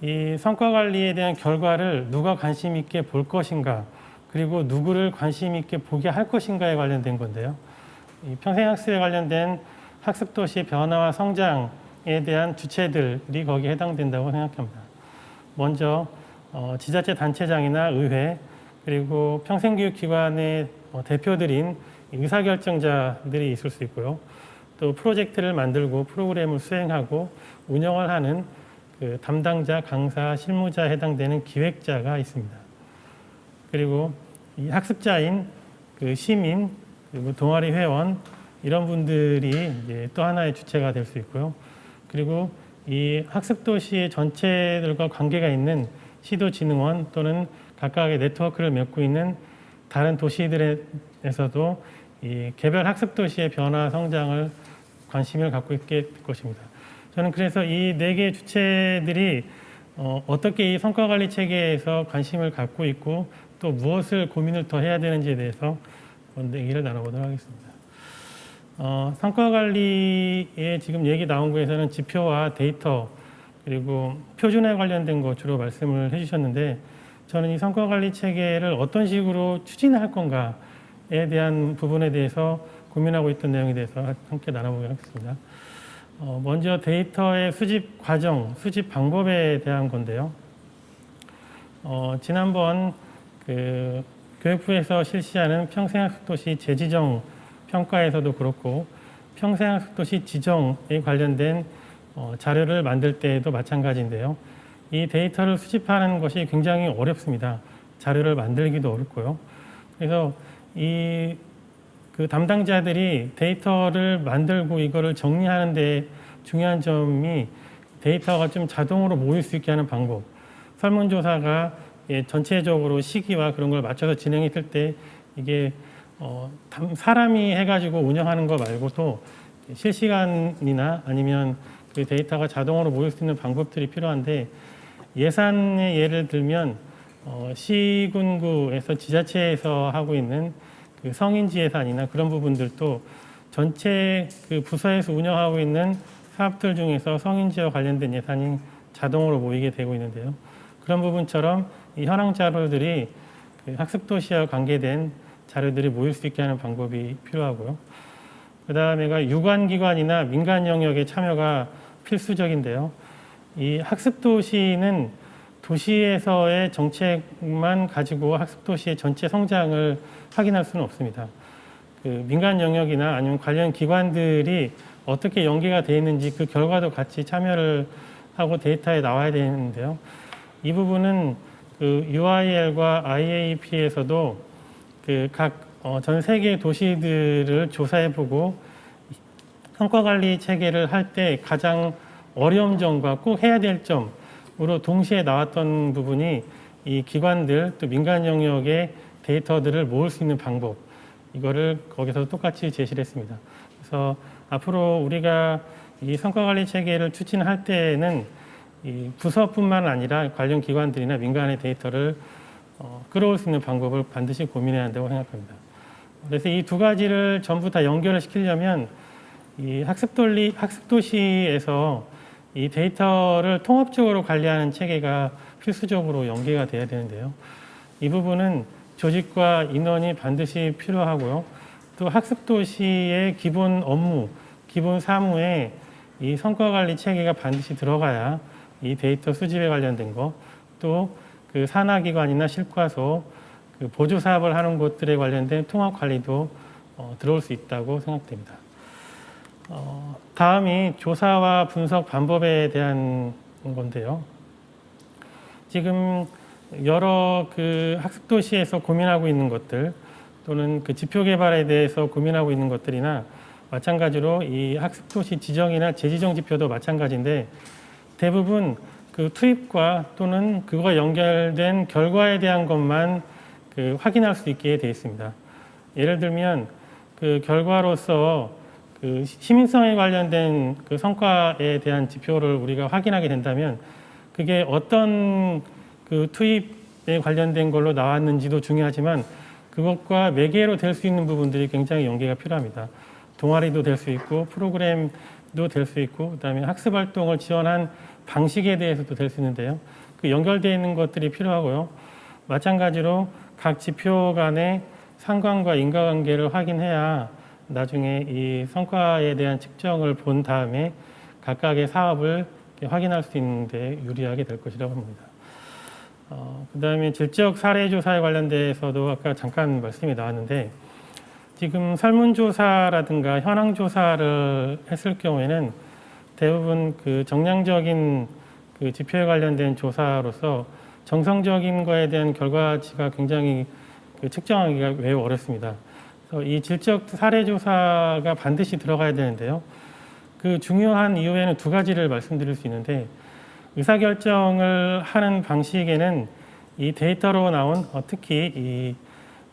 이 성과관리에 대한 결과를 누가 관심 있게 볼 것인가, 그리고 누구를 관심 있게 보게 할 것인가에 관련된 건데요. 이 평생학습에 관련된 학습도시 변화와 성장에 대한 주체들이 거기에 해당된다고 생각합니다. 먼저 지자체 단체장이나 의회, 그리고 평생교육기관의 대표들인 의사결정자들이 있을 수 있고요. 또 프로젝트를 만들고 프로그램을 수행하고 운영을 하는 그 담당자, 강사, 실무자에 해당되는 기획자가 있습니다. 그리고 이 학습자인 그 시민, 그리고 동아리 회원 이런 분들이 이제 또 하나의 주체가 될 수 있고요. 그리고 이 학습도시의 전체들과 관계가 있는 시도진흥원 또는 각각의 네트워크를 맺고 있는 다른 도시들에서도 이 개별 학습도시의 변화, 성장을 관심을 갖고 있게 될 것입니다. 저는 그래서 이 4개 주체들이 어떻게 이 성과관리 체계에서 관심을 갖고 있고 또 무엇을 고민을 더 해야 되는지에 대해서 얘기를 나눠보도록 하겠습니다. 성과관리에 지금 얘기 나온 거에서는 지표와 데이터 그리고 표준에 관련된 거 주로 말씀을 해주셨는데 저는 이 성과관리 체계를 어떤 식으로 추진할 건가에 대한 부분에 대해서 고민하고 있던 내용에 대해서 함께 나눠보도록 하겠습니다. 먼저 데이터의 수집 과정, 수집 방법에 대한 건데요. 지난번 교육부에서 실시하는 평생학습도시 재지정 평가에서도 그렇고 평생학습도시 지정에 관련된 자료를 만들 때에도 마찬가지인데요. 이 데이터를 수집하는 것이 굉장히 어렵습니다. 자료를 만들기도 어렵고요. 그래서 그 담당자들이 데이터를 만들고 이거를 정리하는 데 중요한 점이 데이터가 좀 자동으로 모일 수 있게 하는 방법. 설문조사가 전체적으로 시기와 그런 걸 맞춰서 진행했을 때 이게 사람이 해가지고 운영하는 거 말고도 실시간이나 아니면 그 데이터가 자동으로 모일 수 있는 방법들이 필요한데 예산의 예를 들면 시군구에서 지자체에서 하고 있는 그 성인지 예산이나 그런 부분들도 전체 그 부서에서 운영하고 있는 사업들 중에서 성인지와 관련된 예산이 자동으로 모이게 되고 있는데요. 그런 부분처럼 이 현황 자료들이 그 학습도시와 관계된 자료들이 모일 수 있게 하는 방법이 필요하고요. 그 다음에가 유관기관이나 민간 영역의 참여가 필수적인데요. 이 학습도시는 도시에서의 정책만 가지고 학습도시의 전체 성장을 확인할 수는 없습니다. 그 민간 영역이나 아니면 관련 기관들이 어떻게 연계가 되어 있는지 그 결과도 같이 참여를 하고 데이터에 나와야 되는데요. 이 부분은 그 UIL과 IAP에서도 그 각 전 세계 도시들을 조사해보고 성과관리 체계를 할 때 가장 어려운 점과 꼭 해야 될 점으로 동시에 나왔던 부분이 이 기관들 또 민간 영역의 데이터들을 모을 수 있는 방법, 이거를 거기서 똑같이 제시를 했습니다. 그래서 앞으로 우리가 이 성과관리 체계를 추진할 때는 이 부서뿐만 아니라 관련 기관들이나 민간의 데이터를 끌어올 수 있는 방법을 반드시 고민해야 한다고 생각합니다. 그래서 이 두 가지를 전부 다 연결을 시키려면 이 학습도시에서 이 데이터를 통합적으로 관리하는 체계가 필수적으로 연계가 돼야 되는데요. 이 부분은 조직과 인원이 반드시 필요하고요. 또 학습도시의 기본 업무, 기본 사무에 이 성과관리 체계가 반드시 들어가야 이 데이터 수집에 관련된 거, 또 그 산하기관이나 실과소, 그 보조사업을 하는 곳들에 관련된 통합관리도 들어올 수 있다고 생각됩니다. 다음이 조사와 분석 방법에 대한 건데요. 지금 여러 그 학습도시에서 고민하고 있는 것들 또는 그 지표 개발에 대해서 고민하고 있는 것들이나 마찬가지로 이 학습도시 지정이나 재지정 지표도 마찬가지인데 대부분 그 투입과 또는 그거와 연결된 결과에 대한 것만 그 확인할 수 있게 되어 있습니다. 예를 들면 그 결과로서 그 시민성에 관련된 그 성과에 대한 지표를 우리가 확인하게 된다면 그게 어떤 그 투입에 관련된 걸로 나왔는지도 중요하지만 그것과 매개로 될 수 있는 부분들이 굉장히 연계가 필요합니다. 동아리도 될 수 있고 프로그램도 될 수 있고 그다음에 학습 활동을 지원한 방식에 대해서도 될 수 있는데요. 그 연결되어 있는 것들이 필요하고요. 마찬가지로 각 지표 간의 상관과 인과관계를 확인해야 나중에 이 성과에 대한 측정을 본 다음에 각각의 사업을 확인할 수 있는데 유리하게 될 것이라고 합니다. 그 다음에 질적 사례 조사에 관련돼서도 아까 잠깐 말씀이 나왔는데 지금 설문조사라든가 현황조사를 했을 경우에는 대부분 그 정량적인 그 지표에 관련된 조사로서 정성적인 거에 대한 결과치가 굉장히 그 측정하기가 매우 어렵습니다. 그래서 이 질적 사례 조사가 반드시 들어가야 되는데요. 그 중요한 이유에는 두 가지를 말씀드릴 수 있는데 의사결정을 하는 방식에는 이 데이터로 나온 특히 이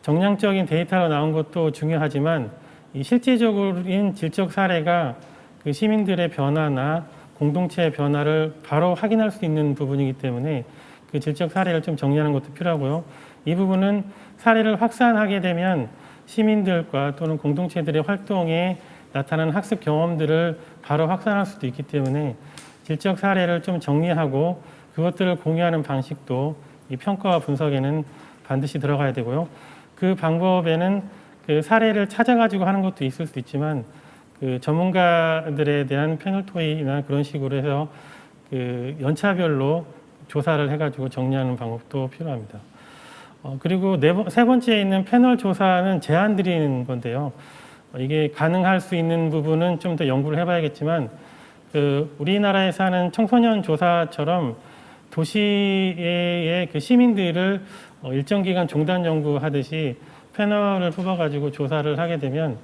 정량적인 데이터로 나온 것도 중요하지만 이 실제적인 질적 사례가 그 시민들의 변화나 공동체의 변화를 바로 확인할 수 있는 부분이기 때문에 그 질적 사례를 좀 정리하는 것도 필요하고요. 이 부분은 사례를 확산하게 되면 시민들과 또는 공동체들의 활동에 나타나는 학습 경험들을 바로 확산할 수도 있기 때문에 질적 사례를 좀 정리하고 그것들을 공유하는 방식도 이 평가와 분석에는 반드시 들어가야 되고요. 그 방법에는 그 사례를 찾아가지고 하는 것도 있을 수 있지만 그 전문가들에 대한 패널 토의나 그런 식으로 해서 그 연차별로 조사를 해가지고 정리하는 방법도 필요합니다. 그리고 세 번째에 있는 패널 조사는 제안 드리는 건데요. 이게 가능할 수 있는 부분은 좀 더 연구를 해봐야겠지만 그 우리나라에서 하는 청소년 조사처럼 도시의 그 시민들을 일정 기간 종단 연구하듯이 패널을 뽑아가지고 조사를 하게 되면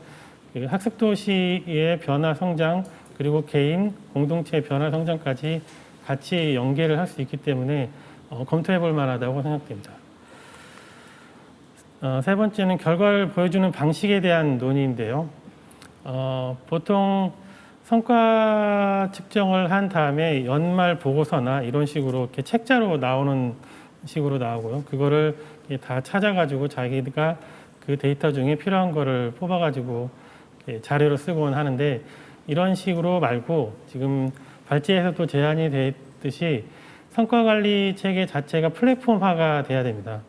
그 학습 도시의 변화 성장 그리고 개인 공동체의 변화 성장까지 같이 연계를 할 수 있기 때문에 검토해볼 만하다고 생각됩니다. 세 번째는 결과를 보여주는 방식에 대한 논의인데요. 보통 성과 측정을 한 다음에 연말 보고서나 이런 식으로 이렇게 책자로 나오는 식으로 나오고요. 그거를 다 찾아가지고 자기가 그 데이터 중에 필요한 거를 뽑아가지고 자료로 쓰곤 하는데 이런 식으로 말고 지금 발제에서도 제안이 됐듯이 성과관리 체계 자체가 플랫폼화가 돼야 됩니다.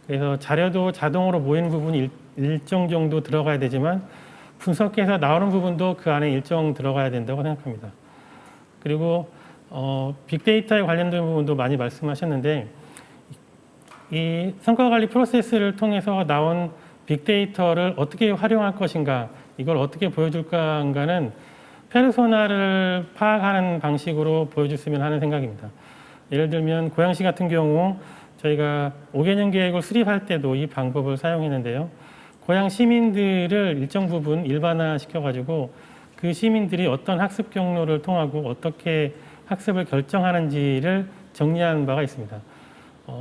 그래서 자료도 자동으로 모이는 부분이 일정 정도 들어가야 되지만 분석해서 나오는 부분도 그 안에 일정 들어가야 된다고 생각합니다. 그리고 빅데이터에 관련된 부분도 많이 말씀하셨는데 이 성과관리 프로세스를 통해서 나온 빅데이터를 어떻게 활용할 것인가 이걸 어떻게 보여줄까는 페르소나를 파악하는 방식으로 보여줬으면 하는 생각입니다. 예를 들면 고양시 같은 경우 저희가 5개년 계획을 수립할 때도 이 방법을 사용했는데요. 고양 시민들을 일정 부분 일반화 시켜가지고 그 시민들이 어떤 학습 경로를 통하고 어떻게 학습을 결정하는지를 정리한 바가 있습니다.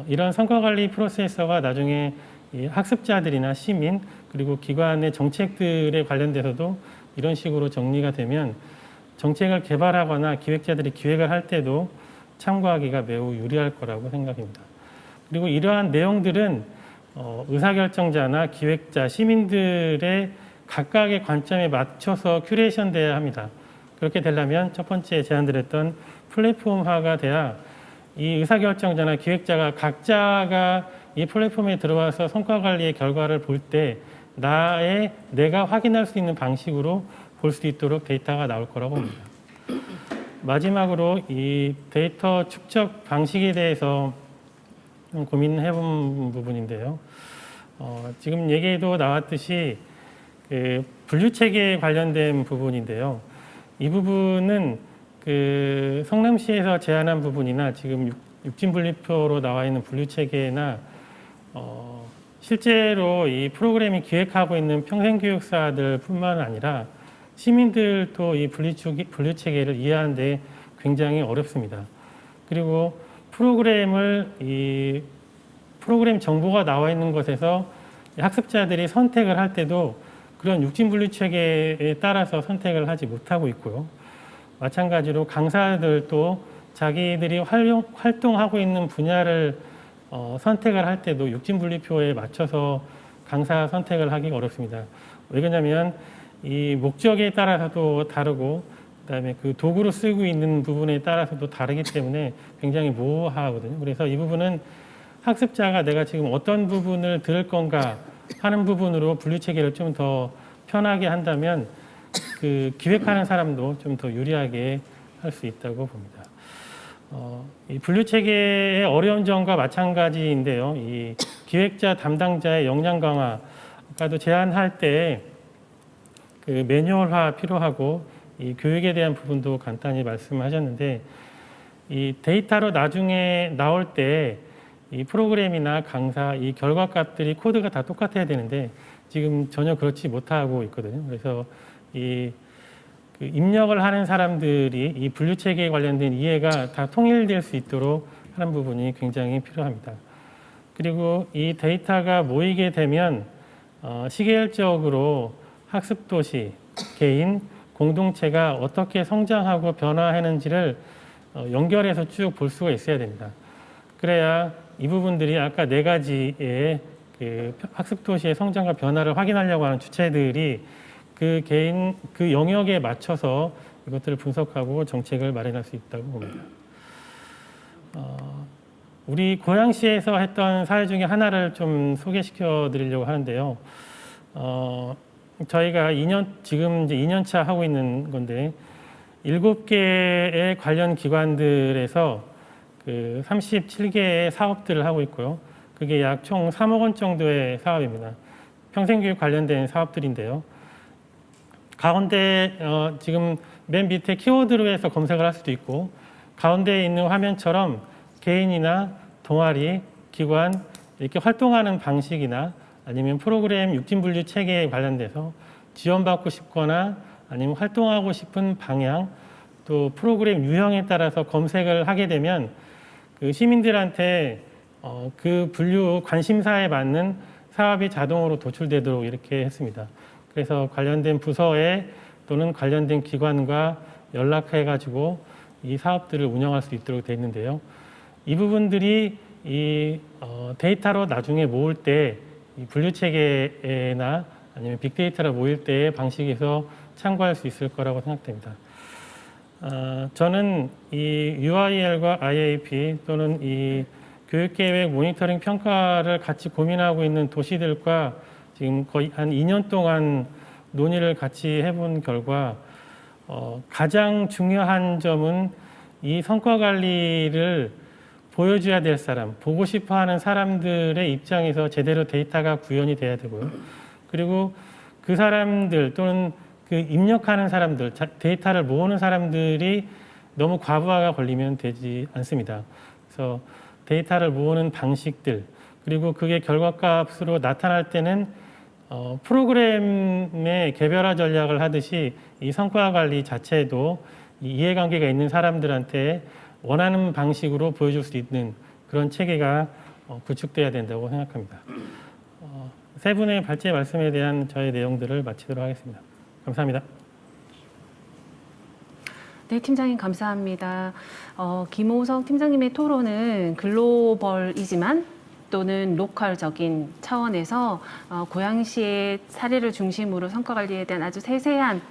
이런 성과관리 프로세서가 나중에 이 학습자들이나 시민 그리고 기관의 정책들에 관련돼서도 이런 식으로 정리가 되면 정책을 개발하거나 기획자들이 기획을 할 때도 참고하기가 매우 유리할 거라고 생각합니다. 그리고 이러한 내용들은 의사결정자나 기획자, 시민들의 각각의 관점에 맞춰서 큐레이션 돼야 합니다. 그렇게 되려면 첫 번째 제안드렸던 플랫폼화가 돼야 이 의사결정자나 기획자가 각자가 이 플랫폼에 들어와서 성과관리의 결과를 볼 때 내가 확인할 수 있는 방식으로 볼 수 있도록 데이터가 나올 거라고 봅니다. 마지막으로 이 데이터 축적 방식에 대해서 좀 고민해본 부분인데요. 지금 얘기도 나왔듯이 그 분류체계에 관련된 부분인데요. 이 부분은 그 성남시에서 제안한 부분이나 지금 육진분류표로 나와 있는 분류체계나 실제로 이 프로그램이 기획하고 있는 평생교육사들 뿐만 아니라 시민들도 이 분류체계를 이해하는 데 굉장히 어렵습니다. 그리고 프로그램 정보가 나와 있는 것에서 학습자들이 선택을 할 때도 그런 육진분류체계에 따라서 선택을 하지 못하고 있고요. 마찬가지로 강사들도 자기들이 활동하고 있는 분야를 선택을 할 때도 육진분류표에 맞춰서 강사 선택을 하기 어렵습니다. 왜 그러냐면 이 목적에 따라서도 다르고 그다음에 그 도구로 쓰고 있는 부분에 따라서도 다르기 때문에 굉장히 모호하거든요. 그래서 이 부분은 학습자가 내가 지금 어떤 부분을 들을 건가 하는 부분으로 분류체계를 좀 더 편하게 한다면 그 기획하는 사람도 좀 더 유리하게 할 수 있다고 봅니다. 이 분류체계의 어려운 점과 마찬가지인데요. 이 기획자 담당자의 역량 강화, 아까도 제안할 때 그 매뉴얼화 필요하고 이 교육에 대한 부분도 간단히 말씀하셨는데 이 데이터로 나중에 나올 때 이 프로그램이나 강사, 이 결과값들이 코드가 다 똑같아야 되는데 지금 전혀 그렇지 못하고 있거든요. 그래서 그 입력을 하는 사람들이 이 분류체계에 관련된 이해가 다 통일될 수 있도록 하는 부분이 굉장히 필요합니다. 그리고 이 데이터가 모이게 되면 시계열적으로 학습도시, 개인, 공동체가 어떻게 성장하고 변화하는지를 연결해서 쭉 볼 수가 있어야 됩니다. 그래야 이 부분들이 아까 4가지의 그 학습 도시의 성장과 변화를 확인하려고 하는 주체들이 그 개인 그 영역에 맞춰서 이것들을 분석하고 정책을 마련할 수 있다고 봅니다. 우리 고양시에서 했던 사례 중에 하나를 좀 소개시켜 드리려고 하는데요. 저희가 지금 이제 2년차 하고 있는 건데 7개의 관련 기관들에서 그 37개의 사업들을 하고 있고요. 그게 약 총 3억 원 정도의 사업입니다. 평생교육 관련된 사업들인데요. 가운데 지금 맨 밑에 키워드로 해서 검색을 할 수도 있고 가운데에 있는 화면처럼 개인이나 동아리, 기관 이렇게 활동하는 방식이나 아니면 프로그램 육진분류 체계에 관련돼서 지원받고 싶거나 아니면 활동하고 싶은 방향 또 프로그램 유형에 따라서 검색을 하게 되면 그 시민들한테 그 분류 관심사에 맞는 사업이 자동으로 도출되도록 이렇게 했습니다. 그래서 관련된 부서에 또는 관련된 기관과 연락해가지고 이 사업들을 운영할 수 있도록 되어 있는데요. 이 부분들이 이 데이터로 나중에 모을 때 이 분류 체계나 아니면 빅데이터로 모일 때의 방식에서 참고할 수 있을 거라고 생각됩니다. 저는 이 UIL과 IAP 또는 이 교육계획 모니터링 평가를 같이 고민하고 있는 도시들과 지금 거의 한 2년 동안 논의를 같이 해본 결과 가장 중요한 점은 이 성과 관리를 보여줘야 될 사람, 보고 싶어하는 사람들의 입장에서 제대로 데이터가 구현이 돼야 되고요. 그리고 그 사람들 또는 그 입력하는 사람들, 데이터를 모으는 사람들이 너무 과부하가 걸리면 되지 않습니다. 그래서 데이터를 모으는 방식들, 그리고 그게 결과값으로 나타날 때는 프로그램의 개별화 전략을 하듯이 이 성과 관리 자체도 이 이해관계가 있는 사람들한테 원하는 방식으로 보여줄 수 있는 그런 체계가 구축돼야 된다고 생각합니다. 세 분의 발제 말씀에 대한 저의 내용들을 마치도록 하겠습니다. 감사합니다. 네, 팀장님 감사합니다. 김호석 팀장님의 토론은 글로벌이지만 또는 로컬적인 차원에서 고양시의 사례를 중심으로 성과 관리에 대한 아주 세세한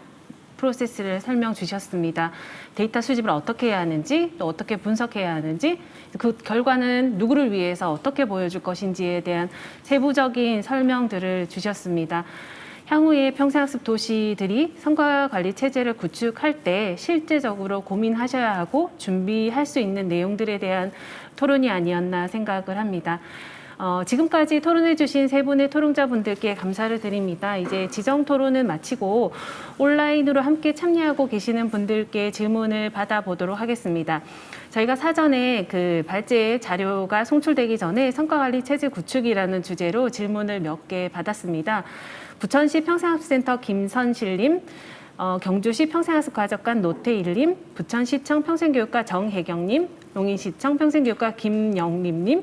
프로세스를 설명 주셨습니다. 데이터 수집을 어떻게 해야 하는지, 또 어떻게 분석해야 하는지, 그 결과는 누구를 위해서 어떻게 보여줄 것인지에 대한 세부적인 설명들을 주셨습니다. 향후에 평생학습 도시들이 성과 관리 체제를 구축할 때 실제적으로 고민하셔야 하고 준비할 수 있는 내용들에 대한 토론이 아니었나 생각을 합니다. 지금까지 토론해주신 세 분의 토론자분들께 감사를 드립니다. 이제 지정 토론은 마치고 온라인으로 함께 참여하고 계시는 분들께 질문을 받아보도록 하겠습니다. 저희가 사전에 그 발제 자료가 송출되기 전에 성과관리 체제 구축이라는 주제로 질문을 몇 개 받았습니다. 부천시 평생학습센터 김선실님, 경주시 평생학습과적관 노태일님, 부천시청 평생교육과 정혜경님, 용인시청 평생교육과 김영림님,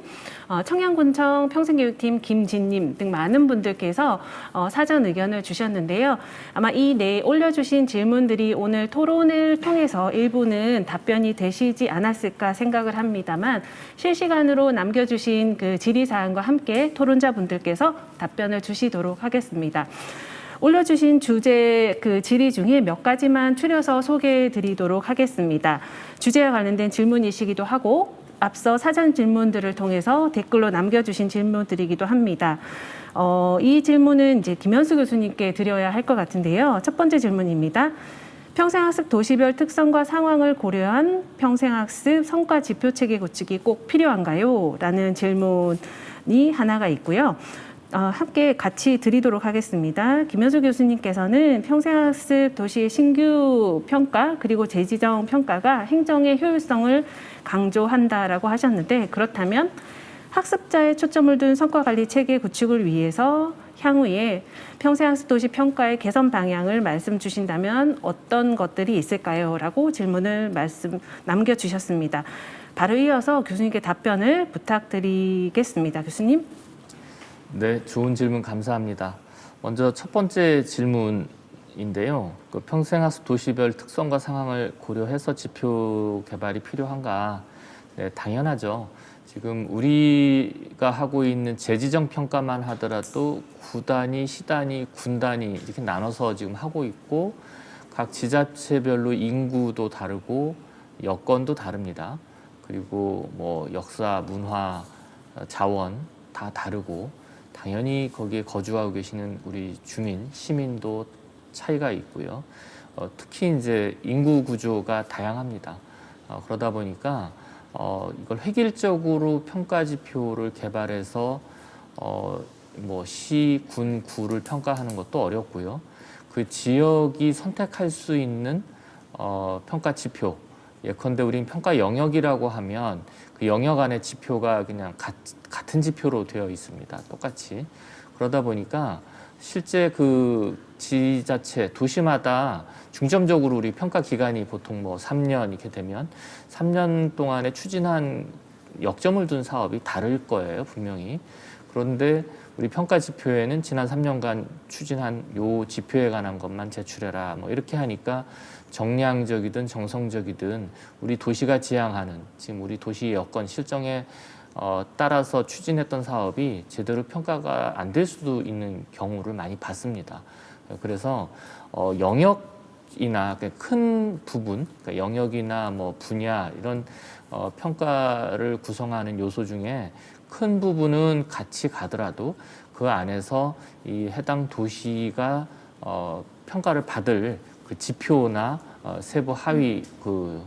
청양군청 평생교육팀 김진님 등 많은 분들께서 사전 의견을 주셨는데요. 아마 이 올려주신 질문들이 오늘 토론을 통해서 일부는 답변이 되시지 않았을까 생각을 합니다만 실시간으로 남겨주신 그 질의사항과 함께 토론자분들께서 답변을 주시도록 하겠습니다. 올려주신 주제 그 질의 중에 몇 가지만 추려서 소개해 드리도록 하겠습니다. 주제와 관련된 질문이시기도 하고 앞서 사전 질문들을 통해서 댓글로 남겨주신 질문들이기도 합니다. 이 질문은 이제 김현수 교수님께 드려야 할 것 같은데요. 첫 번째 질문입니다. 평생학습 도시별 특성과 상황을 고려한 평생학습 성과 지표 체계 구축이 꼭 필요한가요? 라는 질문이 하나가 있고요. 함께 같이 드리도록 하겠습니다. 김현수 교수님께서는 평생학습 도시의 신규 평가 그리고 재지정 평가가 행정의 효율성을 강조한다라고 하셨는데 그렇다면 학습자의 초점을 둔 성과관리 체계 구축을 위해서 향후에 평생학습 도시 평가의 개선 방향을 말씀 주신다면 어떤 것들이 있을까요? 라고 질문을 남겨주셨습니다. 바로 이어서 교수님께 답변을 부탁드리겠습니다. 교수님. 네, 좋은 질문 감사합니다. 먼저 첫 번째 질문이 지표인데요. 그 평생학습 도시별 특성과 상황을 고려해서 지표 개발이 필요한가? 네, 당연하죠. 지금 우리가 하고 있는 재지정 평가만 하더라도 구단위, 시단위, 군단위 이렇게 나눠서 지금 하고 있고 각 지자체별로 인구도 다르고 여건도 다릅니다. 그리고 뭐 역사, 문화, 자원 다 다르고 당연히 거기에 거주하고 계시는 우리 주민, 시민도 차이가 있고요. 특히 이제 인구 구조가 다양합니다. 그러다 보니까 이걸 획일적으로 평가 지표를 개발해서 뭐 시, 군, 구를 평가하는 것도 어렵고요. 그 지역이 선택할 수 있는 평가 지표, 예컨대 우린 평가 영역이라고 하면 그 영역 안에 지표가 그냥 같은 지표로 되어 있습니다. 똑같이. 그러다 보니까 실제 그 지자체, 도시마다 중점적으로 우리 평가 기간이 보통 뭐 3년 이렇게 되면 3년 동안에 추진한 역점을 둔 사업이 다를 거예요, 분명히. 그런데 우리 평가 지표에는 지난 3년간 추진한 요 지표에 관한 것만 제출해라. 뭐 이렇게 하니까 정량적이든 정성적이든 우리 도시가 지향하는 지금 우리 도시 여건 실정에 따라서 추진했던 사업이 제대로 평가가 안 될 수도 있는 경우를 많이 봤습니다. 그래서 영역이나 큰 부분, 그러니까 영역이나 뭐 분야 이런 평가를 구성하는 요소 중에 큰 부분은 같이 가더라도 그 안에서 이 해당 도시가 평가를 받을 그 지표나 세부 하위 그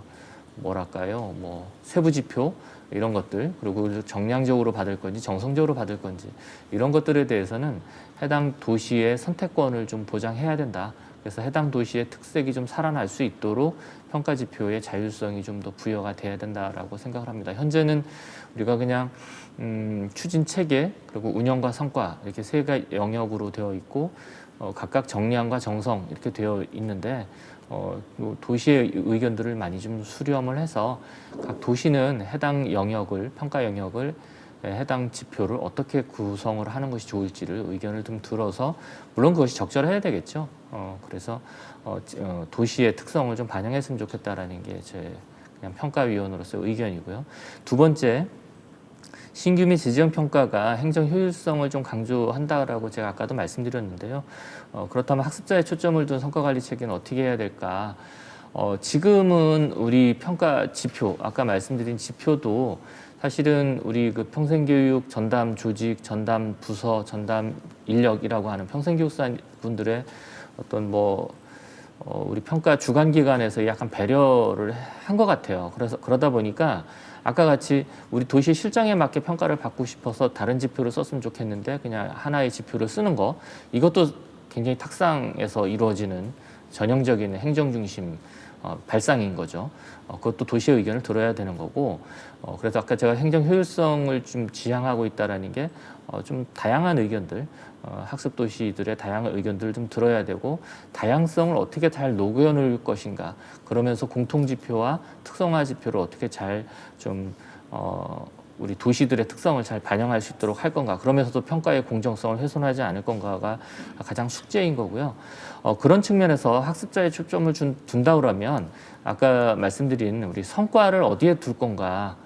뭐랄까요, 뭐 세부 지표 이런 것들, 그리고 정량적으로 받을 건지 정성적으로 받을 건지 이런 것들에 대해서는 해당 도시의 선택권을 좀 보장해야 된다. 그래서 해당 도시의 특색이 좀 살아날 수 있도록 평가 지표의 자율성이 좀 더 부여가 돼야 된다라고 생각을 합니다. 현재는 우리가 그냥 추진 체계 그리고 운영과 성과 이렇게 세 가지 영역으로 되어 있고 각각 정량과 정성 이렇게 되어 있는데 도시의 의견들을 많이 좀 수렴을 해서 각 도시는 해당 영역을 평가 영역을 해당 지표를 어떻게 구성을 하는 것이 좋을지를 의견을 좀 들어서 물론 그것이 적절해야 되겠죠. 그래서 도시의 특성을 좀 반영했으면 좋겠다라는 게 제 그냥 평가위원으로서 의견이고요. 두 번째, 신규 및 재지정 평가가 행정 효율성을 좀 강조한다라고 제가 아까도 말씀드렸는데요. 그렇다면 학습자의 초점을 둔 성과 관리 체계는 어떻게 해야 될까? 지금은 우리 평가 지표, 아까 말씀드린 지표도 사실은 우리 그 평생교육 전담 조직, 전담 부서, 전담 인력이라고 하는 평생교육사 분들의 어떤 우리 평가 주관 기관에서 약간 배려를 한 것 같아요. 그래서 그러다 보니까 아까 같이 우리 도시 실정에 맞게 평가를 받고 싶어서 다른 지표를 썼으면 좋겠는데 그냥 하나의 지표를 쓰는 거, 이것도 굉장히 탁상에서 이루어지는 전형적인 행정 중심 발상인 거죠. 그것도 도시의 의견을 들어야 되는 거고, 그래서 아까 제가 행정 효율성을 좀 지향하고 있다라는 게 좀 다양한 의견들, 학습 도시들의 다양한 의견들을 좀 들어야 되고, 다양성을 어떻게 잘 녹여놓을 것인가, 그러면서 공통 지표와 특성화 지표를 어떻게 잘 좀 우리 도시들의 특성을 잘 반영할 수 있도록 할 건가, 그러면서도 평가의 공정성을 훼손하지 않을 건가가 가장 숙제인 거고요. 그런 측면에서 학습자의 초점을 둔다 그러면 아까 말씀드린 우리 성과를 어디에 둘 건가,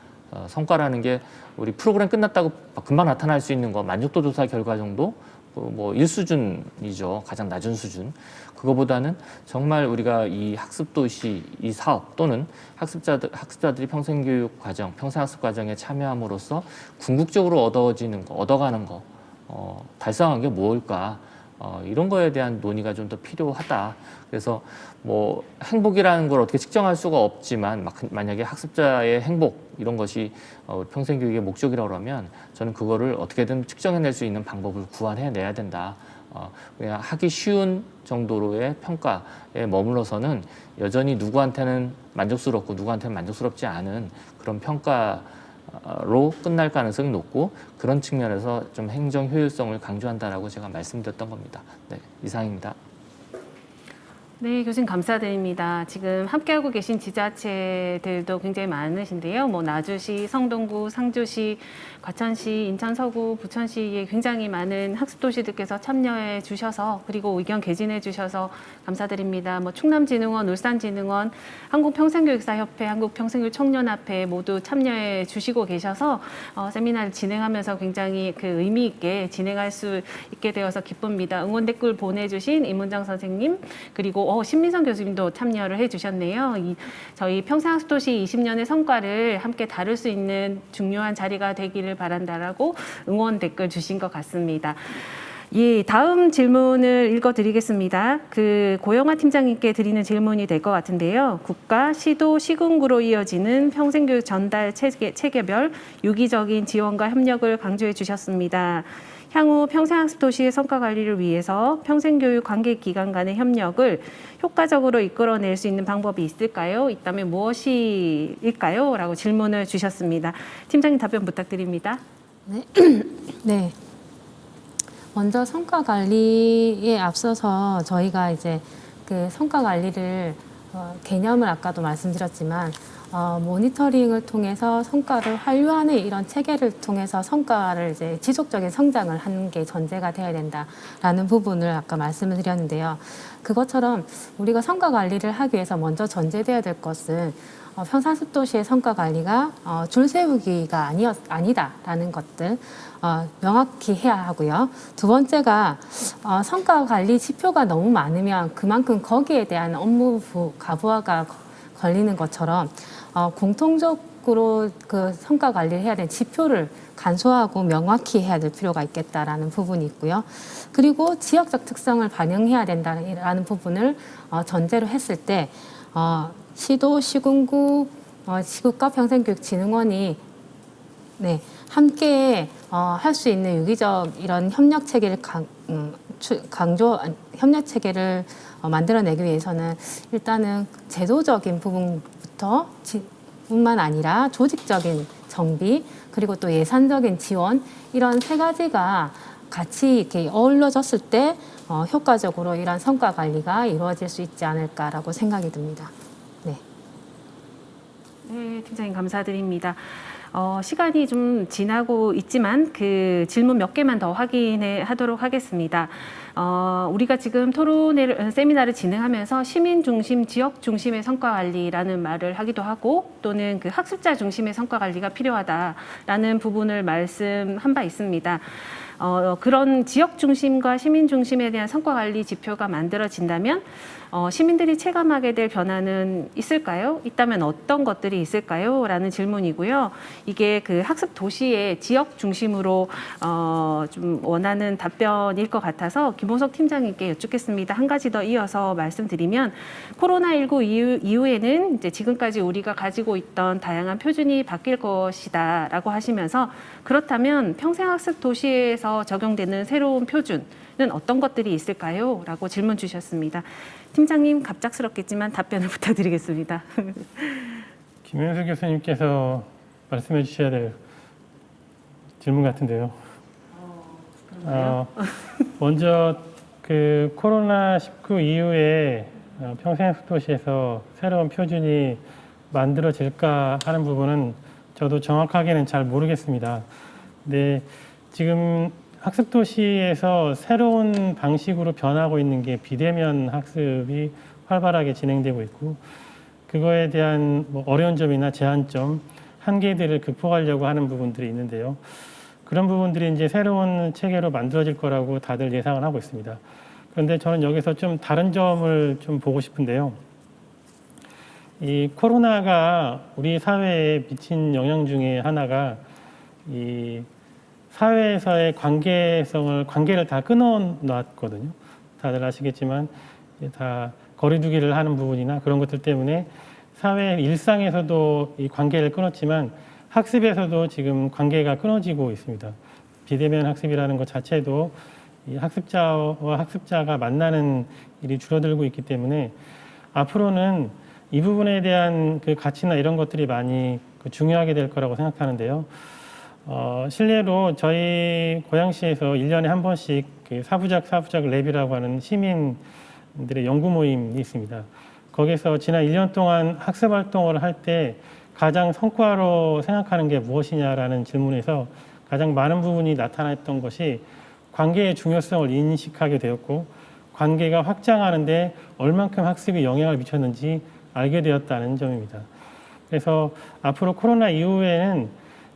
성과라는 게 우리 프로그램 끝났다고 금방 나타날 수 있는 거, 만족도 조사 결과 정도, 뭐 1수준이죠. 가장 낮은 수준. 그거보다는 정말 우리가 이 학습도시 이 사업 또는 학습자들이 평생교육 과정, 평생학습 과정에 참여함으로써 궁극적으로 얻어지는 거, 얻어가는 거, 달성한 게 뭘까? 이런 거에 대한 논의가 좀 더 필요하다. 그래서 뭐 행복이라는 걸 어떻게 측정할 수가 없지만 만약에 학습자의 행복 이런 것이 평생교육의 목적이라고 하면 저는 그거를 어떻게든 측정해낼 수 있는 방법을 구안해내야 된다. 그냥 하기 쉬운 정도로의 평가에 머물러서는 여전히 누구한테는 만족스럽고 누구한테는 만족스럽지 않은 그런 평가로 끝날 가능성이 높고, 그런 측면에서 좀 행정 효율성을 강조한다라고 제가 말씀드렸던 겁니다. 네, 이상입니다. 네, 교수님 감사드립니다. 지금 함께하고 계신 지자체들도 굉장히 많으신데요. 뭐 나주시, 성동구, 상주시, 과천시, 인천 서구, 부천시에 굉장히 많은 학습도시들께서 참여해 주셔서 그리고 의견 개진해 주셔서 감사드립니다. 뭐 충남진흥원, 울산진흥원, 한국평생교육사협회, 한국평생교육청년합회 모두 참여해 주시고 계셔서 세미나를 진행하면서 굉장히 그 의미 있게 진행할 수 있게 되어서 기쁩니다. 응원 댓글 보내주신 이문정 선생님 그리고 신민선 교수님도 참여를 해주셨네요. 저희 평생학습도시 20년의 성과를 함께 다룰 수 있는 중요한 자리가 되기를 바란다라고 응원 댓글 주신 것 같습니다. 예, 다음 질문을 읽어드리겠습니다. 고영아 팀장님께 드리는 질문이 될 것 같은데요. 국가, 시도, 시군구로 이어지는 평생교육 전달 체계별 유기적인 지원과 협력을 강조해 주셨습니다. 향후 평생학습도시의 성과 관리를 위해서 평생교육 관계기관 간의 협력을 효과적으로 이끌어낼 수 있는 방법이 있을까요? 있다면 무엇일까요? 라고 질문을 주셨습니다. 팀장님 답변 부탁드립니다. 네. 네. 먼저 성과 관리에 앞서서 저희가 이제 그 성과 관리를 개념을 아까도 말씀드렸지만 모니터링을 통해서 성과를 환류하는 이런 체계를 통해서 성과를 이제 지속적인 성장을 하는 게 전제가 되어야 된다라는 부분을 아까 말씀을 드렸는데요. 그것처럼 우리가 성과 관리를 하기 위해서 먼저 전제되어야 될 것은 평생학습도시의 성과 관리가 줄 세우기가 아니다라는 것들 명확히 해야 하고요. 두 번째가 성과 관리 지표가 너무 많으면 그만큼 거기에 대한 업무 가부화가 걸리는 것처럼 공통적으로 그 성과 관리를 해야 되는 지표를 간소하고 명확히 해야 될 필요가 있겠다라는 부분이 있고요. 그리고 지역적 특성을 반영해야 된다는 부분을 전제로 했을 때 시도, 시군구, 시국가 평생교육진흥원이 함께 할 수 있는 유기적 이런 협력 체계를 협력 체계를 만들어내기 위해서는 일단은 제도적인 부분부터 뿐만 아니라 조직적인 정비 그리고 또 예산적인 지원 이런 세 가지가 같이 이렇게 어우러졌을 때 효과적으로 이러한 성과 관리가 이루어질 수 있지 않을까라고 생각이 듭니다. 네. 네, 팀장님 감사드립니다. 시간이 좀 지나고 있지만 그 질문 몇 개만 더 확인해 하도록 하겠습니다. 우리가 지금 세미나를 진행하면서 시민 중심, 지역 중심의 성과 관리라는 말을 하기도 하고 또는 그 학습자 중심의 성과 관리가 필요하다라는 부분을 말씀한 바 있습니다. 그런 지역 중심과 시민 중심에 대한 성과 관리 지표가 만들어진다면 시민들이 체감하게 될 변화는 있을까요? 있다면 어떤 것들이 있을까요? 라는 질문이고요. 이게 그 학습 도시의 지역 중심으로 좀 원하는 답변일 것 같아서 김보석 팀장님께 여쭙겠습니다. 한 가지 더 이어서 말씀드리면 코로나19 이후에는 이제 지금까지 우리가 가지고 있던 다양한 표준이 바뀔 것이다라고 하시면서 그렇다면 평생학습 도시에서 적용되는 새로운 표준은 어떤 것들이 있을까요? 라고 질문 주셨습니다. 팀장님 갑작스럽겠지만 답변을 부탁드리겠습니다. 김현수 교수님께서 말씀해 주셔야 될 질문 같은데요. 먼저 그 코로나19 이후에 평생학습도시에서 새로운 표준이 만들어질까 하는 부분은 저도 정확하게는 잘 모르겠습니다. 근데 지금 학습도시에서 새로운 방식으로 변하고 있는 게 비대면 학습이 활발하게 진행되고 있고 그거에 대한 뭐 어려운 점이나 제한점, 한계들을 극복하려고 하는 부분들이 있는데요. 그런 부분들이 이제 새로운 체계로 만들어질 거라고 다들 예상을 하고 있습니다. 그런데 저는 여기서 좀 다른 점을 좀 보고 싶은데요. 이 코로나가 우리 사회에 미친 영향 중에 하나가 이 사회에서의 관계를 다 끊어놨거든요. 다들 아시겠지만 다 거리두기를 하는 부분이나 그런 것들 때문에 사회 일상에서도 이 관계를 끊었지만 학습에서도 지금 관계가 끊어지고 있습니다. 비대면 학습이라는 것 자체도 이 학습자와 학습자가 만나는 일이 줄어들고 있기 때문에 앞으로는 이 부분에 대한 그 가치나 이런 것들이 많이 중요하게 될 거라고 생각하는데요. 실례로 저희 고양시에서 1년에 한 번씩 그 사부작 랩이라고 하는 시민 교수님들의 연구 모임이 있습니다. 거기서 지난 1년 동안 학습 활동을 할 때 가장 성과로 생각하는 게 무엇이냐라는 질문에서 가장 많은 부분이 나타났던 것이 관계의 중요성을 인식하게 되었고 관계가 확장하는데 얼만큼 학습이 영향을 미쳤는지 알게 되었다는 점입니다. 그래서 앞으로 코로나 이후에는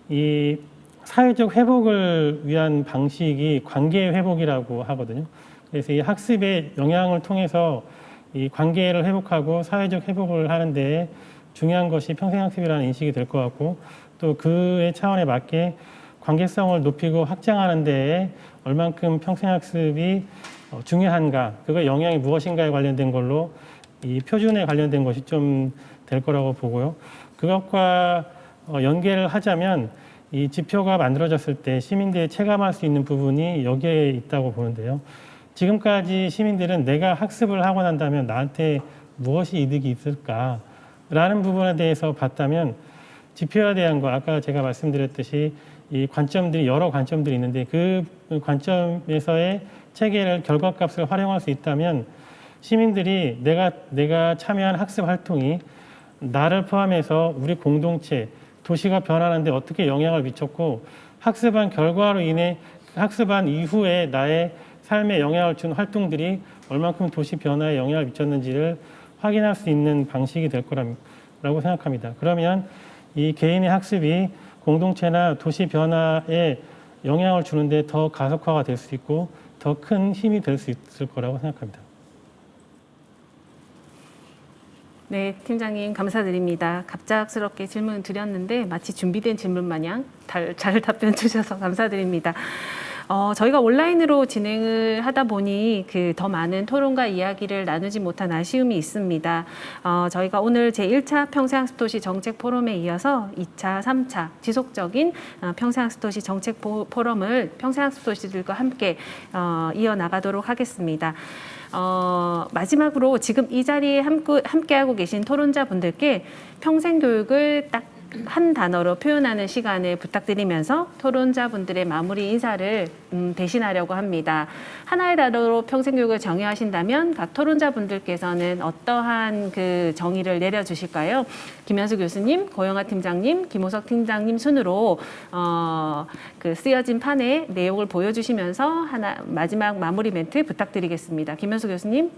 이 사회적 회복을 위한 방식이 관계의 회복이라고 하거든요. 그래서 이 학습의 영향을 통해서 이 관계를 회복하고 사회적 회복을 하는데 중요한 것이 평생학습이라는 인식이 될 것 같고 또 그의 차원에 맞게 관계성을 높이고 확장하는 데에 얼만큼 평생학습이 중요한가, 그거의 영향이 무엇인가에 관련된 걸로 이 표준에 관련된 것이 좀 될 거라고 보고요. 그것과 연계를 하자면 이 지표가 만들어졌을 때 시민들이 체감할 수 있는 부분이 여기에 있다고 보는데요. 지금까지 시민들은 내가 학습을 하고 난다면 나한테 무엇이 이득이 있을까라는 부분에 대해서 봤다면 지표에 대한 거, 아까 제가 말씀드렸듯이 이 관점들이 여러 관점들이 있는데 그 관점에서의 체계를 결과값을 활용할 수 있다면 시민들이 내가 참여한 학습 활동이 나를 포함해서 우리 공동체, 도시가 변하는데 어떻게 영향을 미쳤고 학습한 결과로 인해 학습한 이후에 나의 삶에 영향을 준 활동들이 얼만큼 도시 변화에 영향을 미쳤는지를 확인할 수 있는 방식이 될 거라고 생각합니다. 그러면 이 개인의 학습이 공동체나 도시 변화에 영향을 주는데 더 가속화가 될 수 있고 더 큰 힘이 될 수 있을 거라고 생각합니다. 네, 팀장님 감사드립니다. 갑작스럽게 질문을 드렸는데 마치 준비된 질문 마냥 잘 답변 주셔서 감사드립니다. 저희가 온라인으로 진행을 하다 보니 더 많은 토론과 이야기를 나누지 못한 아쉬움이 있습니다. 저희가 오늘 제1차 평생학습도시 정책 포럼에 이어서 2차, 3차 지속적인 평생학습도시 정책 포럼을 평생학습도시들과 함께 이어나가도록 하겠습니다. 마지막으로 지금 이 자리에 함께하고 계신 토론자분들께 평생교육을 딱 한 단어로 표현하는 시간을 부탁드리면서 토론자분들의 마무리 인사를 대신하려고 합니다. 하나의 단어로 평생교육을 정의하신다면 각 토론자분들께서는 어떠한 그 정의를 내려주실까요? 김현수 교수님, 고영아 팀장님, 김호석 팀장님 순으로 그 쓰여진 판의 내용을 보여주시면서 마지막 마무리 멘트 부탁드리겠습니다. 김현수 교수님.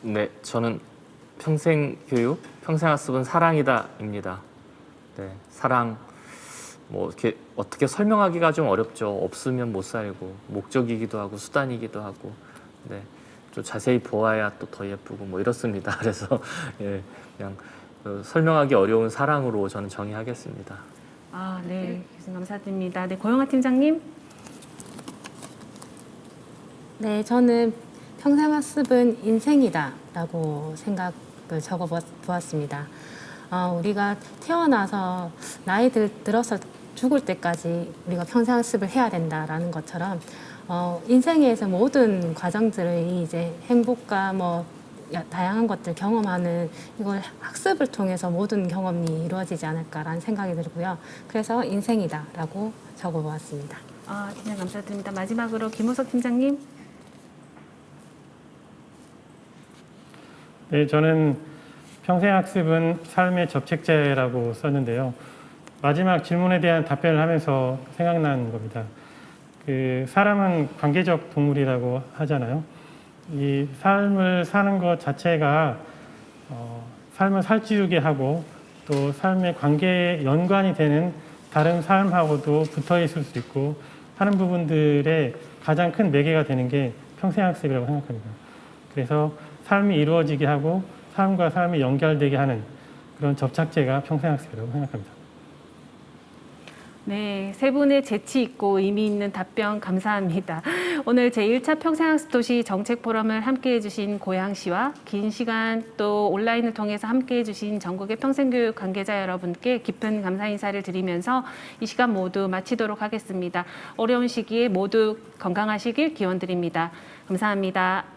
네, 저는 평생교육, 평생학습은 사랑이다입니다. 네, 사랑 뭐 이렇게 어떻게 설명하기가 좀 어렵죠. 없으면 못 살고 목적이기도 하고 수단이기도 하고, 네, 좀 자세히 보아야 또 더 예쁘고 뭐 이렇습니다. 그래서 예, 그냥 설명하기 어려운 사랑으로 저는 정의하겠습니다. 네, 교수님 감사드립니다. 네, 고영아 팀장님. 네, 저는 평생학습은 인생이다라고 생각을 적어보았습니다. 우리가 태어나서 나이 들어서 죽을 때까지 우리가 평생학습을 해야 된다라는 것처럼 인생에서 모든 과정들이 이제 행복과 뭐 다양한 것들 경험하는 이걸 학습을 통해서 모든 경험이 이루어지지 않을까라는 생각이 들고요. 그래서 인생이다라고 적어보았습니다. 팀장 감사드립니다. 마지막으로 김호석 팀장님. 네, 저는 평생학습은 삶의 접착제라고 썼는데요. 마지막 질문에 대한 답변을 하면서 생각난 겁니다. 사람은 관계적 동물이라고 하잖아요. 이 삶을 사는 것 자체가 삶을 살찌우게 하고 또 삶의 관계에 연관이 되는 다른 삶하고도 붙어 있을 수 있고 하는 부분들의 가장 큰 매개가 되는 게 평생학습이라고 생각합니다. 그래서 삶이 이루어지게 하고 삶과 삶이 연결되게 하는 그런 접착제가 평생학습이라고 생각합니다. 네, 세 분의 재치 있고 의미 있는 답변 감사합니다. 오늘 제1차 평생학습도시 정책포럼을 함께해 주신 고양시와 긴 시간 또 온라인을 통해서 함께해 주신 전국의 평생교육 관계자 여러분께 깊은 감사 인사를 드리면서 이 시간 모두 마치도록 하겠습니다. 어려운 시기에 모두 건강하시길 기원드립니다. 감사합니다.